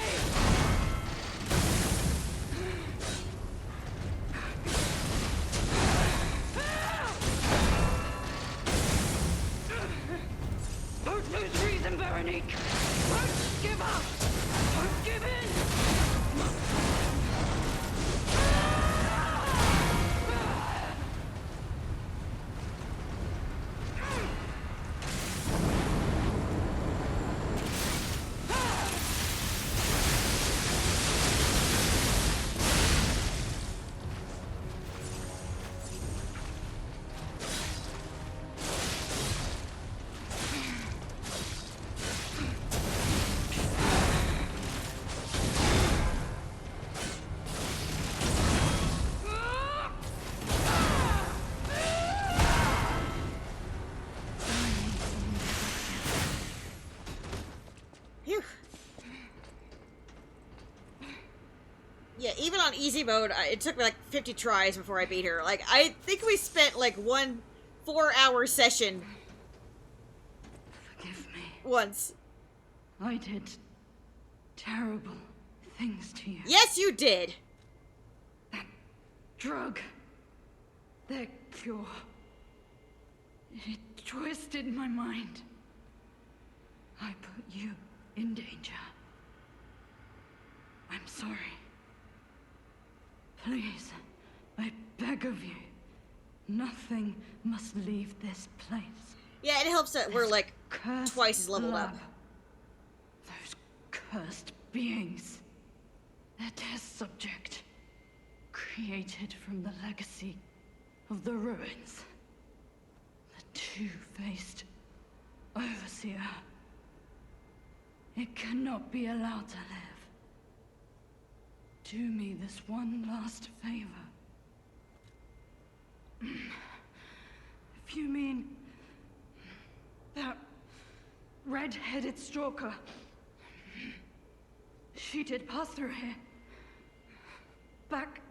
Don't lose reason, Veronique! Don't give up! Don't give in! Phew. Yeah, even on easy mode, it took me like 50 tries before I beat her. Like, I think we spent like 1 4-hour session Forgive me. once. I did terrible things to you. Yes, you did. Drug. Their cure. It twisted my mind. I put you in danger. I'm sorry. Please, I beg of you. Nothing must leave this place. Yeah, it helps that we're like Cursed twice as leveled up. lab. Those cursed beings. Their test subject. Created from the legacy of the ruins. The two-faced overseer. It cannot be allowed to live. Do me this one last favor. If you mean that red-headed stalker, she did pass through here. Back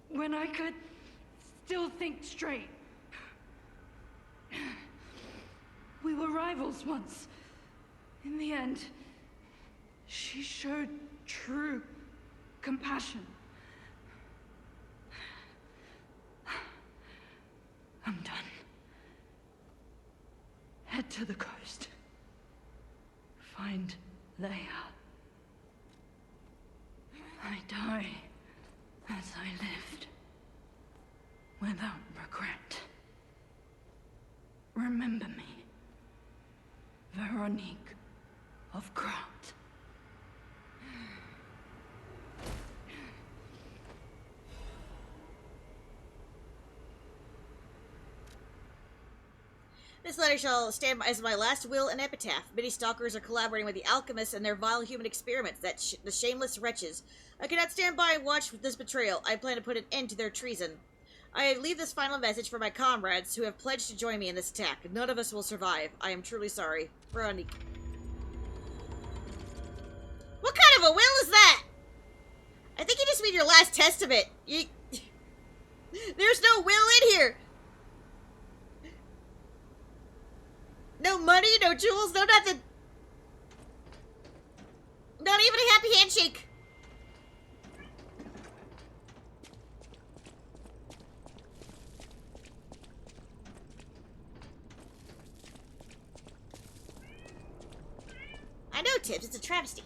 when I could still think straight. We were rivals once. In the end, she showed true compassion. I'm done. Head to the coast. Find Leia. I die as I lived, without regret. Remember me, Veronique of Krat. This letter shall stand as my last will and epitaph. Many stalkers are collaborating with the alchemists and their vile human experiments, the shameless wretches. I cannot stand by and watch this betrayal. I plan to put an end to their treason. I leave this final message for my comrades who have pledged to join me in this attack. None of us will survive. I am truly sorry. Veronique. What kind of a will is that? I think you just mean your last testament. There's no will in here. No money, no jewels, no nothing. Not even a happy handshake. I know, Tibbs, it's a travesty.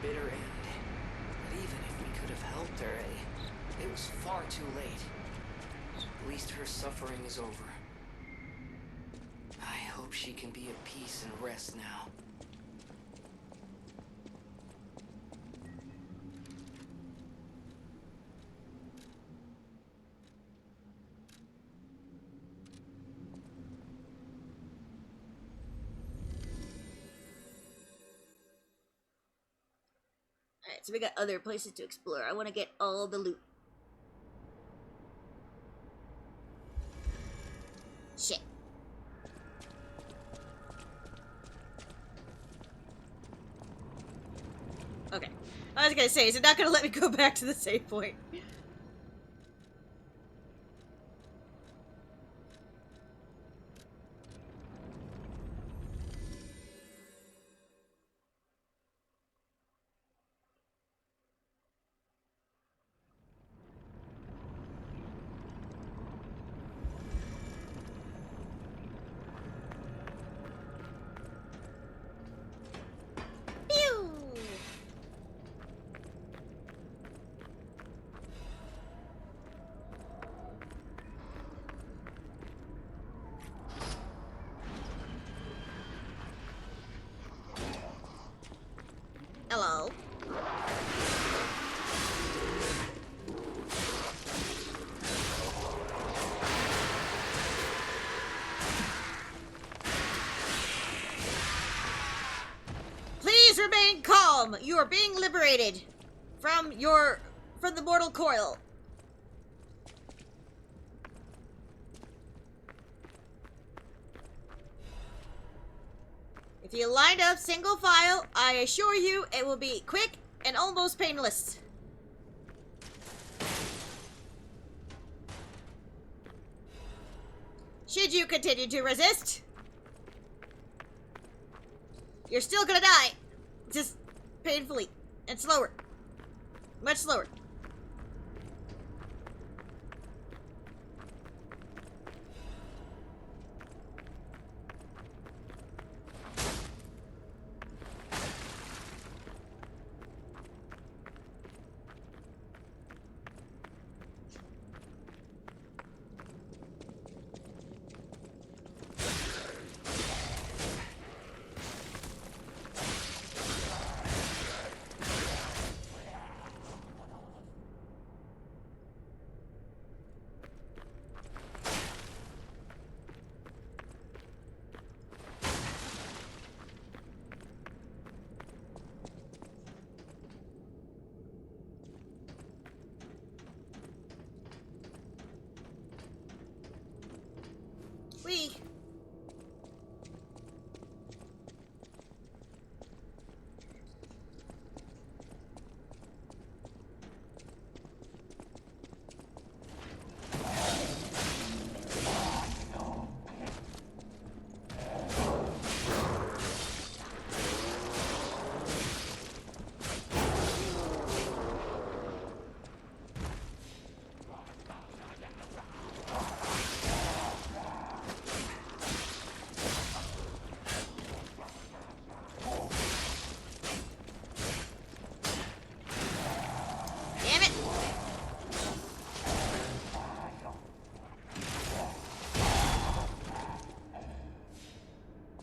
bitter end. But even if we could have helped her, it was far too late. At least her suffering is over. I hope she can be at peace and rest now. Alright, so we got other places to explore. I want to get all the loot. Shit. Okay. I was gonna say, is it not gonna let me go back to the save point? Pew! Hello. Please remain calm. You are being liberated from the mortal coil. If you line up single file, I assure you it will be quick and almost painless. Should you continue to resist, you're still gonna die. Just painfully and slower. Much slower. Wee.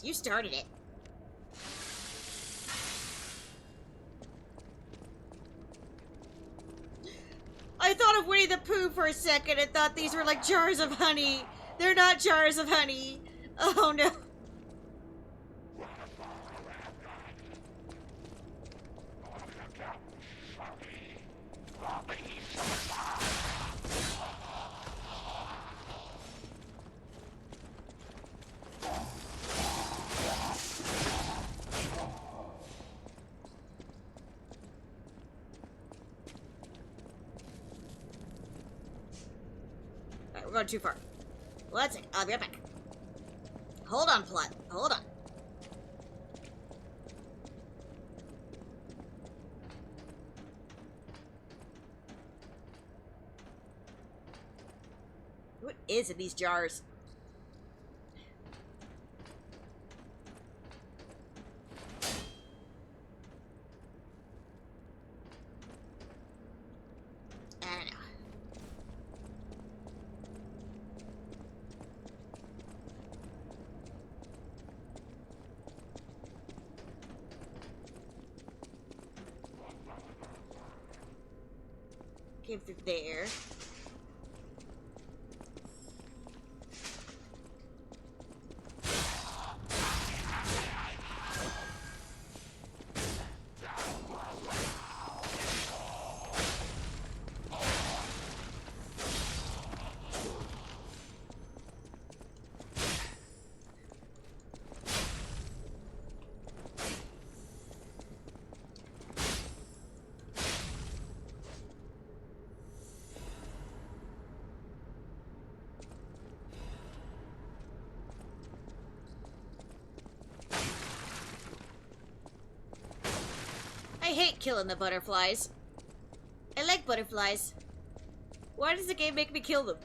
You started it. I thought of Winnie the Pooh for a second and thought these were like jars of honey. They're not jars of honey. Oh no. We're going too far. Let's see. I'll be right back. Hold on, plot. Hold on. What is in these jars? Came through there. I hate killing the butterflies. I like butterflies. Why does the game make me kill them?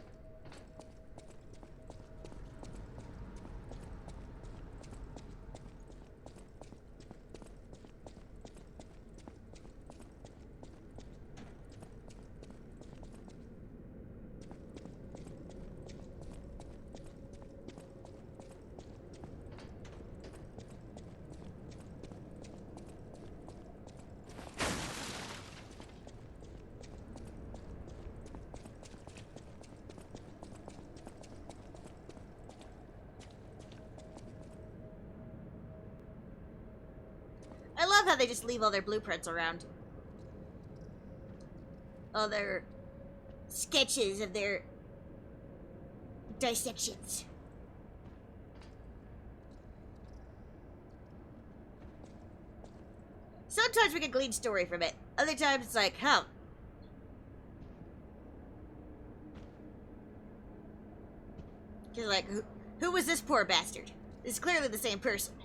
I love how they just leave all their blueprints around. All their sketches of their dissections. Sometimes we can glean story from it. Other times it's like, huh. You're like, who was this poor bastard? It's clearly the same person.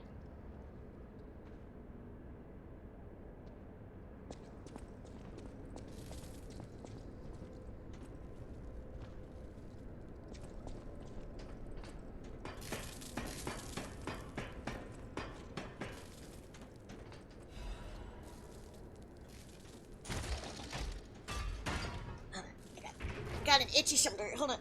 Got an itchy shoulder. Hold on.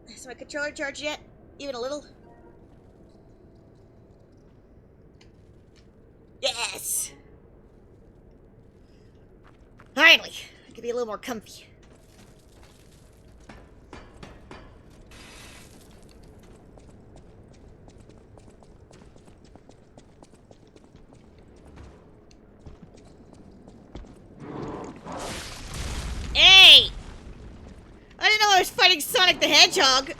Is my controller charged yet? Even a little? Yes! Finally! I can be a little more comfy. Hey! I didn't know I was fighting Sonic the Hedgehog!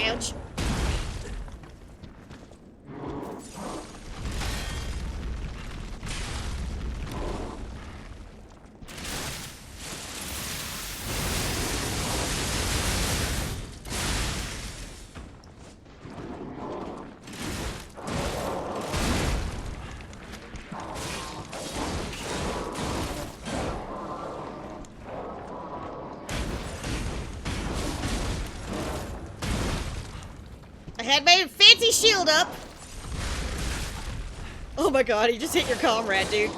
Ouch. I had my fancy shield up. Oh my god, you just hit your comrade, dude.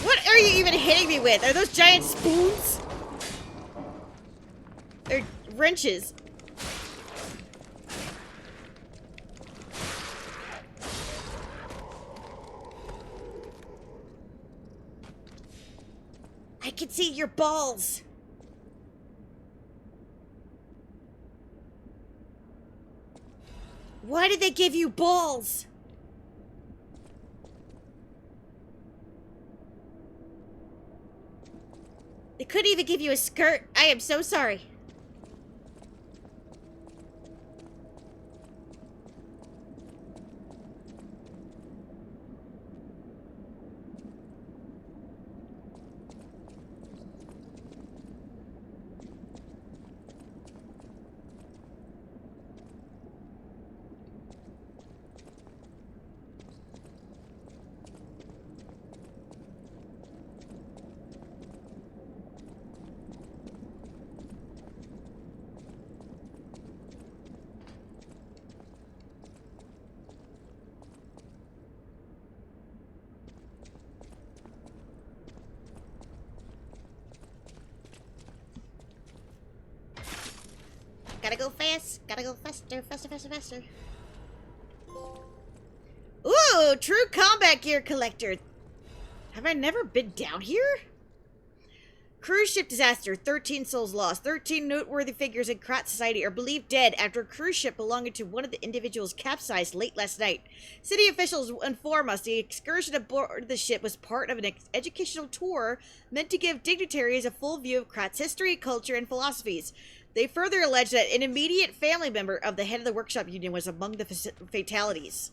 What are you even hitting me with? Are those giant spoons? They're wrenches. I can see your balls. Why did they give you balls? They couldn't even give you a skirt. I am so sorry. Gotta go fast. Gotta go faster, faster, faster, faster. Ooh, true combat gear collector. Have I never been down here? Cruise ship disaster. 13 souls lost. 13 noteworthy figures in Krat society are believed dead after a cruise ship belonging to one of the individuals capsized late last night. City officials inform us the excursion aboard the ship was part of an educational tour meant to give dignitaries a full view of Krat's history, culture, and philosophies. They further allege that an immediate family member of the head of the workshop union was among the fatalities.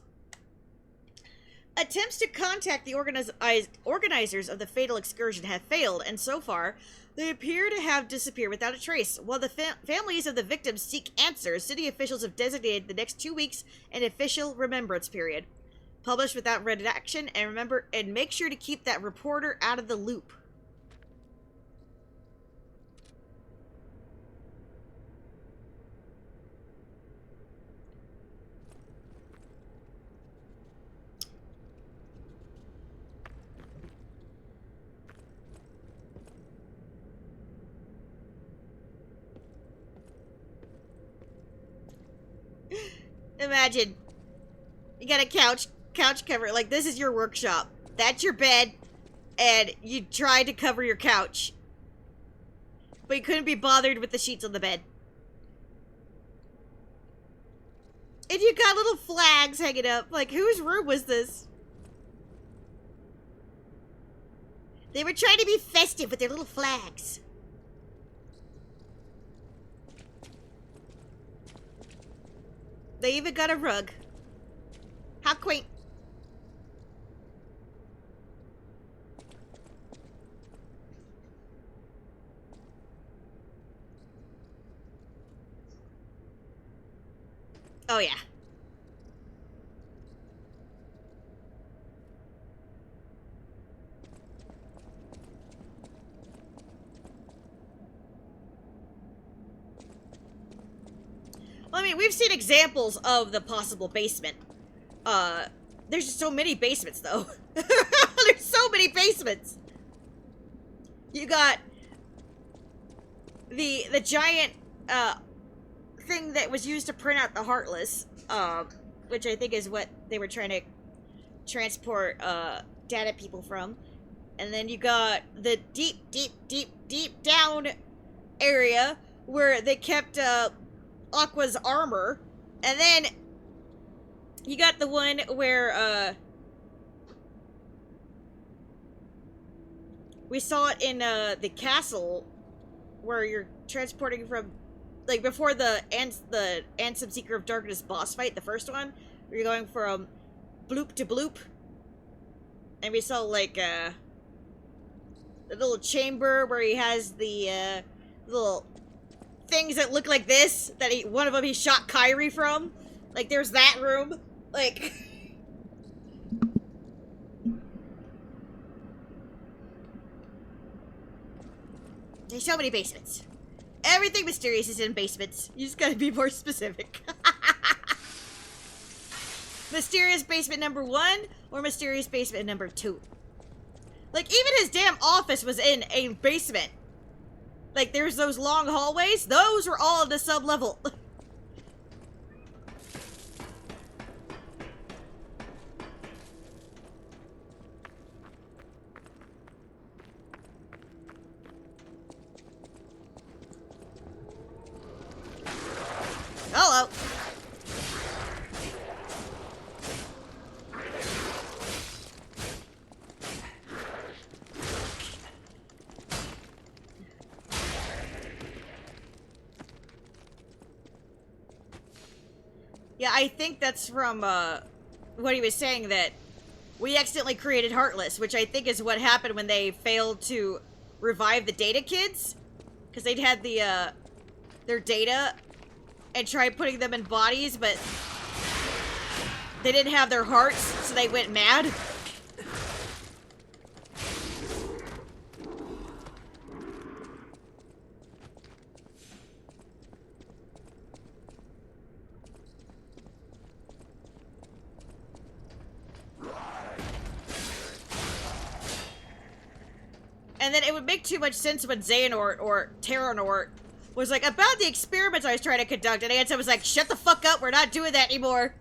Attempts to contact the organizers of the fatal excursion have failed, and so far, they appear to have disappeared without a trace. While the families of the victims seek answers, city officials have designated the next 2 weeks an official remembrance period. Publish without redaction, and make sure to keep that reporter out of the loop. Imagine, you got a couch cover, like this is your workshop. That's your bed, and you tried to cover your couch. But you couldn't be bothered with the sheets on the bed. And you got little flags hanging up. Like, whose room was this? They were trying to be festive with their little flags. They even got a rug. How quaint. Oh, yeah. Well, I mean, we've seen examples of the possible basement. There's just so many basements, though. There's so many basements. You got the giant thing that was used to print out the Heartless, which I think is what they were trying to transport data people from. And then you got the deep down area where they kept Aqua's armor, and then you got the one where we saw it in the castle where you're transporting from, like, before the Ansem Seeker of Darkness boss fight, the first one, where you're going from bloop to bloop, and we saw like the little chamber where he has the little things that look like this, that one of them he shot Kyrie from. Like, there's that room. Like, there's so many basements. Everything mysterious is in basements. You just gotta be more specific. Mysterious basement number 1 or mysterious basement number 2. Like, even his damn office was in a basement. Like, there's those long hallways. Those were all in the sub-level. Hello. Yeah, I think that's from, what he was saying, that we accidentally created Heartless, which I think is what happened when they failed to revive the Data Kids. Because they'd had the, their data and tried putting them in bodies, but they didn't have their hearts, so they went mad. And then it would make too much sense when Xehanort or Terranort was like, about the experiments I was trying to conduct, and Ansem was like, shut the fuck up, we're not doing that anymore.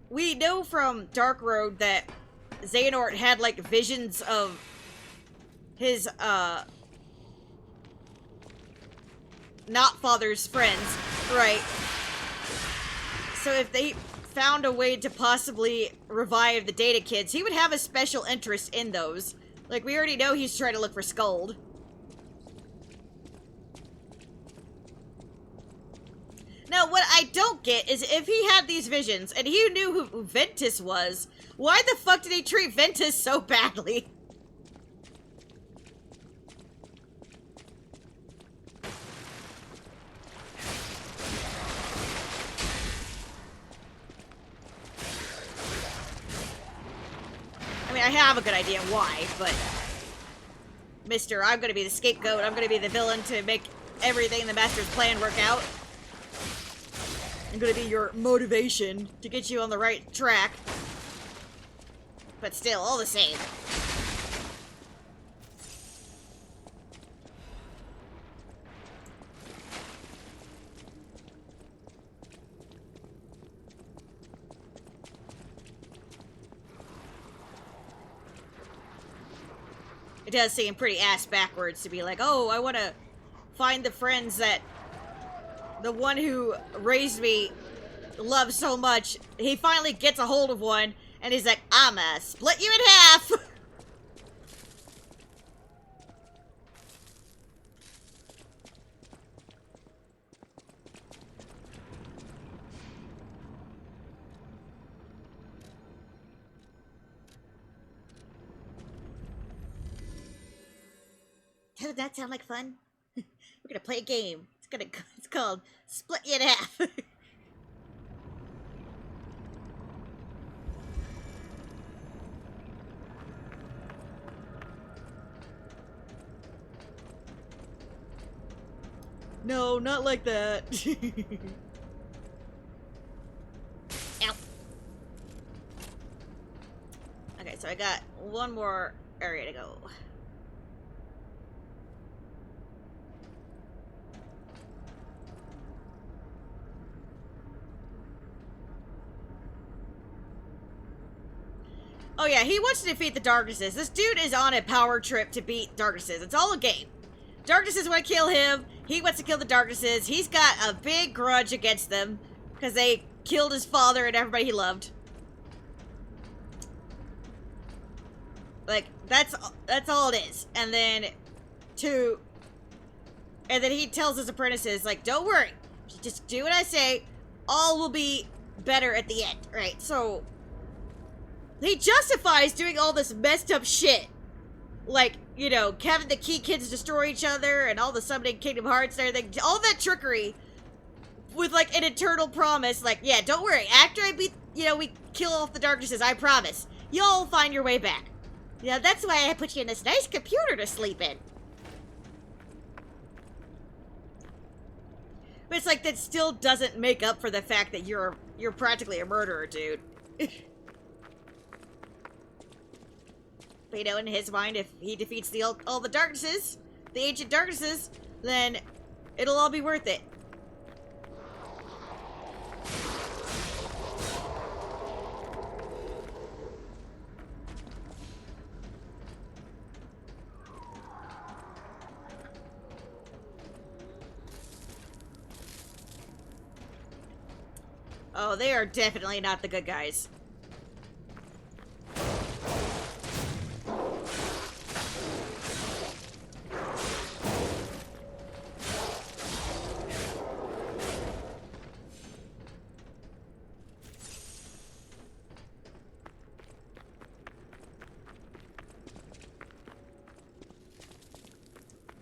We know from Dark Road that Xehanort had, like, visions of his, not father's friends, right? So if they found a way to possibly revive the Data Kids, he would have a special interest in those. Like, we already know he's trying to look for Skuld. Now, what I don't get is if he had these visions and he knew who Ventus was, why the fuck did he treat Ventus so badly? I mean, I have a good idea why, but... Mister, I'm gonna be the scapegoat, I'm gonna be the villain to make everything in the Master's plan work out. I'm gonna be your motivation to get you on the right track. But still, all the same. It does seem pretty ass backwards to be like, oh, I want to find the friends that the one who raised me loves so much. He finally gets a hold of one, and he's like, I'ma split you in half! Doesn't that sound like fun? We're gonna play a game. It's called Split You in Half. No, not like that. Ow. Okay, so I got one more area to go. Oh yeah, he wants to defeat the Darknesses. This dude is on a power trip to beat Darknesses. It's all a game. Darknesses want to kill him. He wants to kill the Darknesses. He's got a big grudge against them because they killed his father and everybody he loved. Like, that's all it is. And then he tells his apprentices, like, don't worry. Just do what I say. All will be better at the end. Right, so he justifies doing all this messed up shit. Like, you know, having the Key Kids destroy each other and all the summoning Kingdom Hearts and everything. All that trickery with, like, an eternal promise. Like, yeah, don't worry. After I beat, you know, we kill off the Darknesses, I promise. You'll find your way back. Yeah, that's why I put you in this nice computer to sleep in. But it's like, that still doesn't make up for the fact that you're practically a murderer, dude. But, you know, in his mind, if he defeats all the Darknesses, the ancient Darknesses, then it'll all be worth it. Oh, they are definitely not the good guys.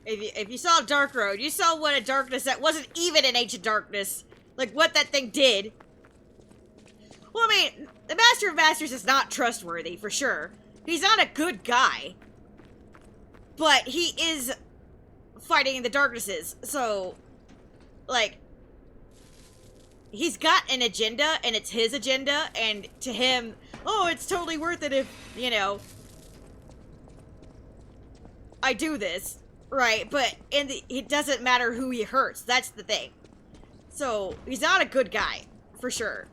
If you saw Dark Road, you saw what a darkness that wasn't even an ancient darkness. Like, what that thing did. Well, I mean, the Master of Masters is not trustworthy, for sure. He's not a good guy. But he is fighting the Darknesses, so, like, he's got an agenda, and it's his agenda, and to him, oh, it's totally worth it if, you know, I do this. Right, but it doesn't matter who he hurts. That's the thing. So, he's not a good guy, for sure.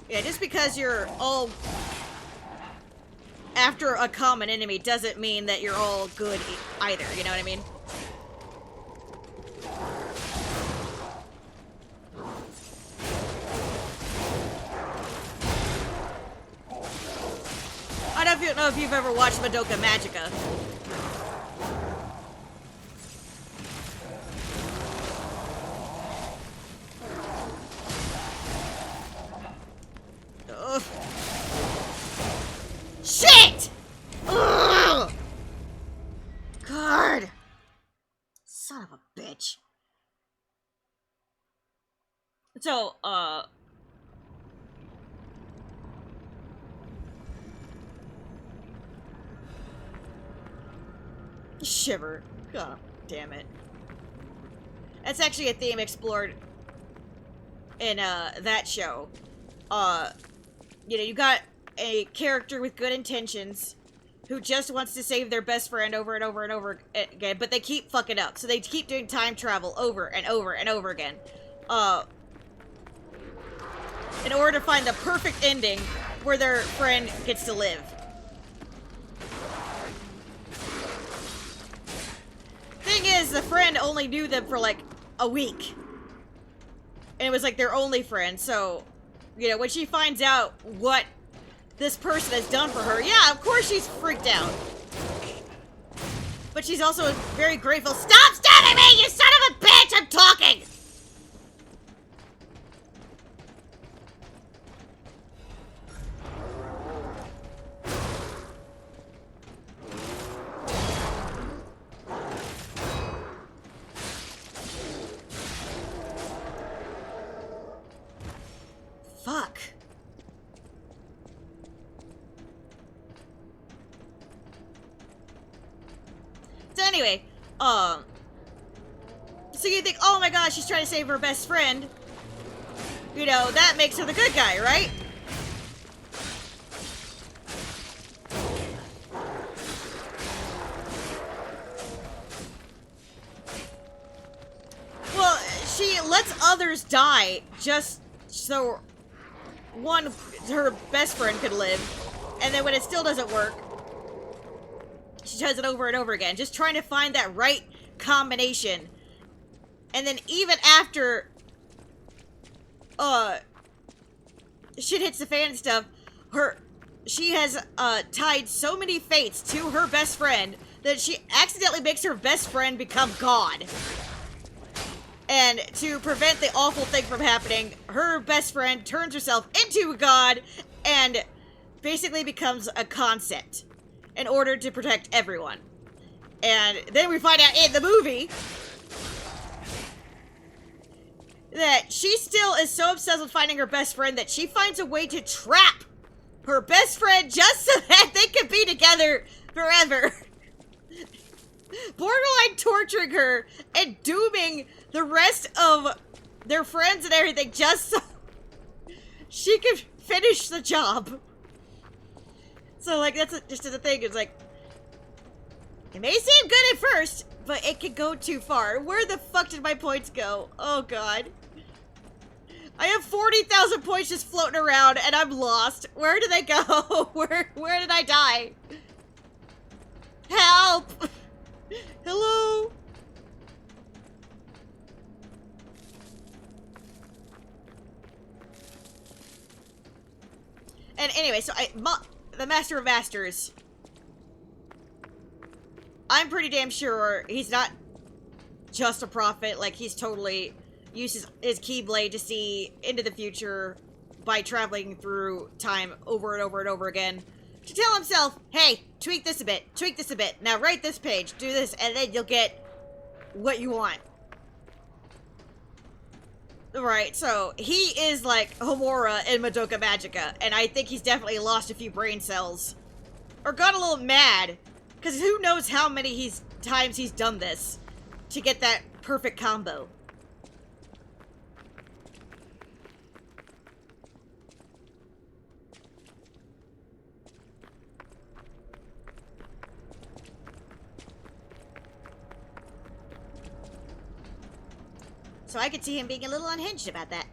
Yeah, just because you're all after a common enemy doesn't mean that you're all good either, you know what I mean? I don't know if you've ever watched Madoka Magica. Ugh. Shit! Ugh! God! Son of a bitch. So, Shiver. God damn it. That's actually a theme explored in, that show. You know, you got a character with good intentions who just wants to save their best friend over and over and over again, but they keep fucking up. So they keep doing time travel over and over and over again. In order to find the perfect ending where their friend gets to live. Thing is, the friend only knew them for like a week. And it was like their only friend, so, you know, when she finds out what this person has done for her, yeah, of course she's freaked out. But she's also very grateful. Stop stabbing me, you son of a bitch! I'm talking! Fuck. So anyway, so you think, oh my gosh, she's trying to save her best friend. You know, that makes her the good guy, right? Well, she lets others die just so her best friend could live, and then when it still doesn't work, she does it over and over again, just trying to find that right combination. And then even after shit hits the fan and stuff, she has tied so many fates to her best friend that she accidentally makes her best friend become God. And to prevent the awful thing from happening, her best friend turns herself into a god and basically becomes a concept in order to protect everyone. And then we find out in the movie that she still is so obsessed with finding her best friend that she finds a way to trap her best friend just so that they can be together forever. Borderline torturing her and dooming the rest of their friends and everything just so she can finish the job. So, like, that's just the thing. It's like, it may seem good at first, but it can go too far. Where the fuck did my points go? Oh, God. I have 40,000 points just floating around, and I'm lost. Where did they go? Where did I die? Help! Hello? And anyway, so the Master of Masters, I'm pretty damn sure he's not just a prophet. Like, he's totally uses his Keyblade to see into the future by traveling through time over and over and over again to tell himself, hey, tweak this a bit, now write this page, do this, and then you'll get what you want. Right, so he is like Homura in Madoka Magica, and I think he's definitely lost a few brain cells. Or got a little mad, because who knows how many he's times he's done this to get that perfect combo. So I could see him being a little unhinged about that.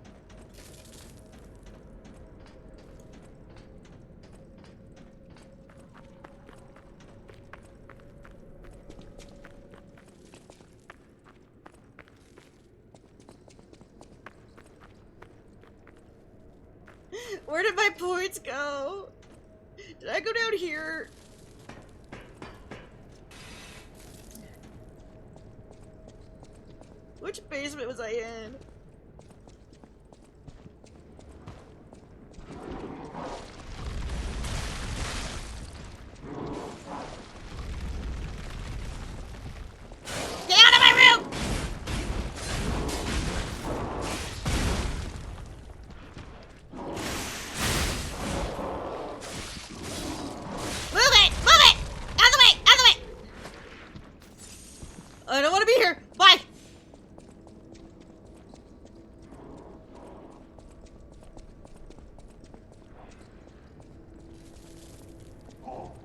Where did my points go? Did I go down here? Which basement was I in? Get out of my room! Move it! Move it! Out of the way! Out of the way! I don't want to be here! Bye!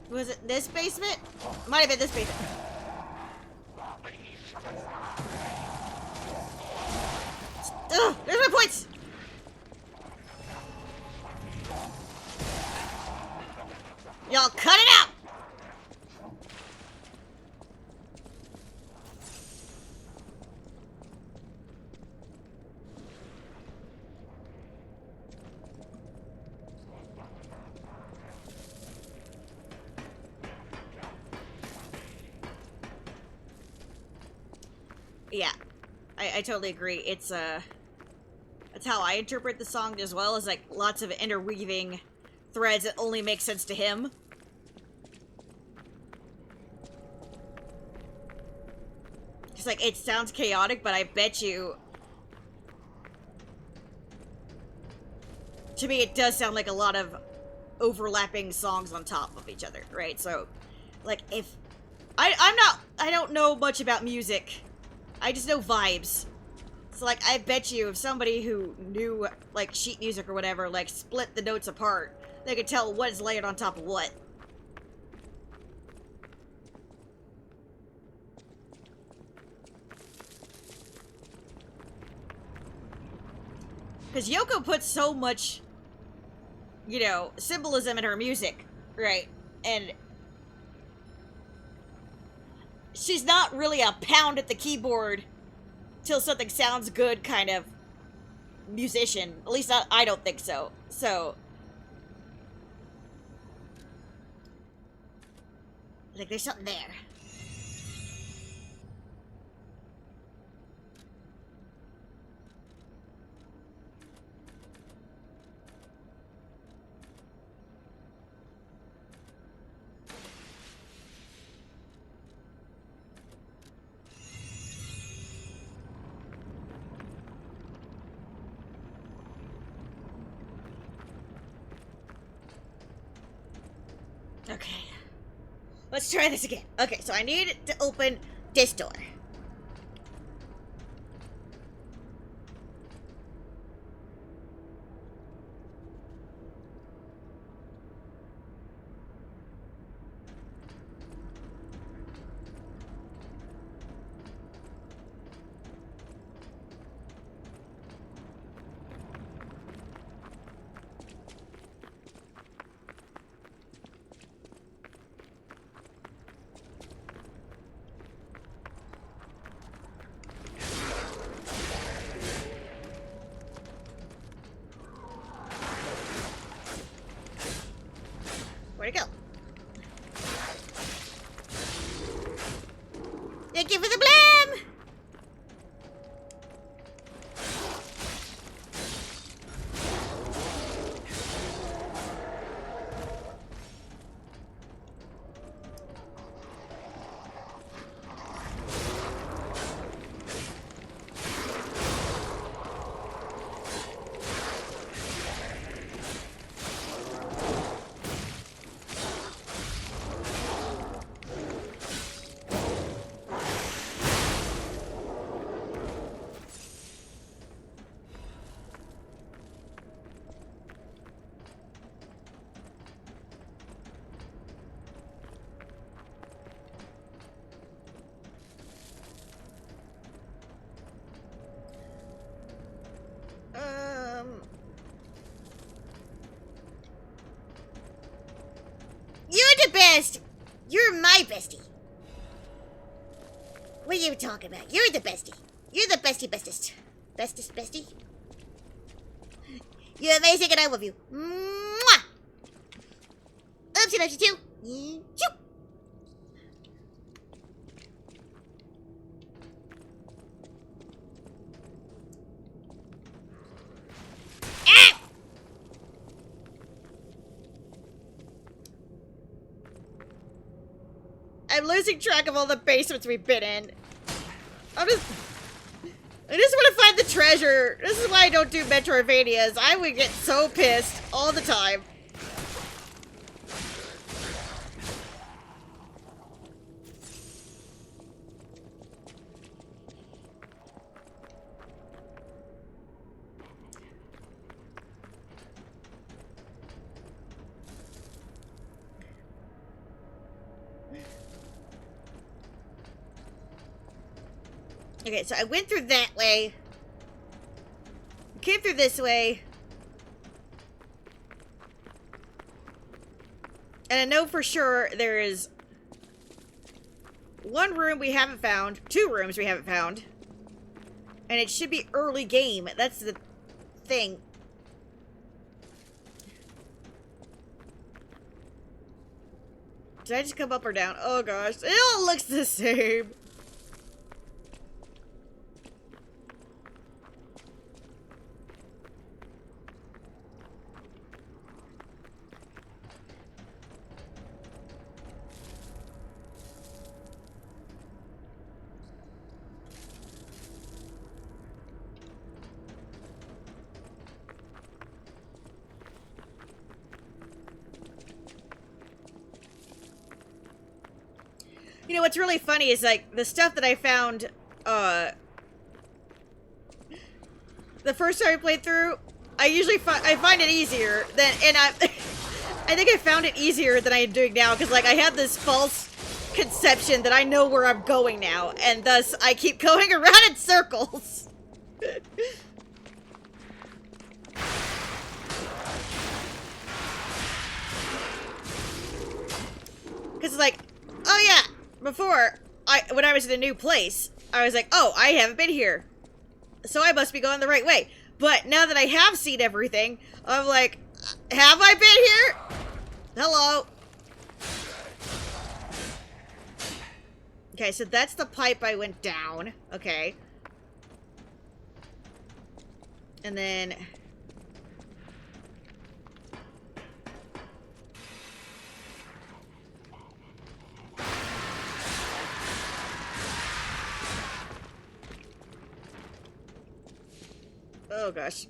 Was it this basement? Might have been this basement. Ugh, there's my points! Y'all cut it out! Yeah, I totally agree. It's, that's how I interpret the song, as well as, like, lots of interweaving threads that only make sense to him. It's like, it sounds chaotic, but I bet you... To me, it does sound like a lot of overlapping songs on top of each other, right? So, like, if... I don't know much about music. I just know vibes. So, like, I bet you if somebody who knew, like, sheet music or whatever, like, split the notes apart, they could tell what is layered on top of what. Because Yoko puts so much, you know, symbolism in her music, right? And she's not really a pound at the keyboard till something sounds good kind of musician. At least I don't think so. So, like, there's something there. Okay. Let's try this again. Okay, so I need to open this door. Where'd it go? Thank you for the blam! best. You're my bestie. What are you talking about? You're the bestie. You're the bestie bestest. Bestest bestie? You're amazing and I love you. Mwah! Oops, she loves you too. Choo! Ah! I'm losing track of all the basements we've been in. I just want to find the treasure. This is why I don't do Metroidvanias. I would get so pissed all the time. Okay, so I went through that way. Came through this way. And I know for sure there is one room we haven't found. 2 rooms we haven't found. And it should be early game. That's the thing. Did I just come up or down? Oh gosh. It all looks the same. You know, what's really funny is, like, the stuff that I found, the first time I played through, I usually find it easier than, and I think I found it easier than I'm doing now, because, like, I had this false conception that I know where I'm going now, and thus I keep going around in circles. Because it's like, oh yeah, before, when I was in a new place, I was like, oh, I haven't been here, so I must be going the right way. But now that I have seen everything, I'm like, have I been here? Hello? Okay, so that's the pipe I went down. Okay. And then... oh gosh.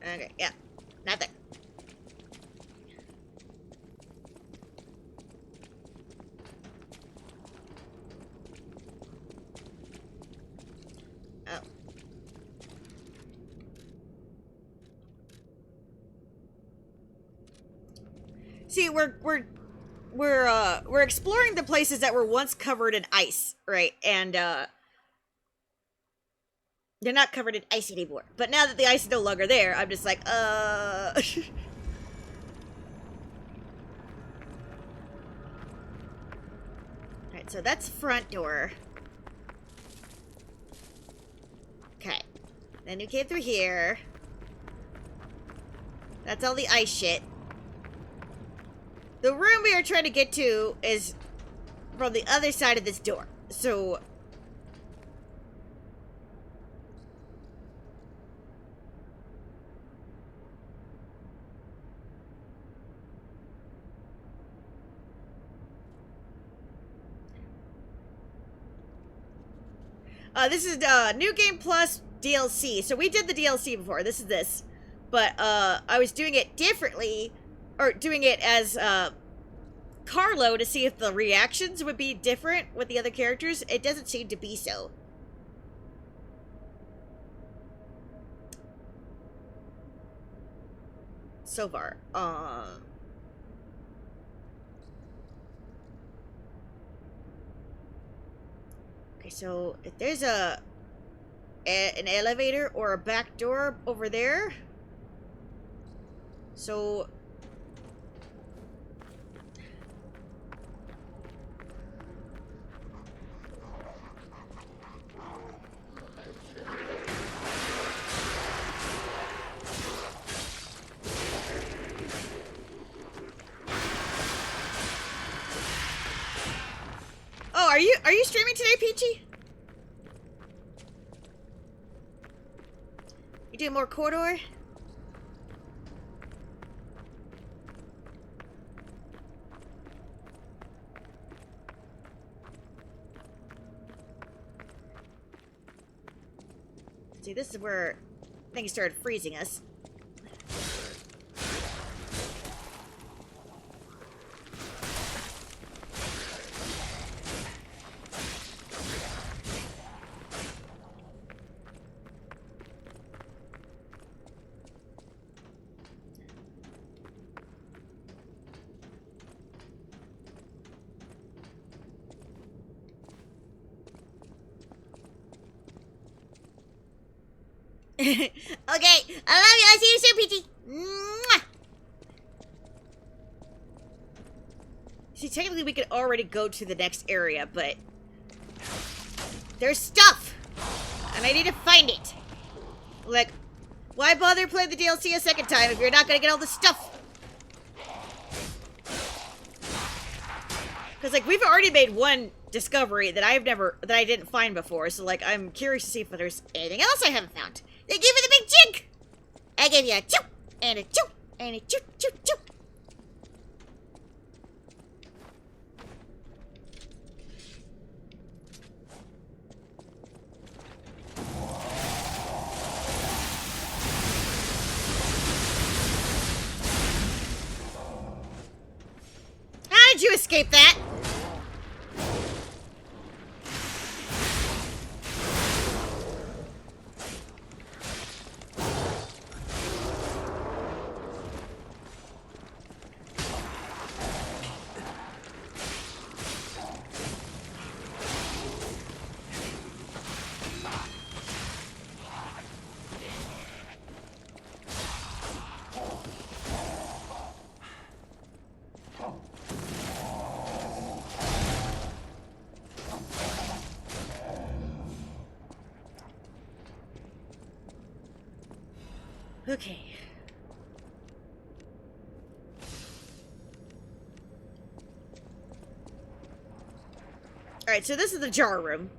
Okay, yeah. Nothing. Oh. See, we're exploring the places that were once covered in ice, right? And they're not covered in ice anymore. But now that the ice is no longer there, I'm just like, Alright, so that's front door. Okay. Then you came through here. That's all the ice shit. The room we are trying to get to is from the other side of this door. So... this is New Game Plus DLC. So we did the DLC before. This is this. But I was doing it differently, or doing it as Carlo to see if the reactions would be different with the other characters. It doesn't seem to be so. So far. so if there's an elevator or a back door over there. So oh, are you streaming today, Peachy? You doing more corridor? See, this is where things started freezing us. Okay, I love you. I'll see you soon, Peachy. Mwah! See, technically we could already go to the next area, but there's stuff, and I need to find it. Like, why bother playing the DLC a second time if you're not gonna get all the stuff? Because, like, we've already made one discovery that I didn't find before, so, like, I'm curious to see if there's anything else I haven't found. They give you the big jig! I gave you a choo, and a choo, and a choo, choo, choo. How did you escape that? Okay. Alright, so this is the jar room.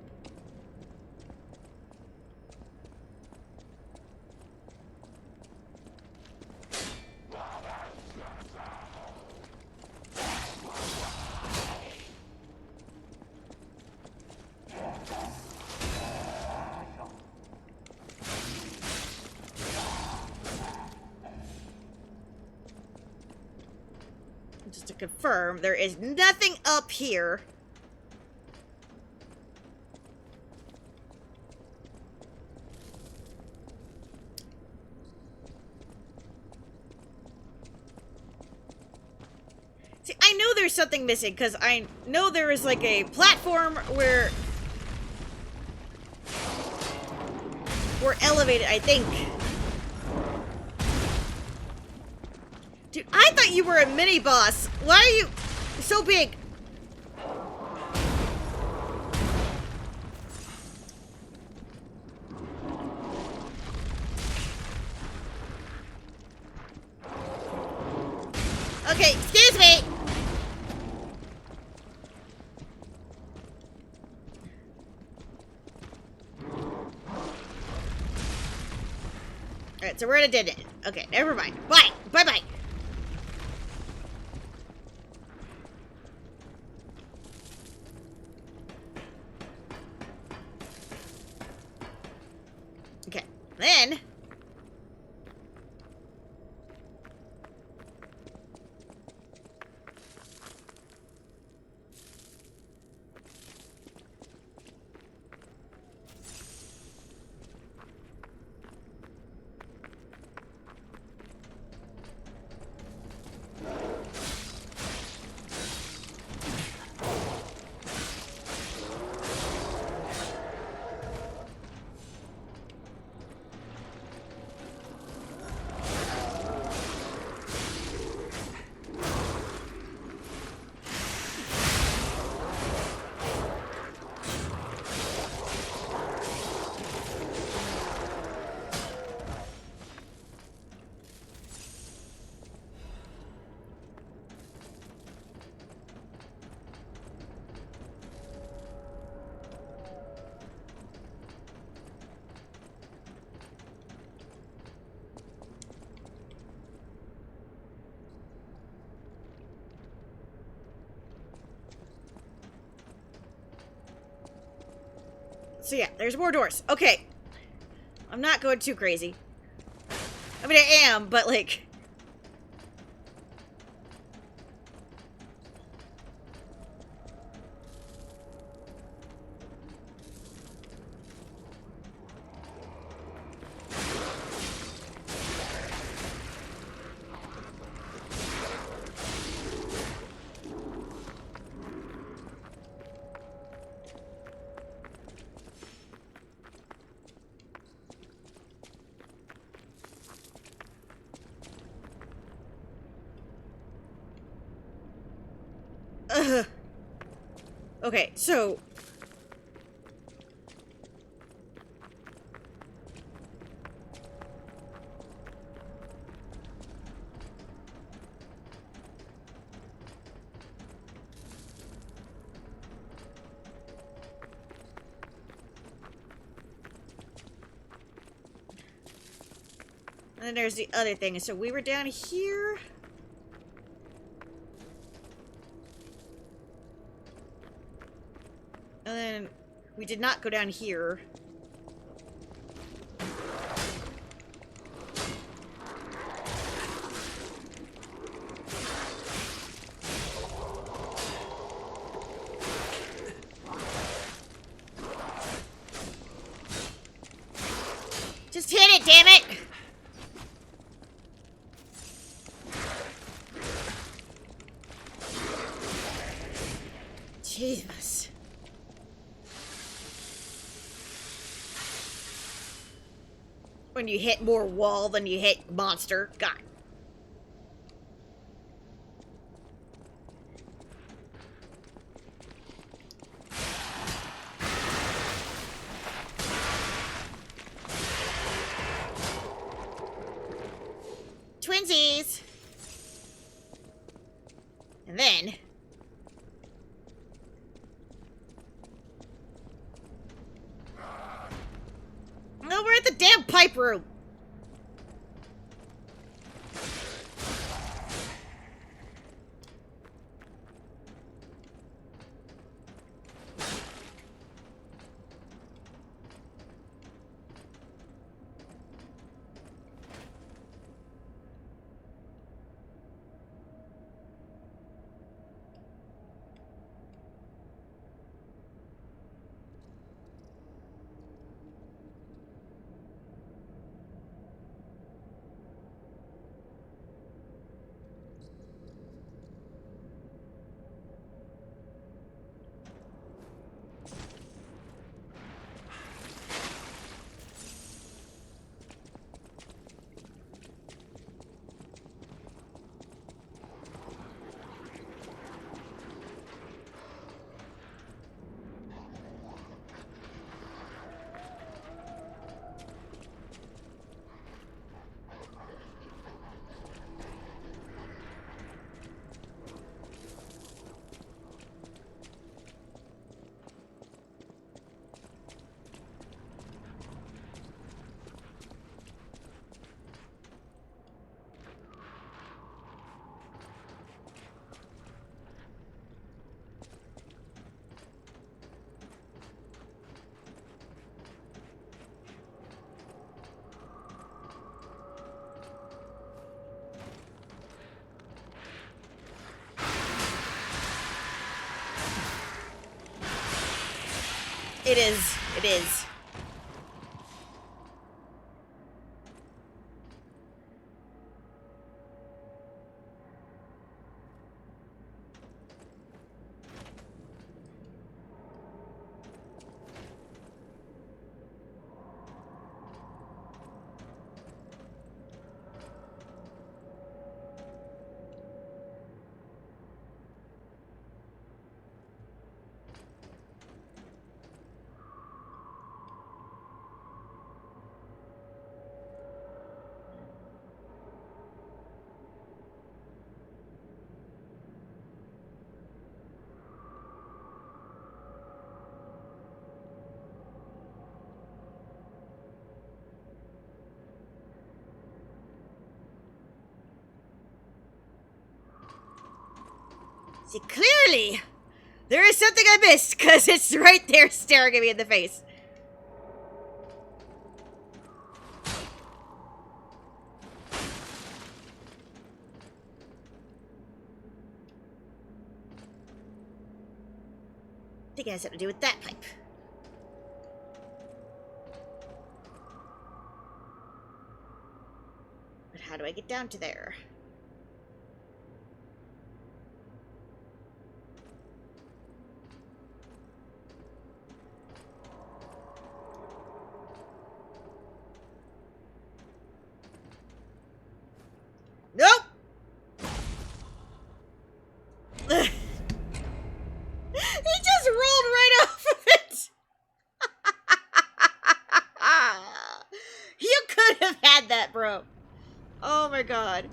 Just to confirm, there is nothing up here. See, I know there's something missing, because I know there is, like, a platform where we're elevated, I think. Dude, I thought you were a mini-boss. Why are you so big? Okay, excuse me. Alright, so we're at a dead end. Okay, never mind. Bye. Bye-bye. Okay, then... So yeah, there's more doors. Okay. I'm not going too crazy. I mean, I am, but like... Okay, so... And then there's the other thing. So we were down here... And then we did not go down here. Just hit it, damn it! Jesus. When you hit more wall than you hit monster. God. Twinsies. And then... No, we're at the damn pipe room. It is. It is. See, clearly, there is something I missed, because it's right there staring at me in the face. think it has something to do with that pipe. But how do I get down to there? Nope! He just rolled right off of it! You could have had that, bro. Oh my god.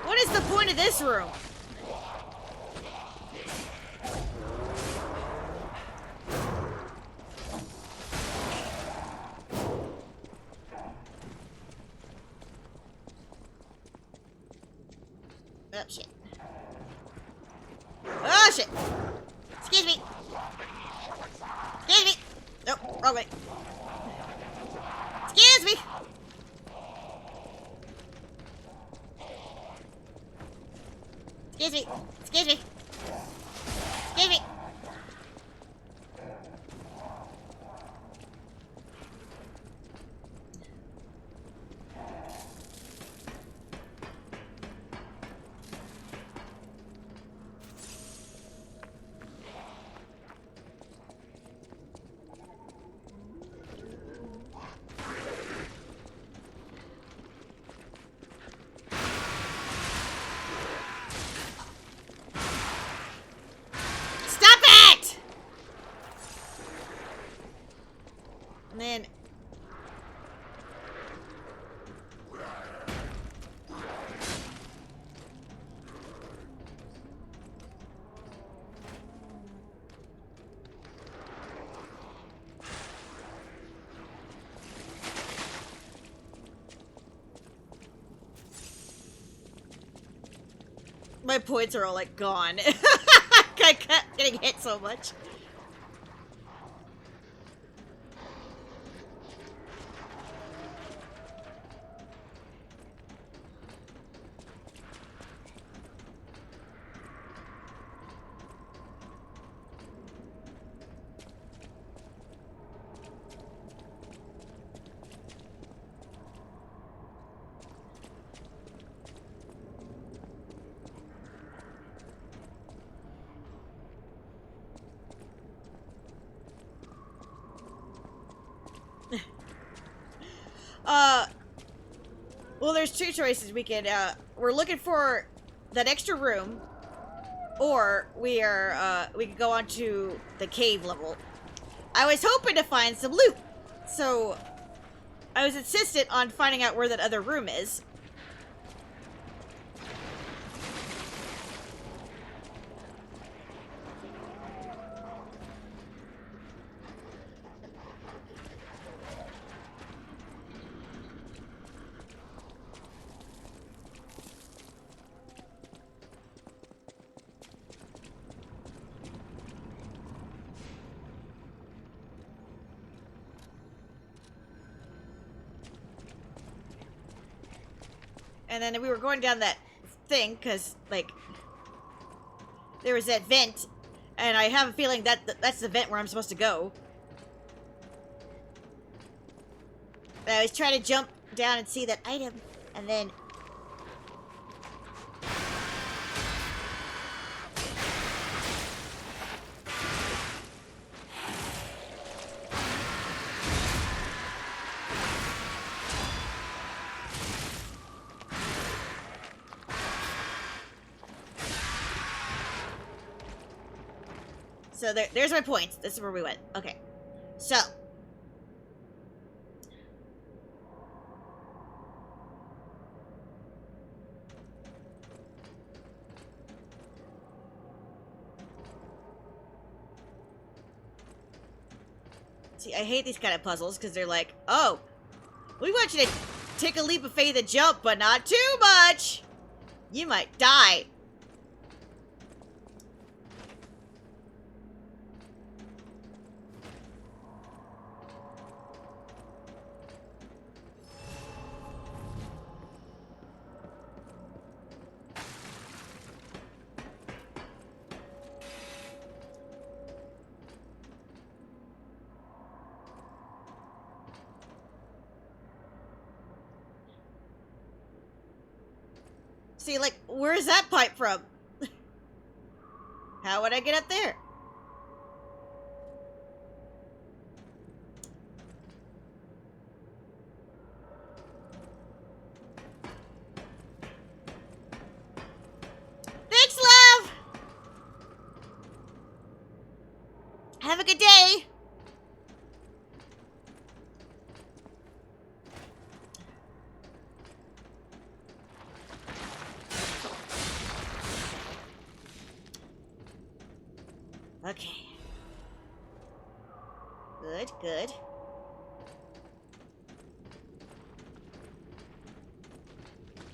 What is the point of this room? Oh, shit. Oh, shit. Excuse me. Excuse me. Nope, wrong way. Excuse me. Excuse me. Excuse me. Excuse me. And then my points are all like gone. I kept getting hit so much. Well, there's two choices. We're looking for that extra room, or we could go on to the cave level. I was hoping to find some loot, so I was insistent on finding out where that other room is. And then we were going down that thing, because, like, there was that vent, and I have a feeling that that's the vent where I'm supposed to go. And I was trying to jump down and see that item, and then... So there's my points. This is where we went. Okay. So. See, I hate these kind of puzzles because they're like, oh, we want you to take a leap of faith and jump, but not too much. You might die. See, like, where's that pipe from? How would I get up there? Thanks, love! Have a good day! Okay. Good, good.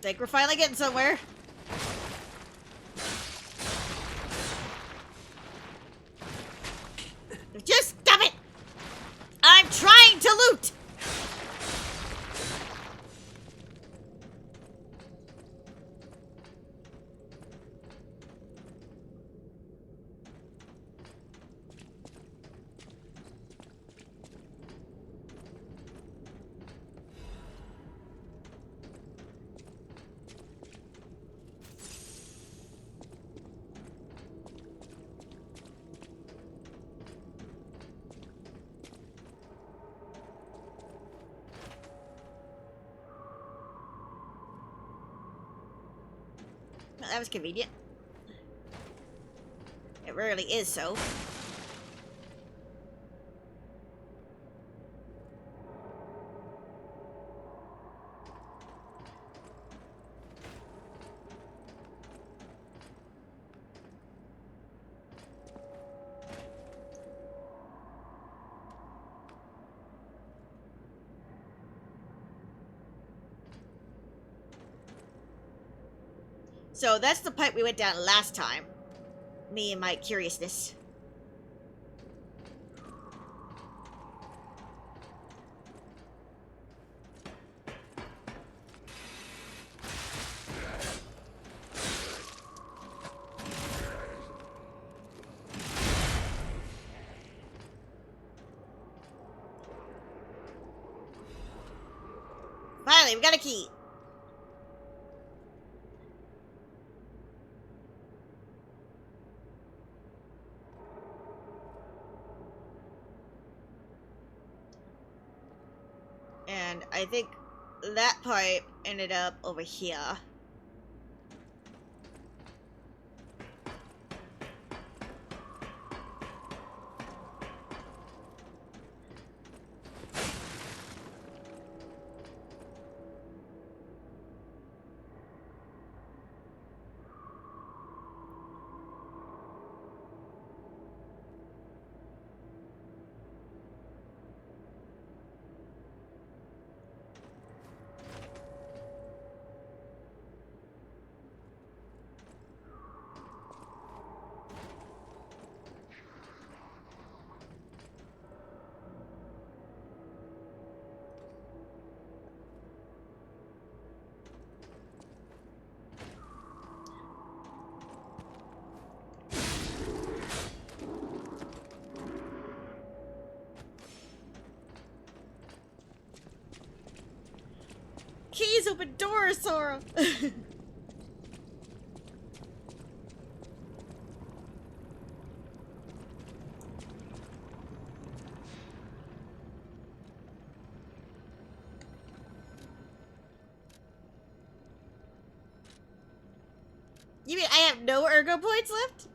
Think we're finally getting somewhere. Just stop it! I'm trying to loot! Well, that was convenient. It rarely is so. So that's the pipe we went down last time. Me and my curiousness. Finally, we got a key. And I think that pipe ended up over here. Keys open doors, Sora! You mean I have no ergo points left?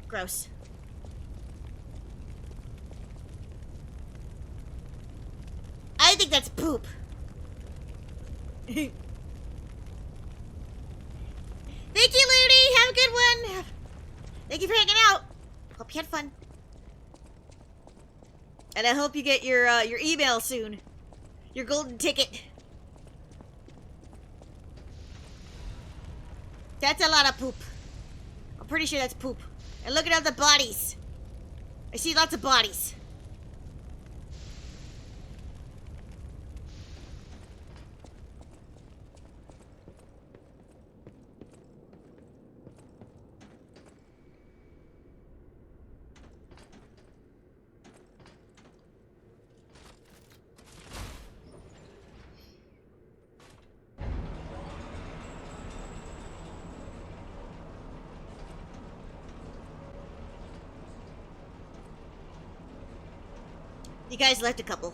Gross. I think that's poop. Thank you, Looney. Have a good one. Thank you for hanging out. Hope you had fun. And I hope you get your email soon. Your golden ticket. That's a lot of poop. I'm pretty sure that's poop. And look at all the bodies. I see lots of bodies. You guys left a couple.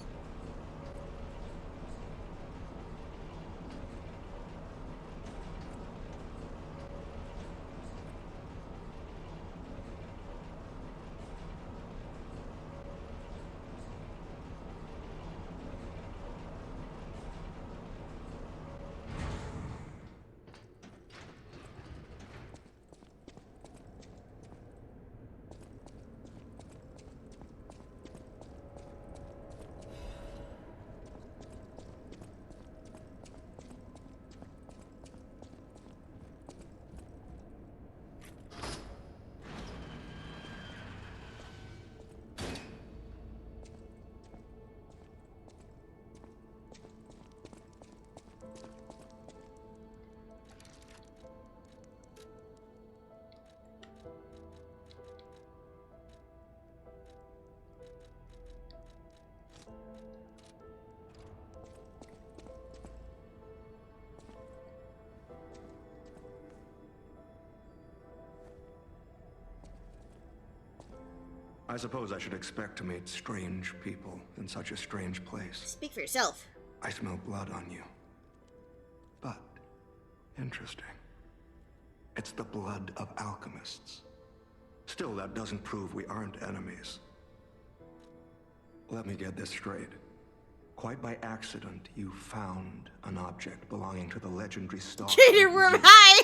I suppose I should expect to meet strange people in such a strange place. Speak for yourself. I smell blood on you. But, interesting. It's the blood of alchemists. Still, that doesn't prove we aren't enemies. Let me get this straight. Quite by accident, you found an object belonging to the legendary star. Trader Worm, hi!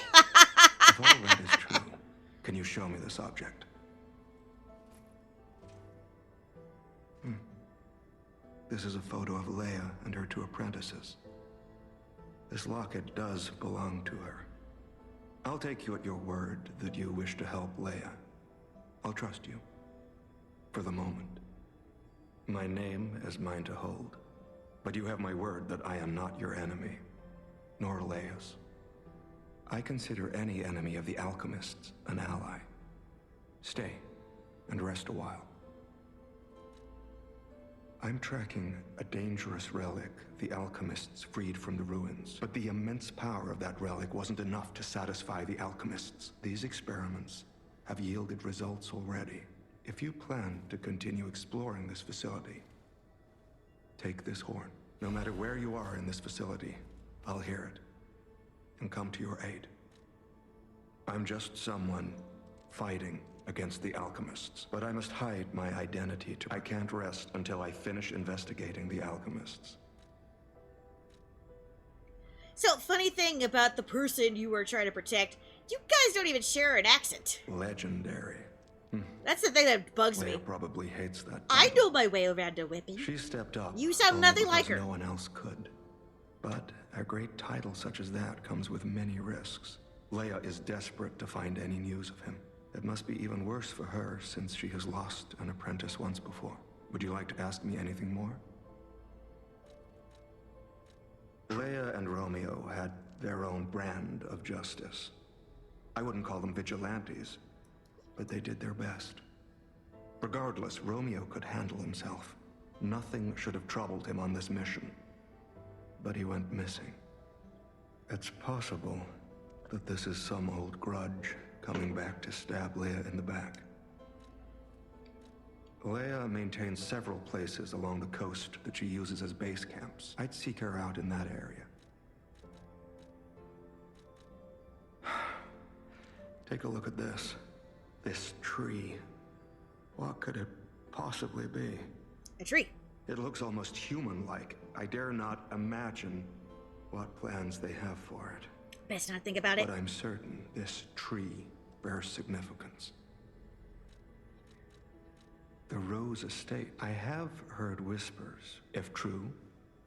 If all that is true, can you show me this object? This is a photo of Leia and her 2 apprentices. This locket does belong to her. I'll take you at your word that you wish to help Leia. I'll trust you. For the moment. My name is mine to hold. But you have my word that I am not your enemy, nor Leia's. I consider any enemy of the alchemists an ally. Stay and rest a while. I'm tracking a dangerous relic the alchemists freed from the ruins. But the immense power of that relic wasn't enough to satisfy the alchemists. These experiments have yielded results already. If you plan to continue exploring this facility, take this horn. No matter where you are in this facility, I'll hear it and come to your aid. I'm just someone fighting against the alchemists, but I must hide my identity I can't rest until I finish investigating the alchemists. So, funny thing about the person you were trying to protect, you guys don't even share an accent. Legendary. That's the thing that bugs me. Leia probably hates that. I know my way around a whipping. She stepped up. You sound only nothing like because her. No one else could. But a great title such as that comes with many risks. Leia is desperate to find any news of him. It must be even worse for her since she has lost an apprentice once before. Would you like to ask me anything more? Leia and Romeo had their own brand of justice. I wouldn't call them vigilantes, but they did their best. Regardless, Romeo could handle himself. Nothing should have troubled him on this mission. But he went missing. It's possible that this is some old grudge coming back to stab Leia in the back. Leia maintains several places along the coast that she uses as base camps. I'd seek her out in that area. Take a look at this. This tree. What could it possibly be? A tree. It looks almost human-like. I dare not imagine what plans they have for it. Best not think about it. But I'm certain this tree bears significance. The Rose Estate. I have heard whispers. If true,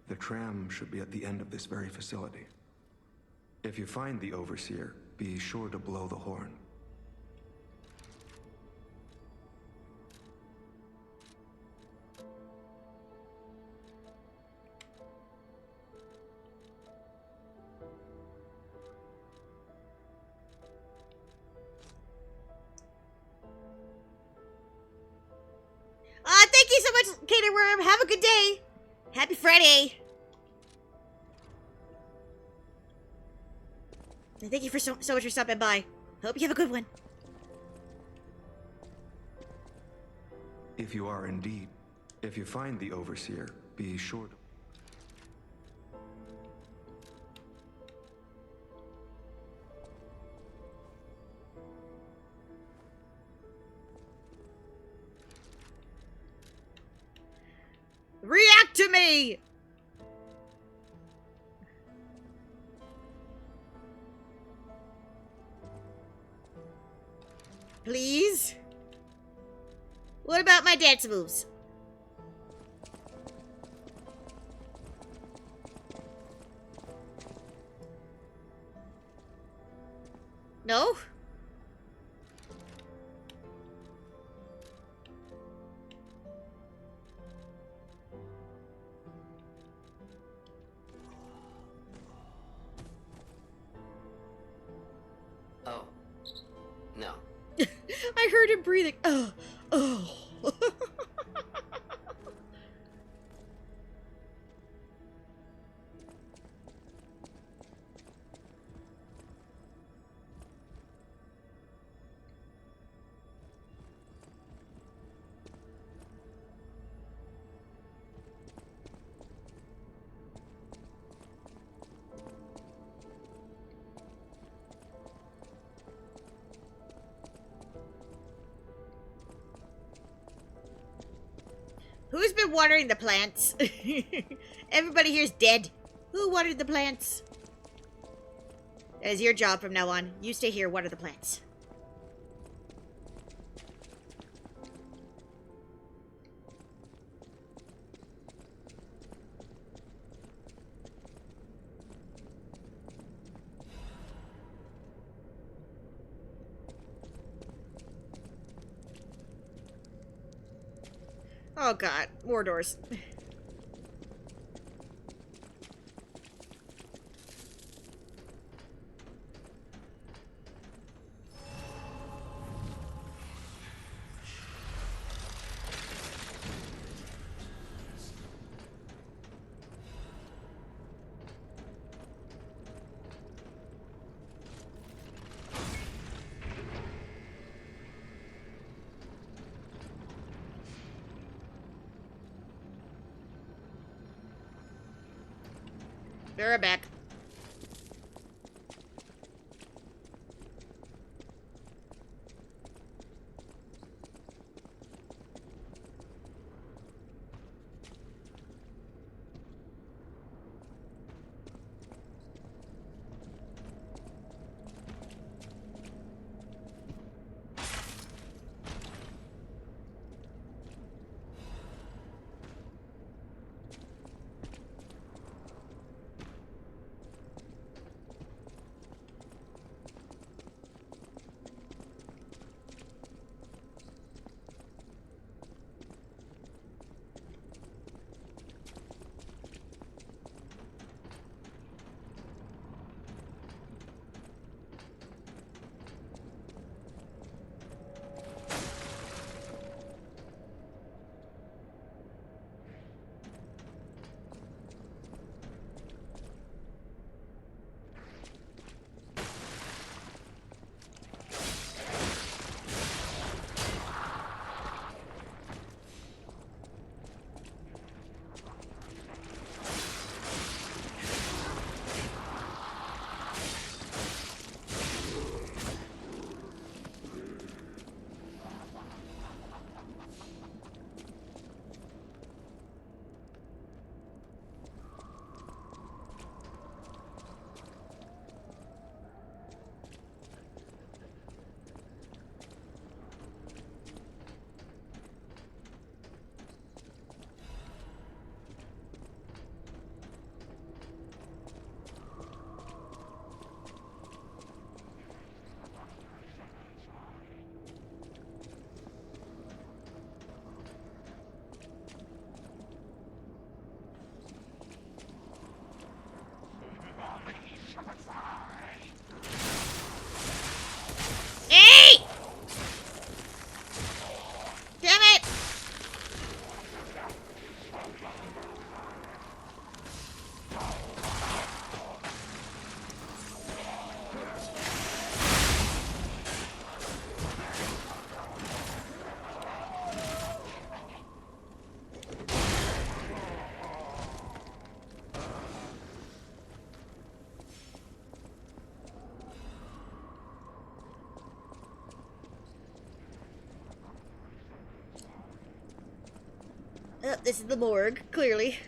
the tram should be at the end of this very facility. If you find the Overseer, be sure to blow the horn. Thank you so much, Cater Worm. Have a good day. Happy Friday. And thank you for so much for stopping by. Hope you have a good one. If you are indeed, if you find the Overseer, be sure to... React to me! Please? What about my dance moves? No? Oh. No. I heard him breathing. Oh. Who's been watering the plants? Everybody here's dead. Who watered the plants? That is your job from now on. You stay here, water the plants. Oh god, more doors. Be right back. Hey! Damn it! This is the morgue, clearly.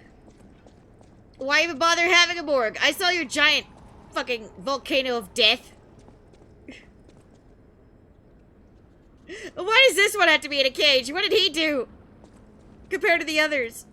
Why even bother having a morgue? I saw your giant fucking volcano of death. Why does this one have to be in a cage? What did he do compared to the others?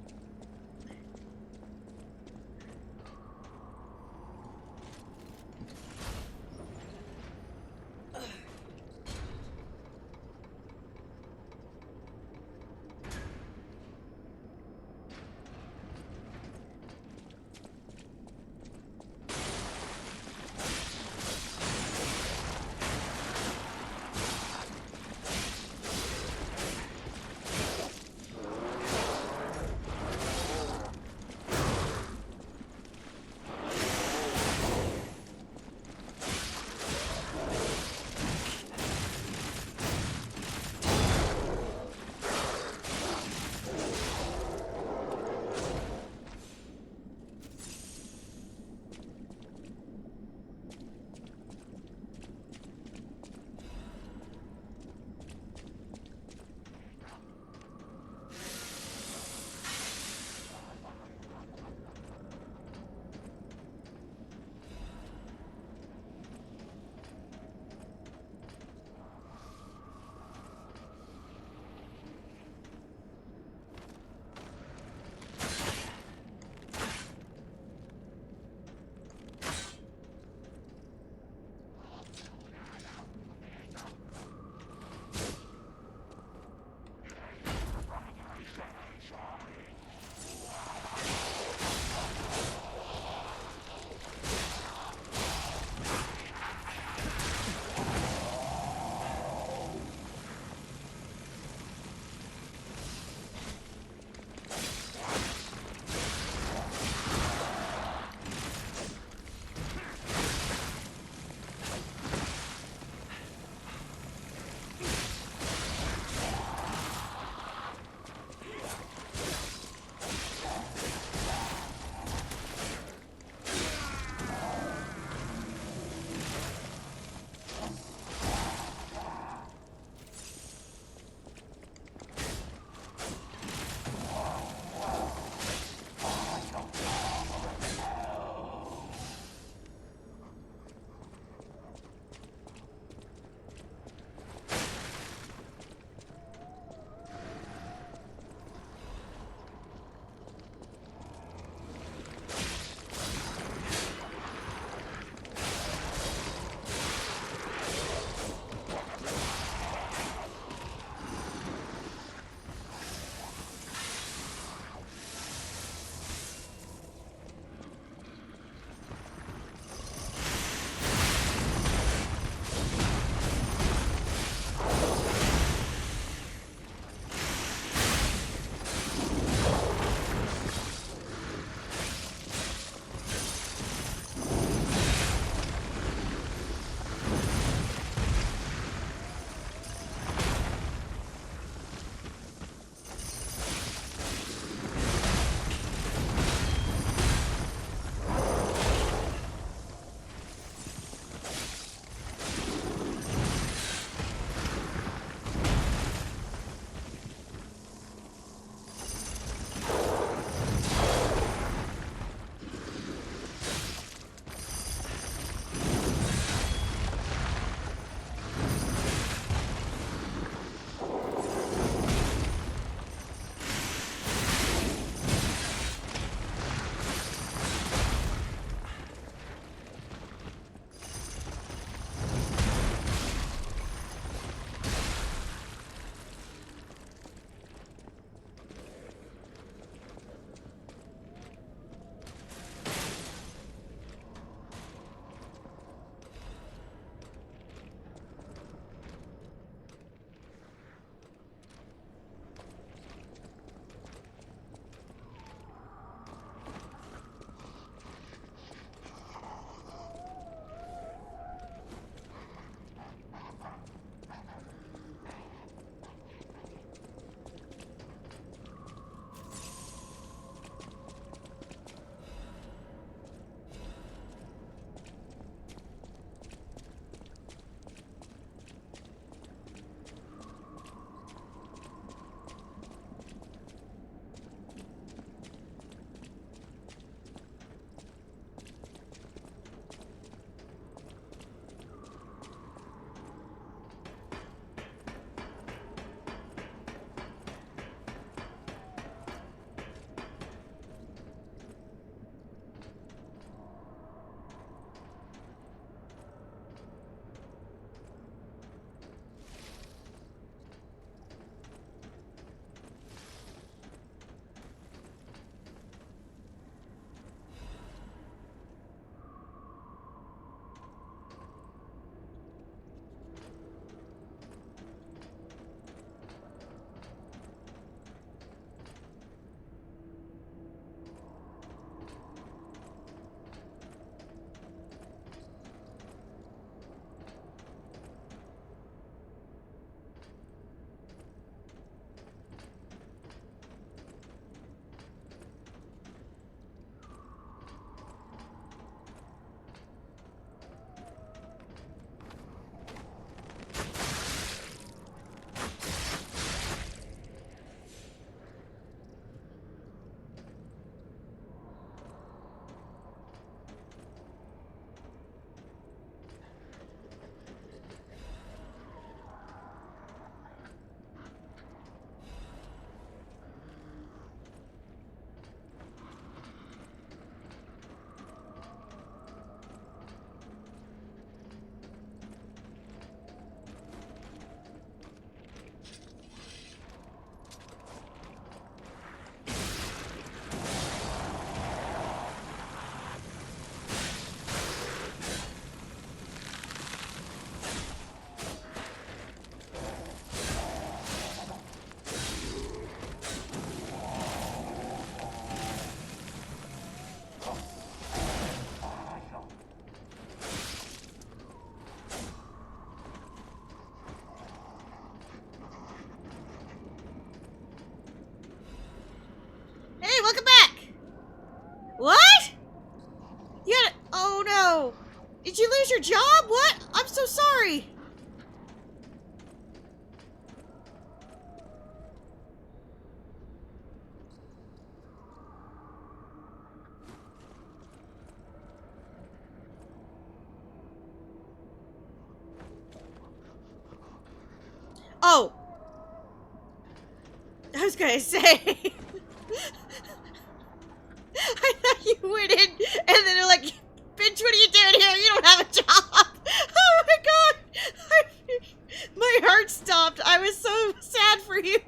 your job? What? I'm so sorry. Oh. I was gonna say. I thought you went in and then they're like, bitch, what are you doing here? You don't have a job. Oh my god. My heart stopped. I was so sad for you.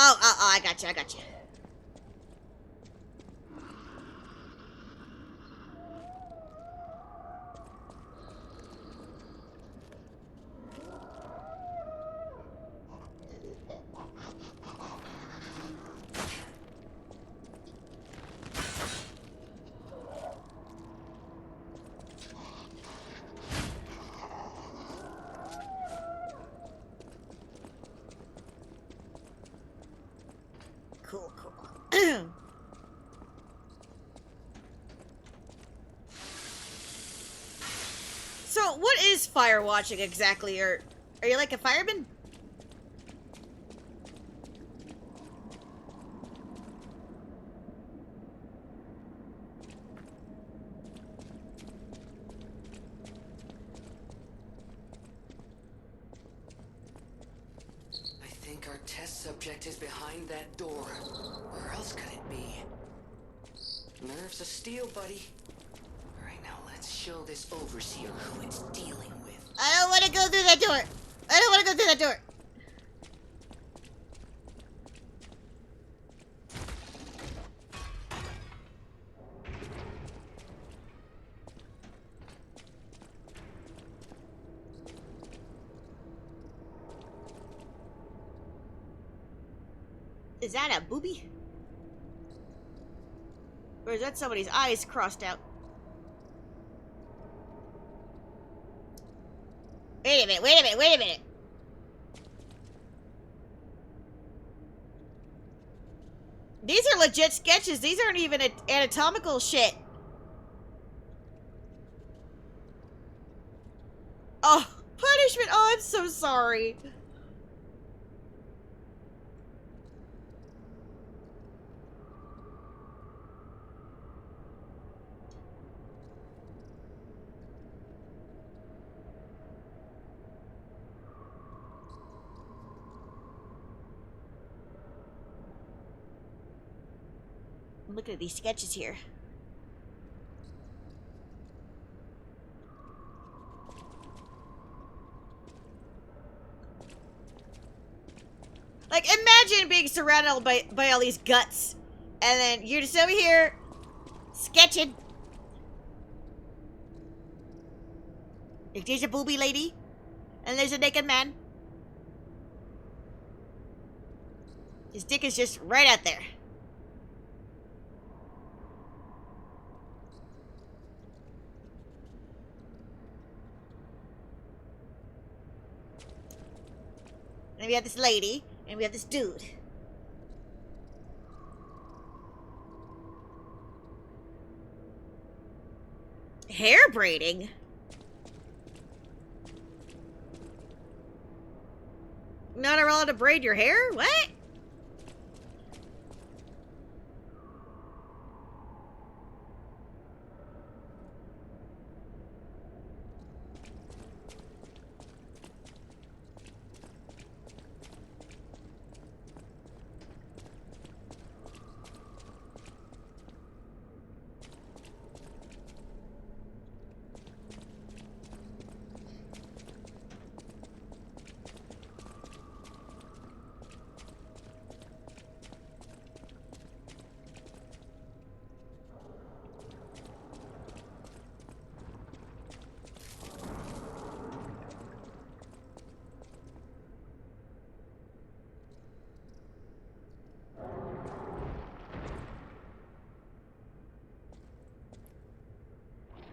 Oh, I got you, I got you. Cool, cool. So, what is fire watching exactly? Or are you like a fireman? I think our test subject is behind that door. Where else could it be? Nerves of steel, buddy. Alright, now let's show this overseer who it's dealing with. I don't want to go through that door. I don't want to go through that door. Is that a booby? Or is that somebody's eyes crossed out? Wait a minute, wait a minute, wait a minute. These are legit sketches. These aren't even anatomical shit. Oh, punishment. Oh, I'm so sorry. I'm looking at these sketches here. Like, imagine being surrounded by all these guts. And then you're just over here, sketching. Like, there's a booby lady. And there's a naked man. His dick is just right out there. And we have this lady, and we have this dude. Hair braiding? Not allowed to braid your hair? What?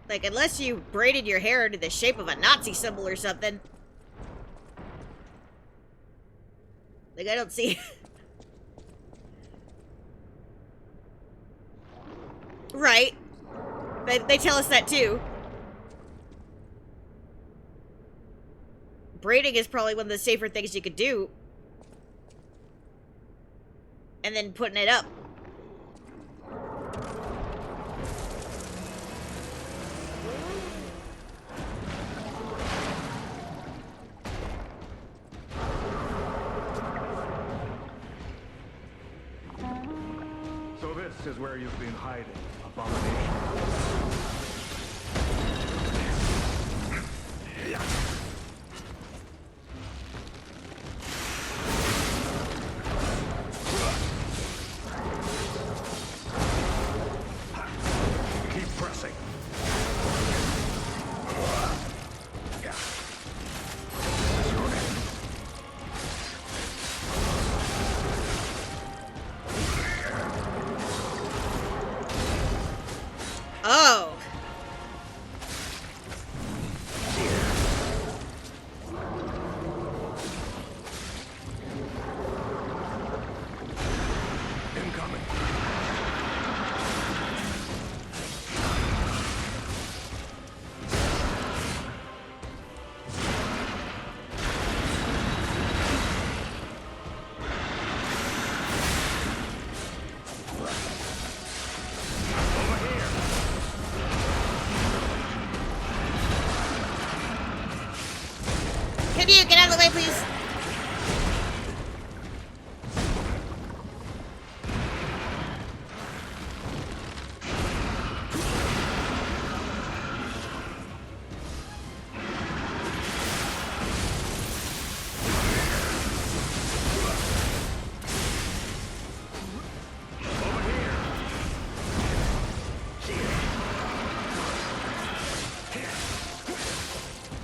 Like, unless you braided your hair into the shape of a Nazi symbol or something. Like, I don't see... Right. They tell us that, too. Braiding is probably one of the safer things you could do. And then putting it up. So this is where you've been hiding, Abomination. Keep pressing. Oh. Incoming. Can you get out of the way, please?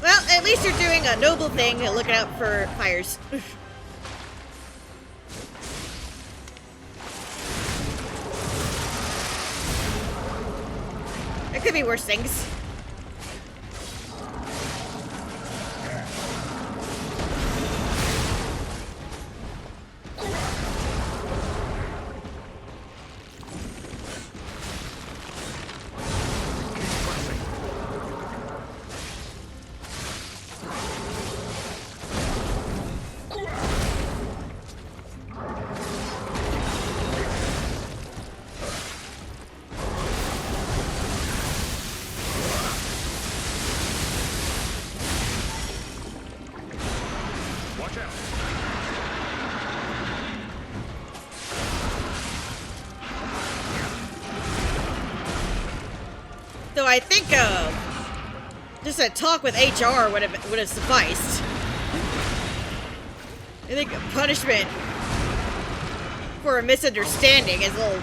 Well, at least you're doing a noble thing, looking out for fires. There could be worse things. Watch out. Though I think, just a talk with HR would have sufficed. I think punishment for a misunderstanding is a little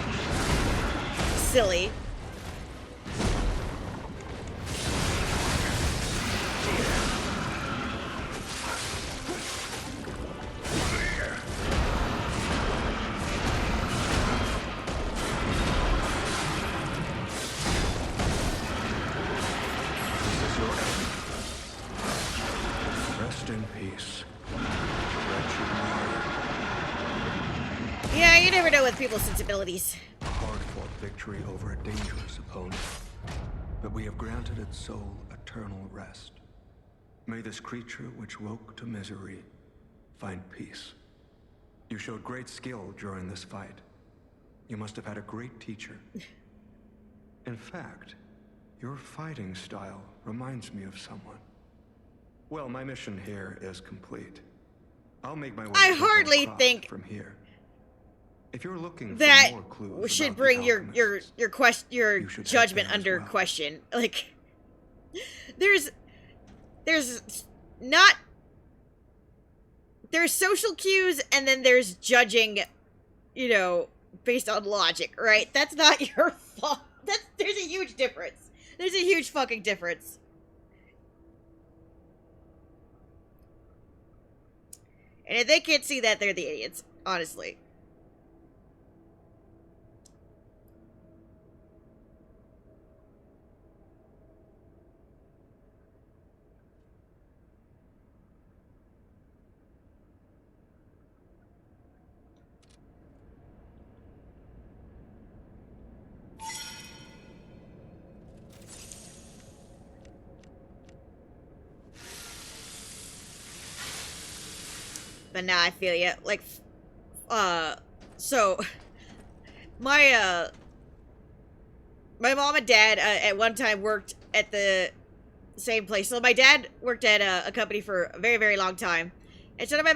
silly. Rest in peace. Yeah, you never know with people's sensibilities. A hard-fought victory over a dangerous opponent. But we have granted its soul eternal rest. May this creature which woke to misery find peace. You showed great skill during this fight. You must have had a great teacher. In fact, your fighting style reminds me of someone. Well, my mission here is complete. I'll make my way I to hardly Krat think from here. If you're looking that for more clues should about bring the your alchemists, your you should head judgment there as under well. question. Like, there's not there's social cues and then there's judging, you know, based on logic, right? That's not your fault. There's a huge difference. There's a huge fucking difference. And if they can't see that, they're the idiots, honestly. But now I feel you. Like, so my mom and dad at one time worked at the same place. So my dad worked at a company for a very, very long time. Instead of my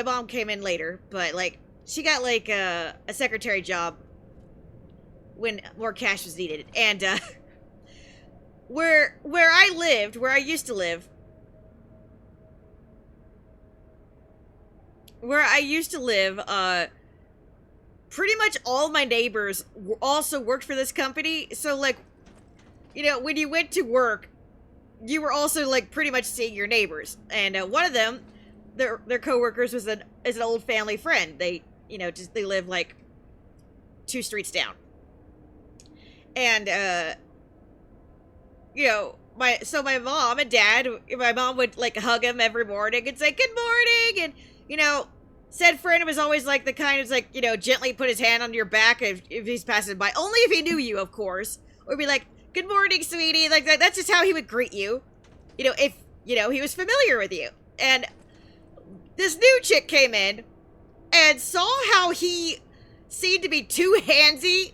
mom came in later, but like she got like a secretary job when more cash was needed. And where I used to live, pretty much all my neighbors also worked for this company. So, like, you know, when you went to work, you were also, like, pretty much seeing your neighbors. And one of them, their coworkers is an old family friend. They, you know, they live, like, 2 streets down. And, you know, my mom and dad, my mom would, like, hug him every morning and say, "Good morning," and, you know, said friend was always like the kind of like, you know, gently put his hand on your back if he's passing by. Only if he knew you, of course. Or be like, "Good morning, sweetie." Like that's just how he would greet you. You know, if, you know, he was familiar with you. And this new chick came in and saw how he seemed to be too handsy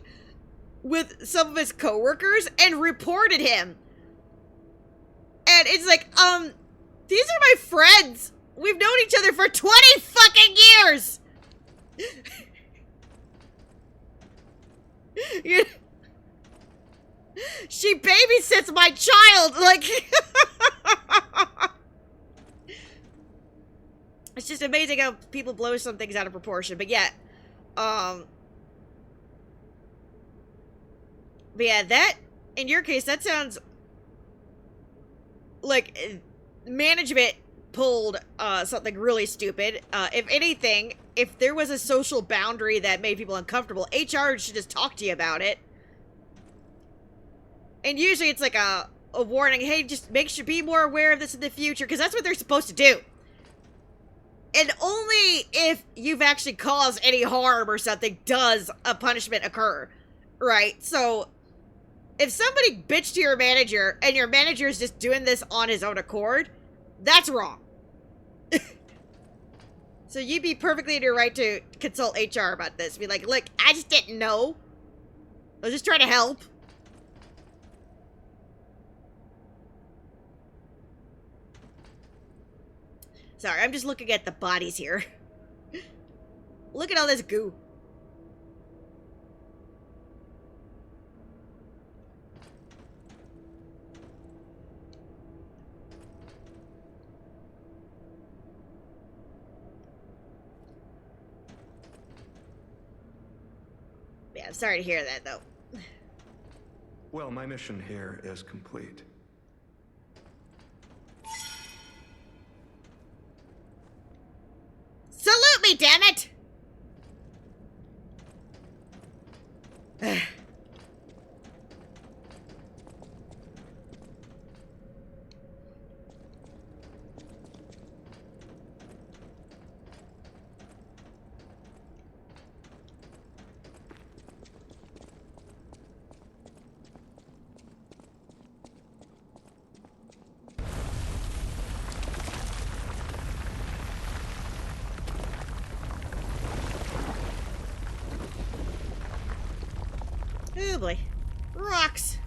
with some of his coworkers and reported him. And it's like, these are my friends. We've known each other for 20 fucking years! She babysits my child! Like... It's just amazing how people blow some things out of proportion. But yeah, but yeah, that, in your case, that sounds like management pulled something really stupid. If anything, if there was a social boundary that made people uncomfortable, HR should just talk to you about it. And usually it's like a warning, hey, just make sure, be more aware of this in the future, because that's what they're supposed to do. And only if you've actually caused any harm or something does a punishment occur, right? So, if somebody bitched to your manager, and your manager is just doing this on his own accord, that's wrong. So you'd be perfectly in your right to consult HR about this. Be like, look, I just didn't know. I was just trying to help. Sorry, I'm just looking at the bodies here. Look at all this goo. Yeah, I'm sorry to hear that, though. Well, my mission here is complete. Salute me, damn it! Oh boy. Rocks.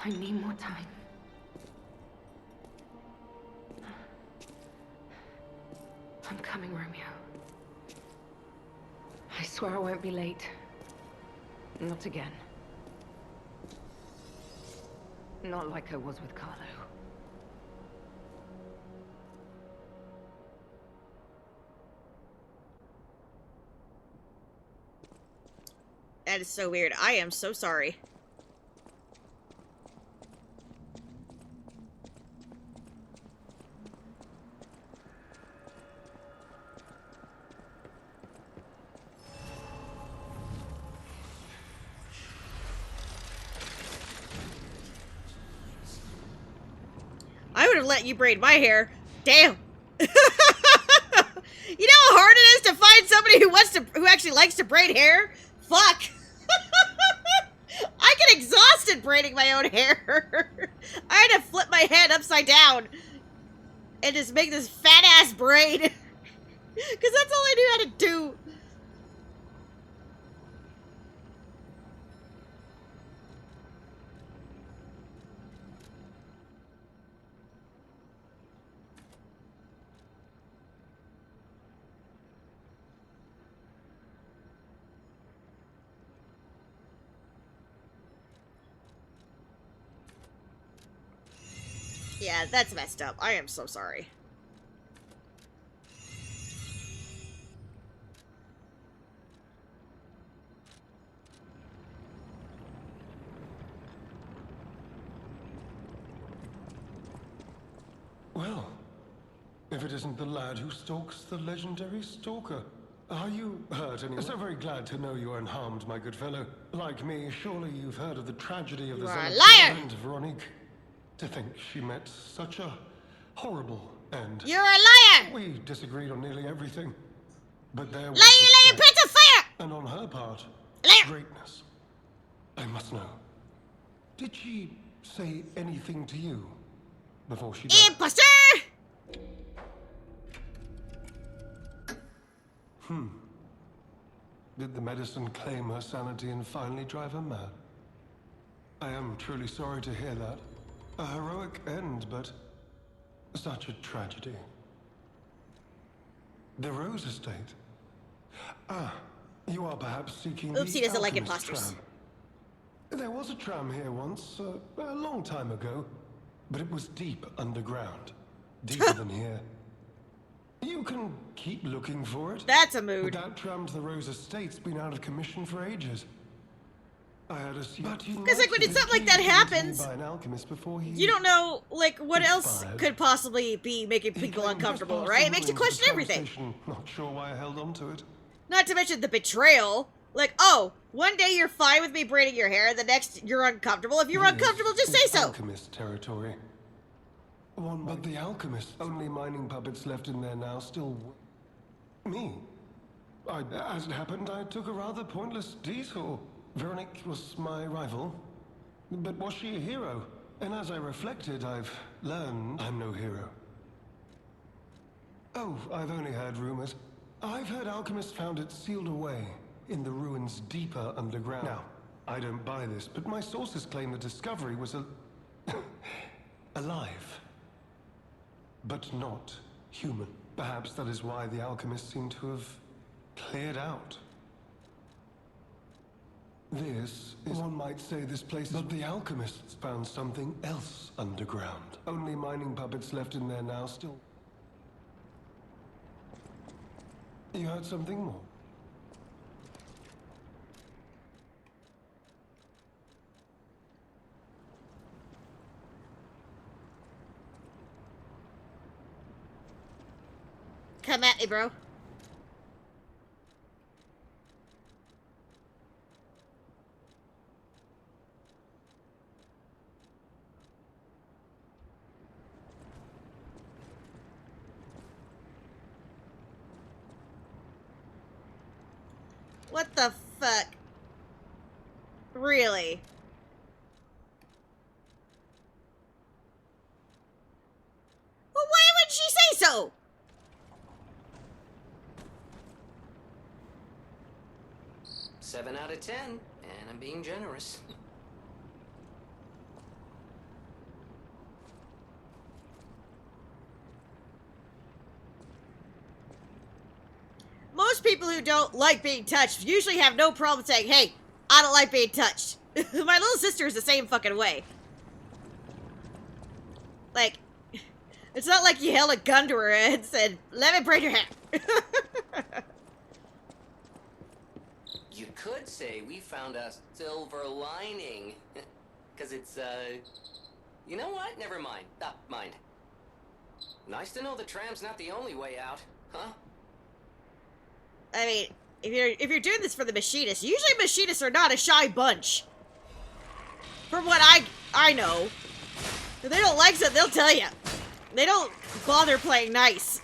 I need more time. I'm coming, Romeo. I swear I won't be late. Not again. Not like I was with Carlo. That is so weird. I am so sorry. I would have let you braid my hair. Damn. You know how hard it is to find somebody who actually likes to braid hair? Fuck. I get exhausted braiding my own hair. I had to flip my head upside down and just make this fat ass braid. Because that's all I knew how to do. Yeah, that's messed up. I am so sorry. Well, if it isn't the lad who stalks the legendary stalker. Are you hurt anyway? So very glad to know you are unharmed, my good fellow. Like me, surely you've heard of the tragedy of the You are a Zealot liar! and Veronique. To think she met such a horrible end. You're a liar! We disagreed on nearly everything. But there was Liar, respect. pit of fire! And on her part, Liar! greatness. I must know. Did she say anything to you before she died? Imposter! Did the medicine claim her sanity and finally drive her mad? I am truly sorry to hear that. A heroic end, but such a tragedy. The Rose Estate. Ah, you are perhaps seeking Oops, the he doesn't like Alchemist imposters. Tram. There was a tram here once, a long time ago, but it was deep underground. Deeper than here. You can keep looking for it. That's a But mood. that tram to the Rose Estate's been out of commission for ages. I had assumed. Because, like, when it's something like that happens, by an alchemist before he... you don't know, like, what else Expired. could possibly be making He people claimed uncomfortable, trespass right? It and makes you ruins the question everything. tram station. Not sure why I held on to it. Not to mention the betrayal. Like, oh, one day you're fine with me braiding your hair, the next you're uncomfortable. If you're This uncomfortable, just is say so. Alchemist territory. But the alchemists, only mining puppets left in there now, still... Me. As it happened, I took a rather pointless detour. Veronique was my rival. But was she a hero? And as I reflected, I've learned I'm no hero. Oh, I've only heard rumors. I've heard alchemists found it sealed away in the ruins deeper underground. Now, I don't buy this, but my sources claim the discovery was alive. But not human. Perhaps that is why the alchemists seem to have cleared out. This is, one might say, this place, but the alchemists found something else underground. Only mining puppets left in there now, still. You heard something more? Come at me, bro. What the fuck? Really? Well, why would she say so? Seven out of 10, and I'm being generous. Most people who don't like being touched usually have no problem saying, hey, I don't like being touched. My little sister is the same fucking way. Like, it's not like you held a gun to her head and said, let me braid your hair. You could say we found a silver lining. Because it's, You know what? Never mind. Mind. Nice to know the tram's not the only way out, huh? I mean, if you're doing this for the machinists, usually machinists are not a shy bunch. From what I know. If they don't like something, they'll tell you. They don't bother playing nice.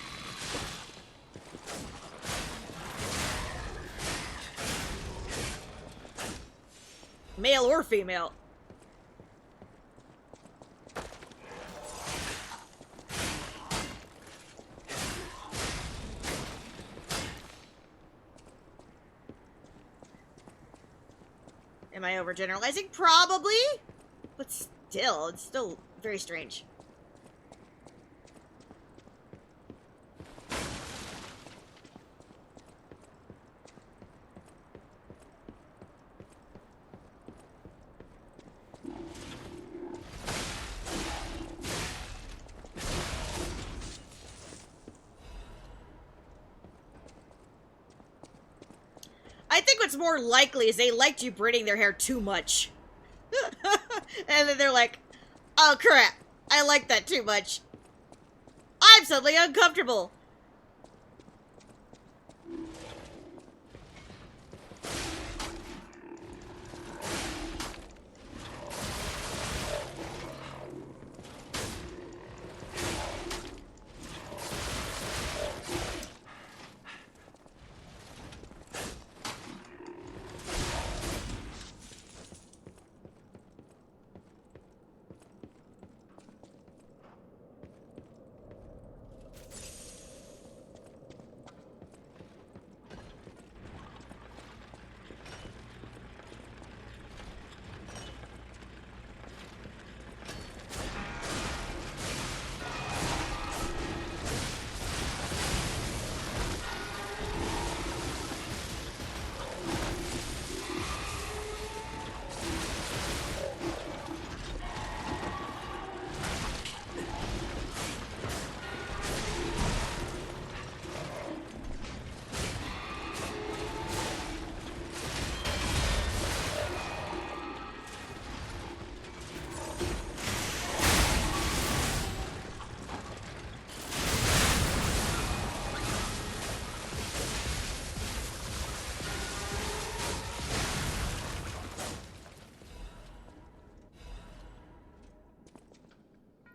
male or female. Am I overgeneralizing? Probably. But still, it's still very strange. I think what's more likely is they liked you braiding their hair too much. And then they're like, oh crap, I like that too much. I'm suddenly uncomfortable.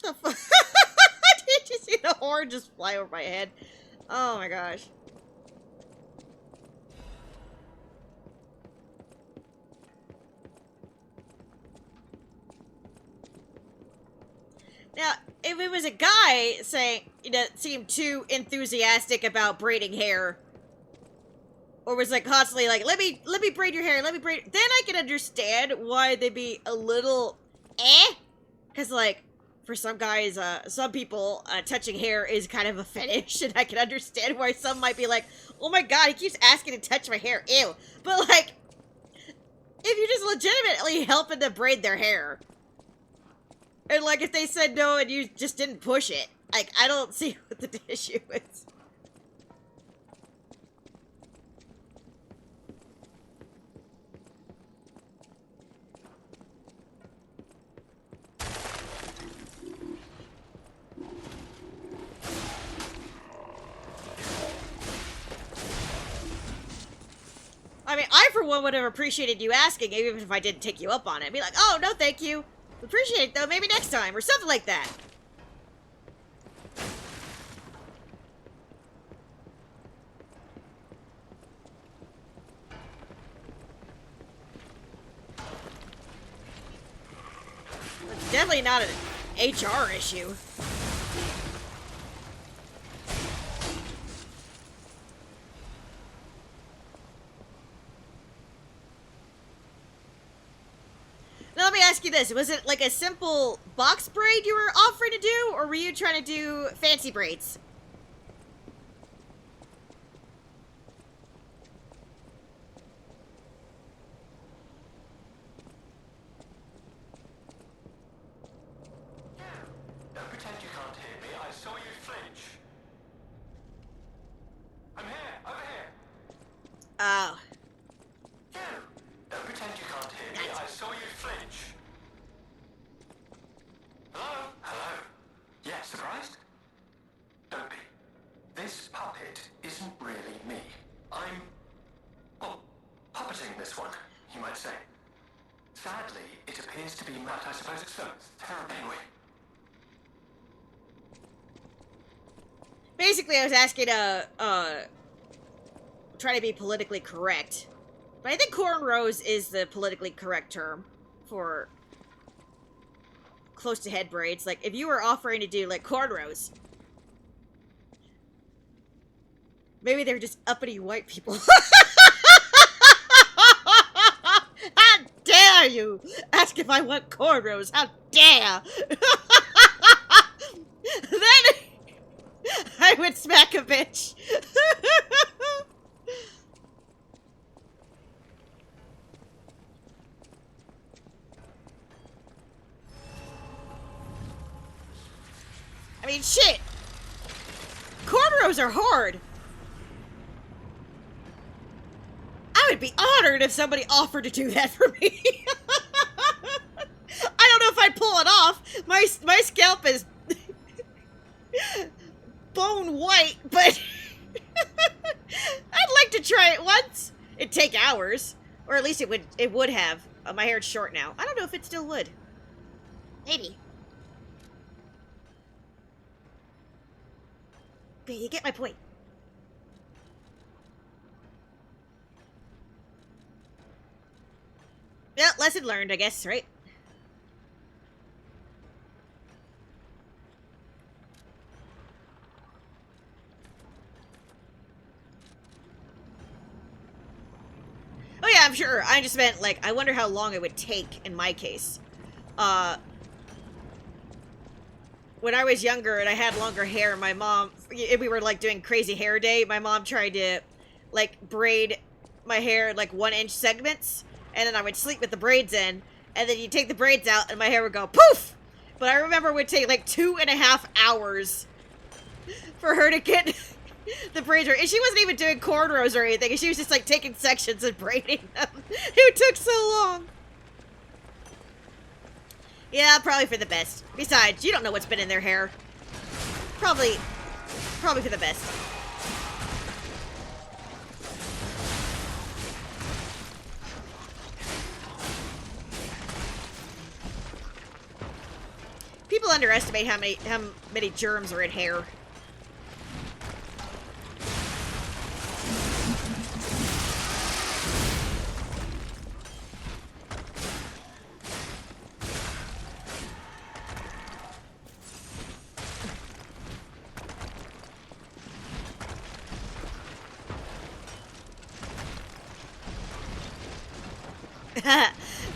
The fuck? Did you see the horn just fly over my head? Oh my gosh. Now, if it was a guy saying, you know, seemed too enthusiastic about braiding hair, or was like constantly like, let me braid your hair, let me braid, then I can understand why they'd be a little because like, for some guys, some people, touching hair is kind of a fetish, and I can understand why some might be like, oh my god, he keeps asking to touch my hair, ew. But like, if you're just legitimately helping them braid their hair, and like if they said no and you just didn't push it, like, I don't see what the issue is. I mean, I for one would have appreciated you asking, even if I didn't take you up on it. Be like, oh, no thank you. Appreciate it though, maybe next time, or something like that. It's definitely not an HR issue. Now, let me ask you this. Was it like a simple box braid you were offering to do, or were you trying to do fancy braids? Don't pretend you can't hear me. I saw you flinch. I'm here, over here. Oh. Don't pretend you can't hear me. I saw you flinch. Hello? Hello? Yeah, surprised? Don't be. This puppet isn't really me. I'm, well, puppeting this one, you might say. Sadly, it appears to be Matt, I suppose it's so. It's terrible anyway. Basically, I was asking try to be politically correct. But I think cornrows is the politically correct term for close to head braids. Like, if you were offering to do, like, cornrows, maybe they're just uppity white people. How dare you ask if I want cornrows? How dare! Then I would smack a bitch. I mean, shit. Cornrows are hard. I would be honored if somebody offered to do that for me. I don't know if I'd pull it off. My scalp is bone white, but I'd like to try it once. It'd take hours, or at least it would have. My hair's short now. I don't know if it still would. Maybe. But you get my point. Yeah, lesson learned, I guess, right? Oh yeah, I'm sure. I just meant, like, I wonder how long it would take in my case. When I was younger and I had longer hair, my mom, if we were, like, doing crazy hair day, my mom tried to, like, braid my hair in, like, 1-inch segments, and then I would sleep with the braids in, and then you take the braids out, and my hair would go poof! But I remember it would take, like, 2.5 hours for her to get the braids right. And she wasn't even doing cornrows or anything, she was just, like, taking sections and braiding them. It took so long. Yeah, probably for the best. Besides, you don't know what's been in their hair. Probably for the best. People underestimate how many germs are in hair.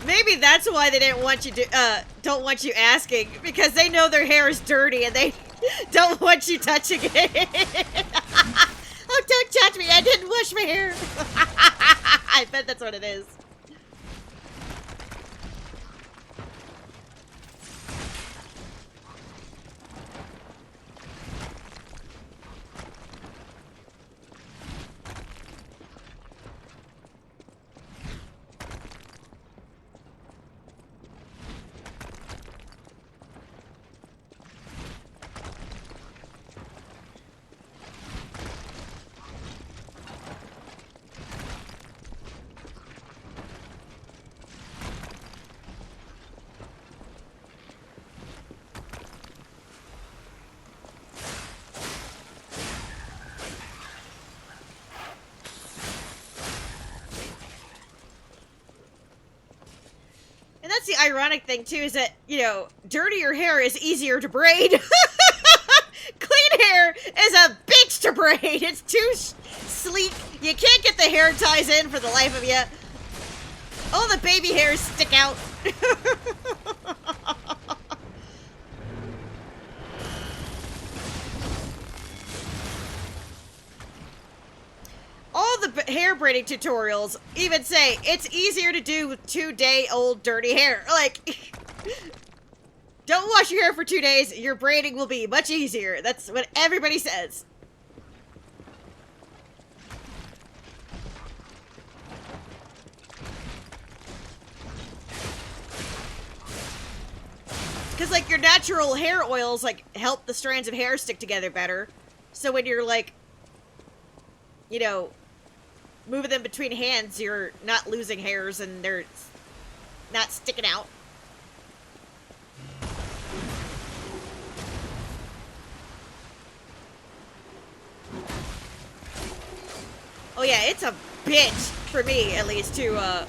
Maybe that's why they didn't want you to, don't want you asking, because they know their hair is dirty and they don't want you touching it. Oh, don't touch me! I didn't wash my hair. I bet that's what it is. That's the ironic thing, too, is that, you know, dirtier hair is easier to braid. Clean hair is a bitch to braid. It's too sleek. You can't get the hair ties in for the life of you. All the baby hairs stick out. All the hair braiding tutorials even say it's easier to do with 2-day-old dirty hair. Like, don't wash your hair for 2 days, your braiding will be much easier. That's what everybody says. Because, like, your natural hair oils, like, help the strands of hair stick together better. So when you're, like, you know, moving them between hands, you're not losing hairs and they're not sticking out. Oh yeah, it's a bitch for me at least, to,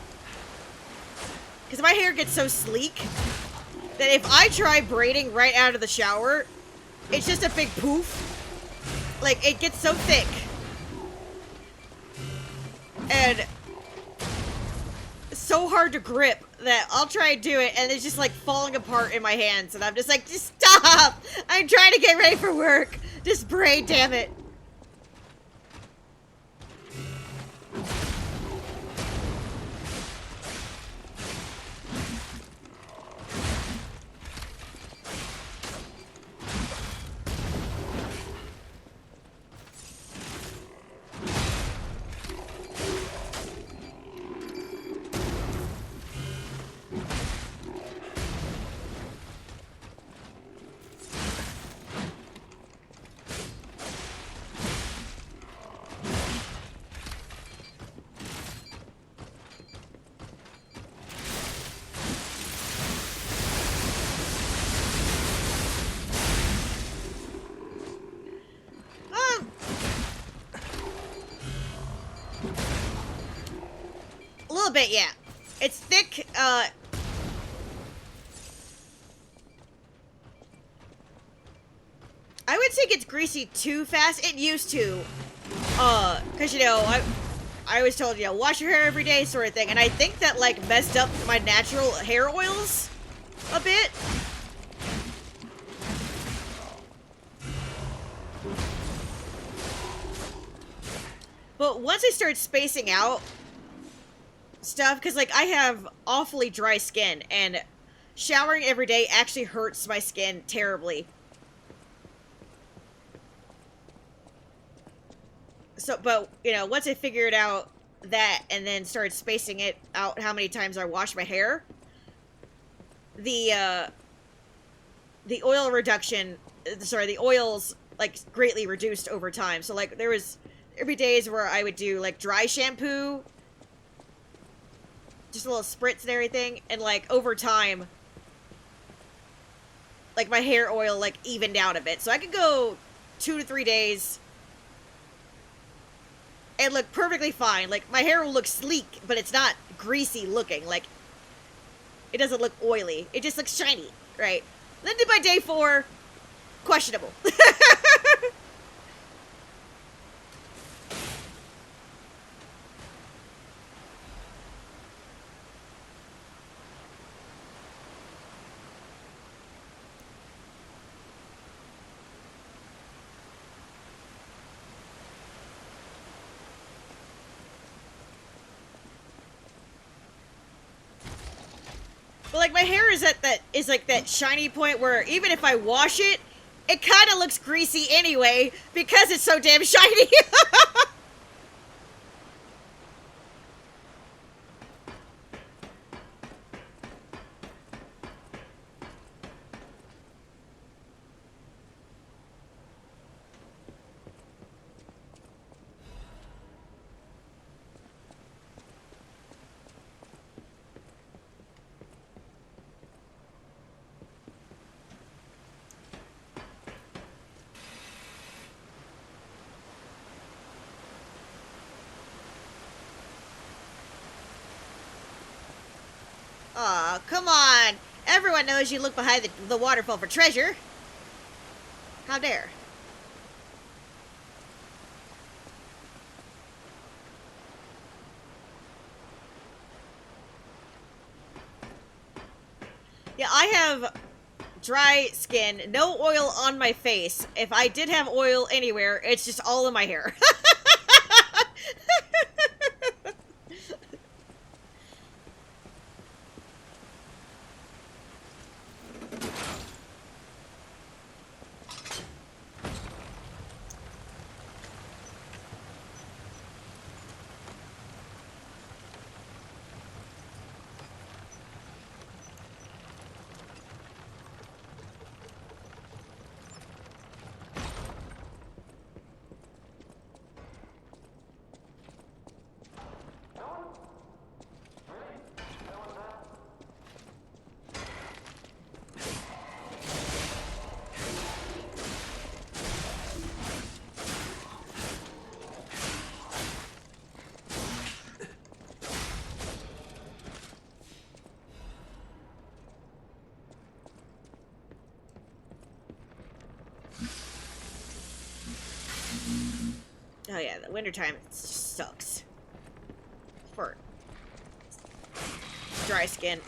because my hair gets so sleek that if I try braiding right out of the shower, it's just a big poof. Like, it gets so thick. And so hard to grip that I'll try and do it, and it's just, like, falling apart in my hands, and I'm just like, just stop! I'm trying to get ready for work! Just braid, damn it! A little bit, yeah. It's thick, I wouldn't say it gets greasy too fast. It used to. Cause, you know, I was told, you know, wash your hair every day sort of thing. And I think that, like, messed up my natural hair oils a bit. But once I started spacing out stuff, because, like, I have awfully dry skin, and showering every day actually hurts my skin terribly. So, but, you know, once I figured out that and then started spacing it out how many times I wash my hair, the oil reduction, sorry, the oils, like, greatly reduced over time. So, like, there was every days where I would do, like, dry shampoo, just a little spritz and everything, and, like, over time, like, my hair oil, like, evened out a bit. So I could go 2 to 3 days and look perfectly fine. Like, my hair will look sleek, but it's not greasy looking. Like, it doesn't look oily. It just looks shiny, right? Then by day 4, questionable. But, like, my hair is at like that shiny point where even if I wash it, it kind of looks greasy anyway because it's so damn shiny. Aw, come on. Everyone knows you look behind the waterfall for treasure. How dare. Yeah, I have dry skin, no oil on my face. If I did have oil anywhere, it's just all in my hair. wintertime sucks. For dry skin.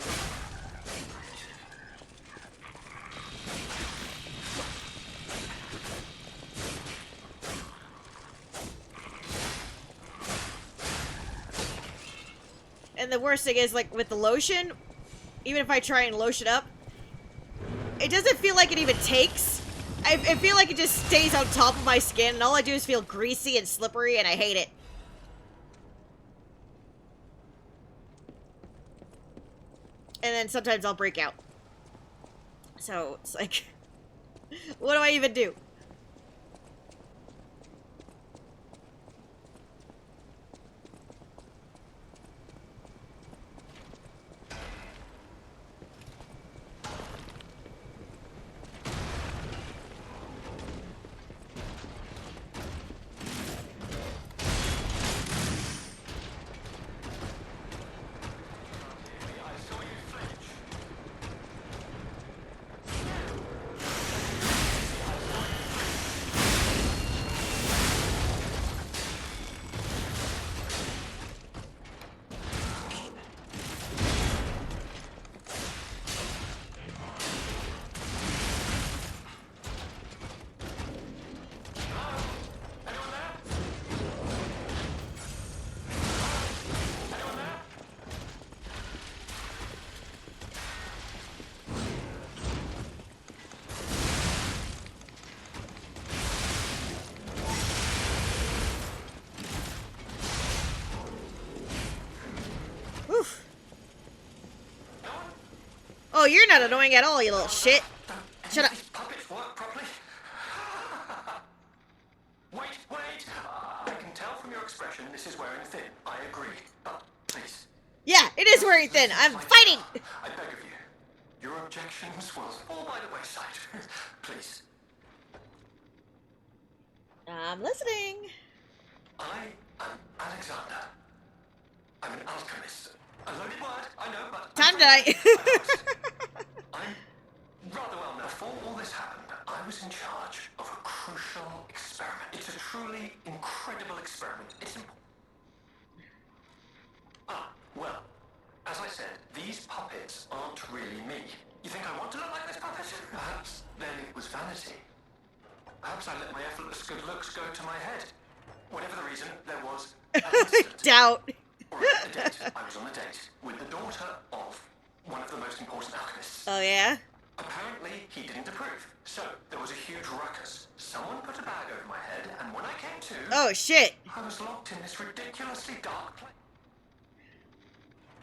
And the worst thing is, like, with the lotion, even if I try and lotion up, it doesn't feel like it even takes. I feel like it just stays on top of my skin, and all I do is feel greasy and slippery, and I hate it. And then sometimes I'll break out. So, it's like, what do I even do? Oh, you're not annoying at all, you little shit. Shut up. Puppets work properly? Wait. I can tell from your expression this is wearing thin. I agree. But please. Yeah, it is wearing thin. I'm fighting. I beg of you. Your objections will fall by the wayside. Please. I'm listening. I am Alexander. I'm an alchemist. A loaded word, I know, but... Time to die. I'm rather well known. Before all this happened, I was in charge of a crucial experiment. It's a truly incredible experiment. It's important. Well, as I said, these puppets aren't really me. You think I want to look like this puppet? Perhaps then it was vanity. Perhaps I let my effortless good looks go to my head. Whatever the reason, there was an incident. Doubt. Or a date. I was on a date with the daughter of one of the most important alchemists. Oh, yeah? Apparently, he didn't approve. So, there was a huge ruckus. Someone put a bag over my head, and when I came to... Oh, shit. I was locked in this ridiculously dark place.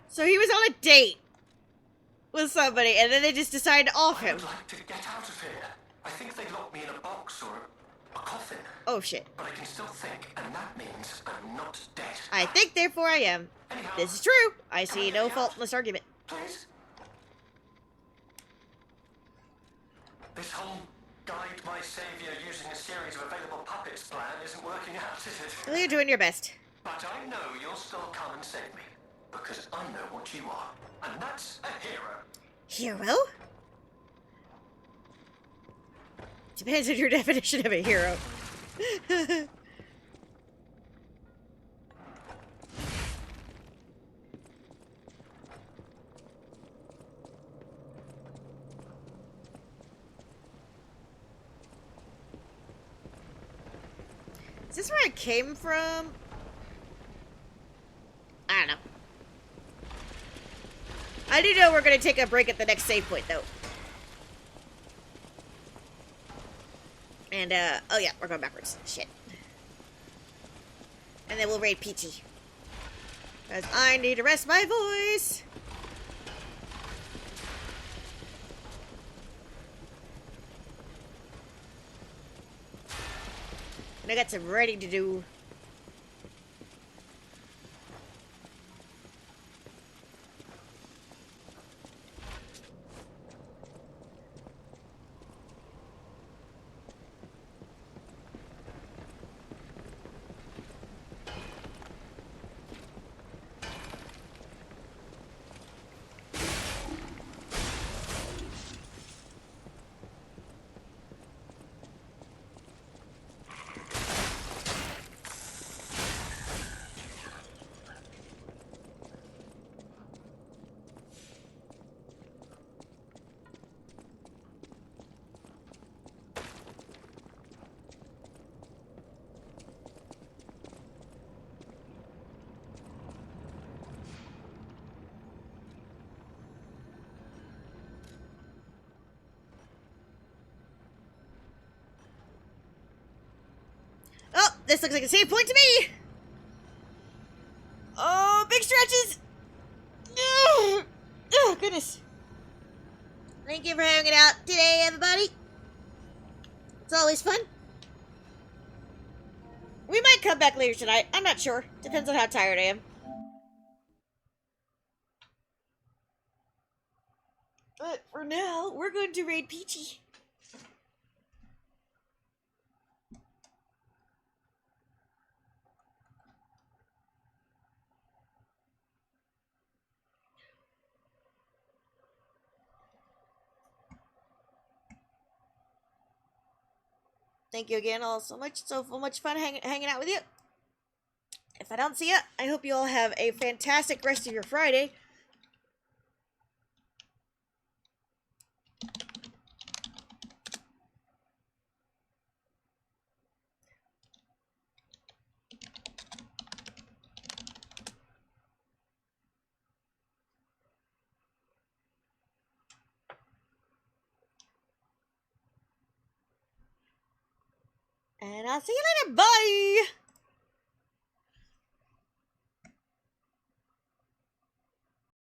So he was on a date with somebody, and then they just decided to off I him. would like to get out of here. I think they locked me in a box or a coffin. Oh, shit. But I can still think, and that means I'm not dead. I think, therefore I am. Anyhow, This is true. I see no fault in this argument. please. This whole guide my savior using a series of available puppets plan isn't working out, is it? Well, you're doing your best. But I know you'll still come and save me. Because I know what you are. And that's a hero. Hero? Depends on your definition of a hero. Is this where I came from? I don't know. I do know we're gonna take a break at the next save point, though. And, oh yeah, we're going backwards. Shit. And then we'll raid Peachy. Because I need to rest my voice. And I got some writing to do. this looks like a save point to me! Oh, big stretches! Oh, goodness. Thank you for hanging out today, everybody. It's always fun. We might come back later tonight. I'm not sure. Depends on how tired I am. But for now, we're going to raid Peachy. Thank you again all so much. So much fun hanging out with you. If I don't see you, I hope you all have a fantastic rest of your Friday. And I'll see you later. Bye!